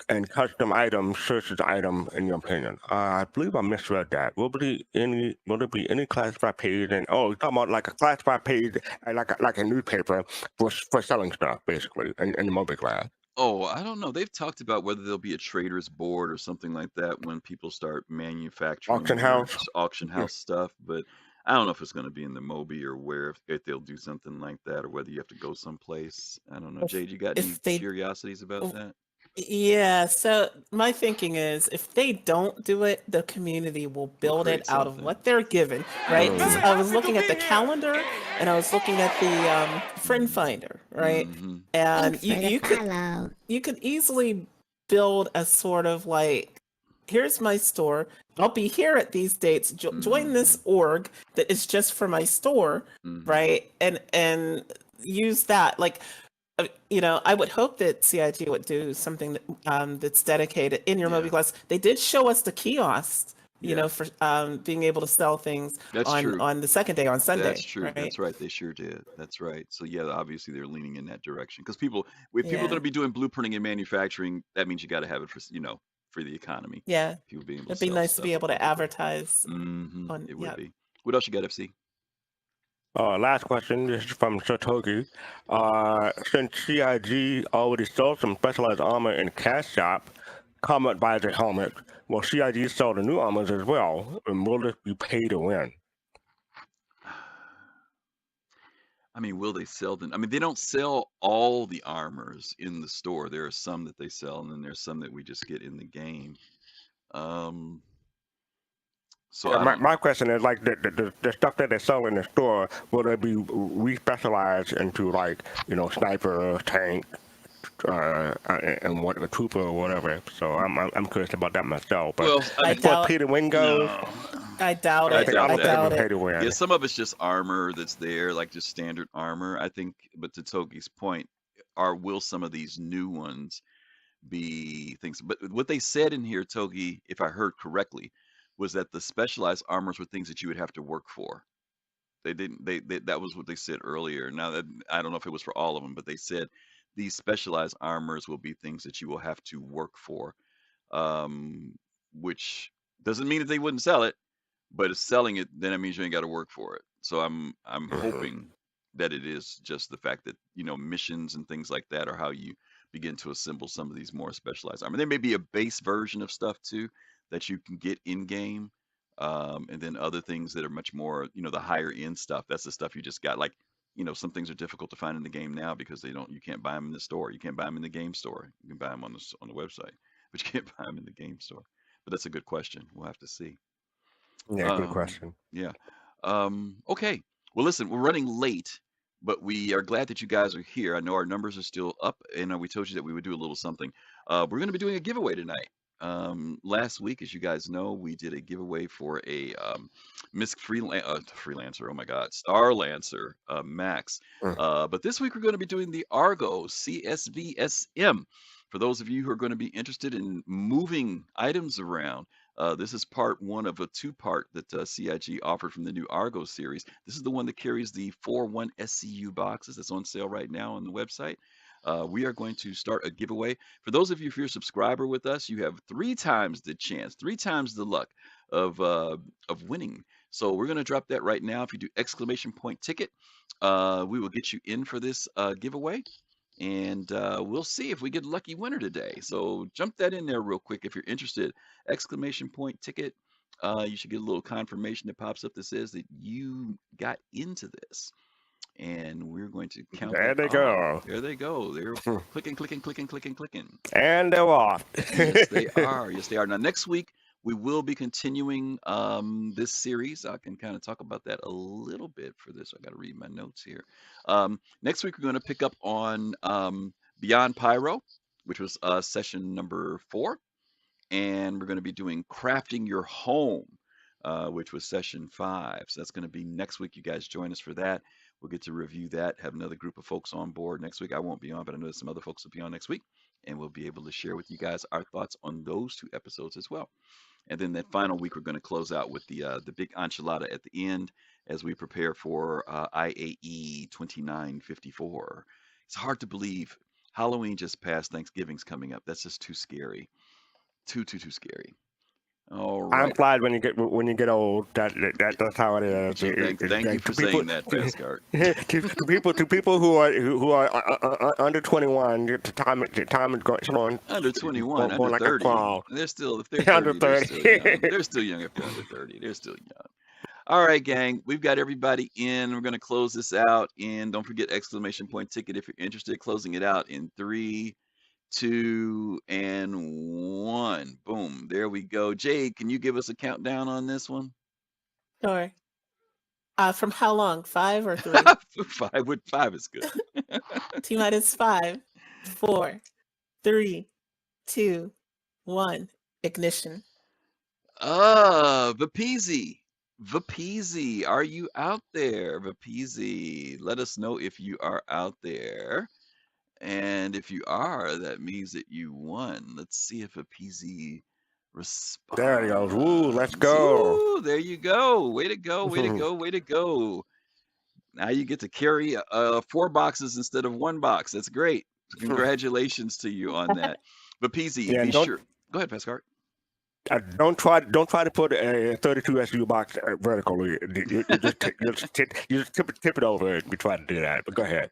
and custom items, search the item in your opinion? I believe I misread that. Will there be any classified page? And you're talking about like a classified page, like a newspaper for selling stuff, basically, in the Mobiglass. Oh, I don't know. They've talked about whether there'll be a trader's board or something like that when people start manufacturing auction house stuff, but I don't know if it's going to be in the Mobi or where, if they'll do something like that, or whether you have to go someplace. I don't know. Jade, you got any curiosities about that? Yeah, so my thinking is if they don't do it, the community will build it out of what they're given, right? I was looking at the calendar and I was looking at the friend finder, right? And you could easily build a sort of like, here's my store. I'll be here at these dates. Join this org that is just for my store, right? And use that. Like, I would hope that CIG would do something that's dedicated in your Yeah. movie class. They did show us the kiosks, Yeah. for being able to sell things That's true. on the second day on Sunday. That's true. Right? That's right. They sure did. That's right. So yeah, obviously they're leaning in that direction because if people are Yeah. going to be doing blueprinting and manufacturing, that means you got to have it for the economy. Yeah. People being able to It'd be sell nice to stuff be able to effectively. advertise on. It would Yeah. be. What else you got, FC? Last question. This is from Satoki. Since CIG already sold some specialized armor in Cash Shop, Combat Visor helmet, will CIG sell the new armors as well? And will this be pay to win? I mean, will they sell them? I mean, they don't sell all the armors in the store. There are some that they sell, and then there's some that we just get in the game. So I don't. My question is like the stuff that they sell in the store, will it be re-specialized into like sniper, tank, and what the trooper or whatever? So I'm curious about that myself. But Well, as far as pay to win goes, I doubt I it. doubt I that. doubt pay it. to win. Yeah, some of it's just armor that's there, like just standard armor. I think, but to Togi's point, will some of these new ones be things? But what they said in here, Togi, if I heard correctly, was that the specialized armors were things that you would have to work for. They didn't. They that was what they said earlier. Now that I don't know if it was for all of them, but they said these specialized armors will be things that you will have to work for, which doesn't mean that they wouldn't sell it, but it's selling it. Then it means you ain't got to work for it. So I'm hoping that it is just the fact that missions and things like that are how you begin to assemble some of these more specialized armor. There may be a base version of stuff too that you can get in game. And then other things that are much more, the higher end stuff. That's the stuff you just got. Like, some things are difficult to find in the game now because you can't buy them in the store. You can't buy them in the game store. You can buy them on the website, but you can't buy them in the game store. But that's a good question. We'll have to see. Yeah, good question. Yeah. Okay. Well, listen, we're running late, but we are glad that you guys are here. I know our numbers are still up, and we told you that we would do a little something. We're going to be doing a giveaway tonight. Last week, as you guys know, we did a giveaway for a Misk Freelancer, oh my God, Starlancer Max. But this week we're going to be doing the Argo CSVSM. For those of you who are going to be interested in moving items around, this is part one of a two-part that CIG offered from the new Argo series. This is the one that carries the 4-1 SCU boxes that's on sale right now on the website. We are going to start a giveaway. For those of you, if you're a subscriber with us, you have 3 times the chance, 3 times the luck of winning. So we're going to drop that right now. If you do !ticket, we will get you in for this giveaway. And we'll see if we get a lucky winner today. So jump that in there real quick if you're interested. !ticket. You should get a little confirmation that pops up that says that you got into this. And we're going to count. There they go. There they go. They're clicking, clicking, clicking, clicking, clicking. And they're off. Yes, they are. Yes, they are. Now, next week, we will be continuing this series. I can kind of talk about that a little bit for this. I got to read my notes here. Next week, we're going to pick up on Beyond Pyro, which was session number 4. And we're going to be doing Crafting Your Home, which was session 5. So that's going to be next week. You guys join us for that. We'll get to review that, have another group of folks on board next week. I won't be on, but I know some other folks will be on next week. And we'll be able to share with you guys our thoughts on those 2 episodes as well. And then that final week, we're going to close out with the big enchilada at the end as we prepare for IAE 2954. It's hard to believe. Halloween just passed. Thanksgiving's coming up. That's just too scary. Too scary. All right. I'm glad when you get old. That's how it is. Thank you for saying that, fastcart. to people who are under 21, the time is going under 21, under like 30. They're still if they're under 30. They're still young if they're under 30. They're still young. All right, gang. We've got everybody in. We're going to close this out, and don't forget ! Ticket if you're interested. Closing it out in 3, 2, and 1. Boom. There we go. Jade, can you give us a countdown on this one? Sure. From how long? 5 or 3? 5 is good. T-minus 5, 4, 3, 2, 1. Ignition. Vapeezy, are you out there? Vapeezy, let us know if you are out there. And if you are, that means that you won. Let's see if a PZ responds. There he goes. Woo, let's go. Ooh, there you go. Way to go, way to go, way to go. Now you get to carry 4 boxes instead of 1 box. That's great. Congratulations to you on that. But PZ, Yeah, be don't- sure. Go ahead, Fastcart. Don't try to put a 32 SU box vertically. You just tip it over if you try to do that. But go ahead.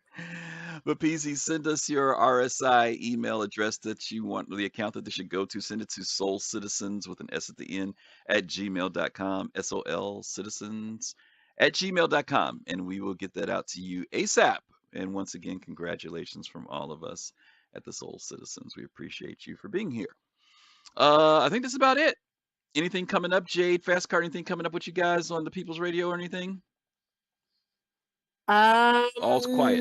But PZ, send us your RSI email address that you want, the account that they should go to. Send it to Soul Citizens with an S at the end at gmail.com. SOL Citizens at gmail.com. And we will get that out to you ASAP. And once again, congratulations from all of us at the Soul Citizens. We appreciate you for being here. I think that's about it. Anything coming up, Jade, Fastcart, anything coming up with you guys on the People's Radio or anything? All's quiet.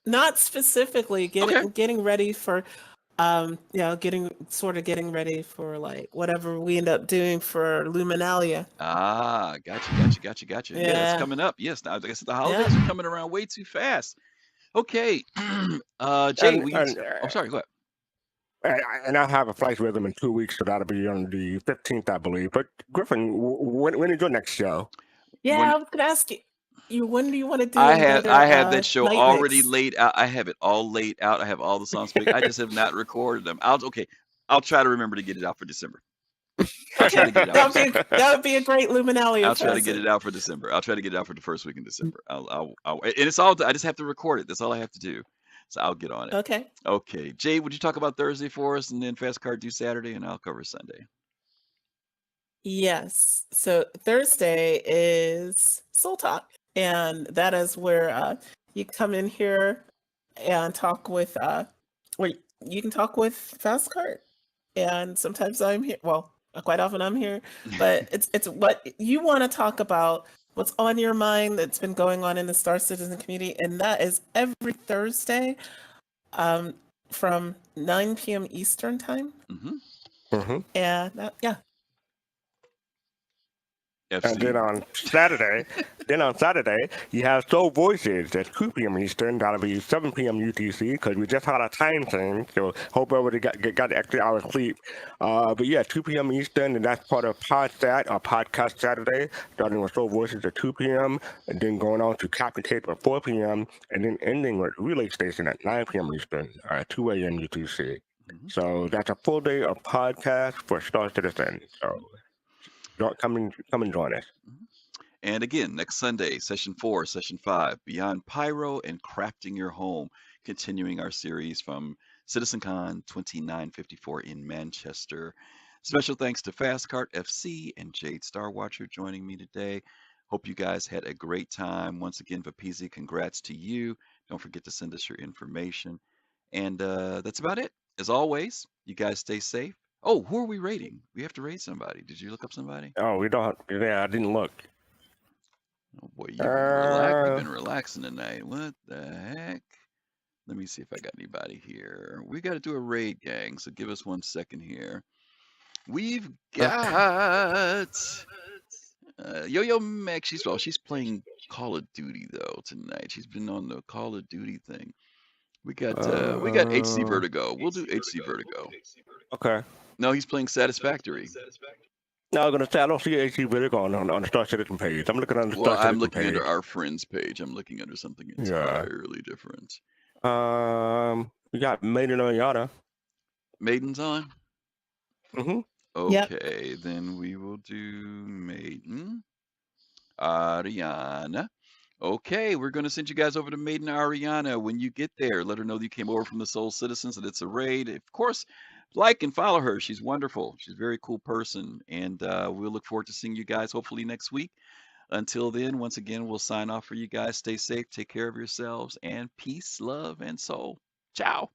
Not specifically. Getting ready for, getting ready for like whatever we end up doing for Luminalia. Ah, gotcha. Yeah, Yeah. that's coming up. Yes, now I guess the holidays are coming around way too fast. Okay, Jay, sorry, go ahead. And I have a flight rhythm in 2 weeks, so that'll be on the 15th, I believe. But Griffin, when is your next show? Yeah, I was gonna ask you when do you want to do? I have another, that show night already mix? laid out. I have it all laid out. I have all the songs picked. I just have not recorded them. I'll try to remember to get it out for December. I'll try to get it out. That would be a great Luminalia. I'll try to get present. it out for December. I'll try to get it out for the first week in December. And it's all. I just have to record it. That's all I have to do. So I'll get on it. Okay. Okay, Jay, would you talk about Thursday for us, and then Fastcart do Saturday, and I'll cover Sunday. Yes. So Thursday is Soul Talk, and that is where you come in here and talk with, where you can talk with Fastcart, and sometimes I'm here. Well, quite often I'm here, but it's what you want to talk about, what's on your mind that's been going on in the Star Citizen community, and that is every Thursday, from 9 p.m. Eastern time. Mm-hmm. And yeah. And then on Saturday, you have Soul Voices at 2 p.m. Eastern. That'll be 7 p.m. UTC because we just had a time change. So hope everybody got the extra hour of sleep. But yeah, 2 p.m. Eastern, and that's part of Podcast Saturday, starting with Soul Voices at 2 p.m. and then going on to Captain Tape at 4 p.m. and then ending with Relay Station at 9 p.m. Eastern, 2 a.m. UTC. So that's a full day of podcast for Star Citizen. So come and join us. And again, next Sunday, Session 4, Session 5, Beyond Pyro and Crafting Your Home, continuing our series from CitizenCon 2954 in Manchester. Special thanks to Fastcart FC and JadeStarwatcher joining me today. Hope you guys had a great time. Once again, for PZ, congrats to you. Don't forget to send us your information. And that's about it. As always, you guys stay safe. Oh, who are we rating? We have to rate somebody. Did you look up somebody? Oh, we don't. Yeah, I didn't look. Oh boy, you've been relaxing tonight. What the heck? Let me see if I got anybody here. We got to do a raid, gang. So give us 1 second here. We've got Yo-Yo Mac. She's playing Call of Duty though tonight. She's been on the Call of Duty thing. We got HC Vertigo. We'll do HC Vertigo. Okay. No, he's playing Satisfactory. No, I was gonna say I don't see HC Vertigo on the Star Citizen page. I'm looking on the Star Citizen page. I'm looking under our friends page. I'm looking under something entirely different. We got Maiden Ariana. Maiden's on? Mm-hmm. Okay, then we will do Maiden Ariana. Okay, we're going to send you guys over to Maiden Ariana. When you get there, let her know that you came over from the Soul Citizens and it's a raid. Of course, like and follow her. She's wonderful. She's a very cool person. And we'll look forward to seeing you guys hopefully next week. Until then, once again, we'll sign off for you guys. Stay safe, take care of yourselves, and peace, love, and soul. Ciao.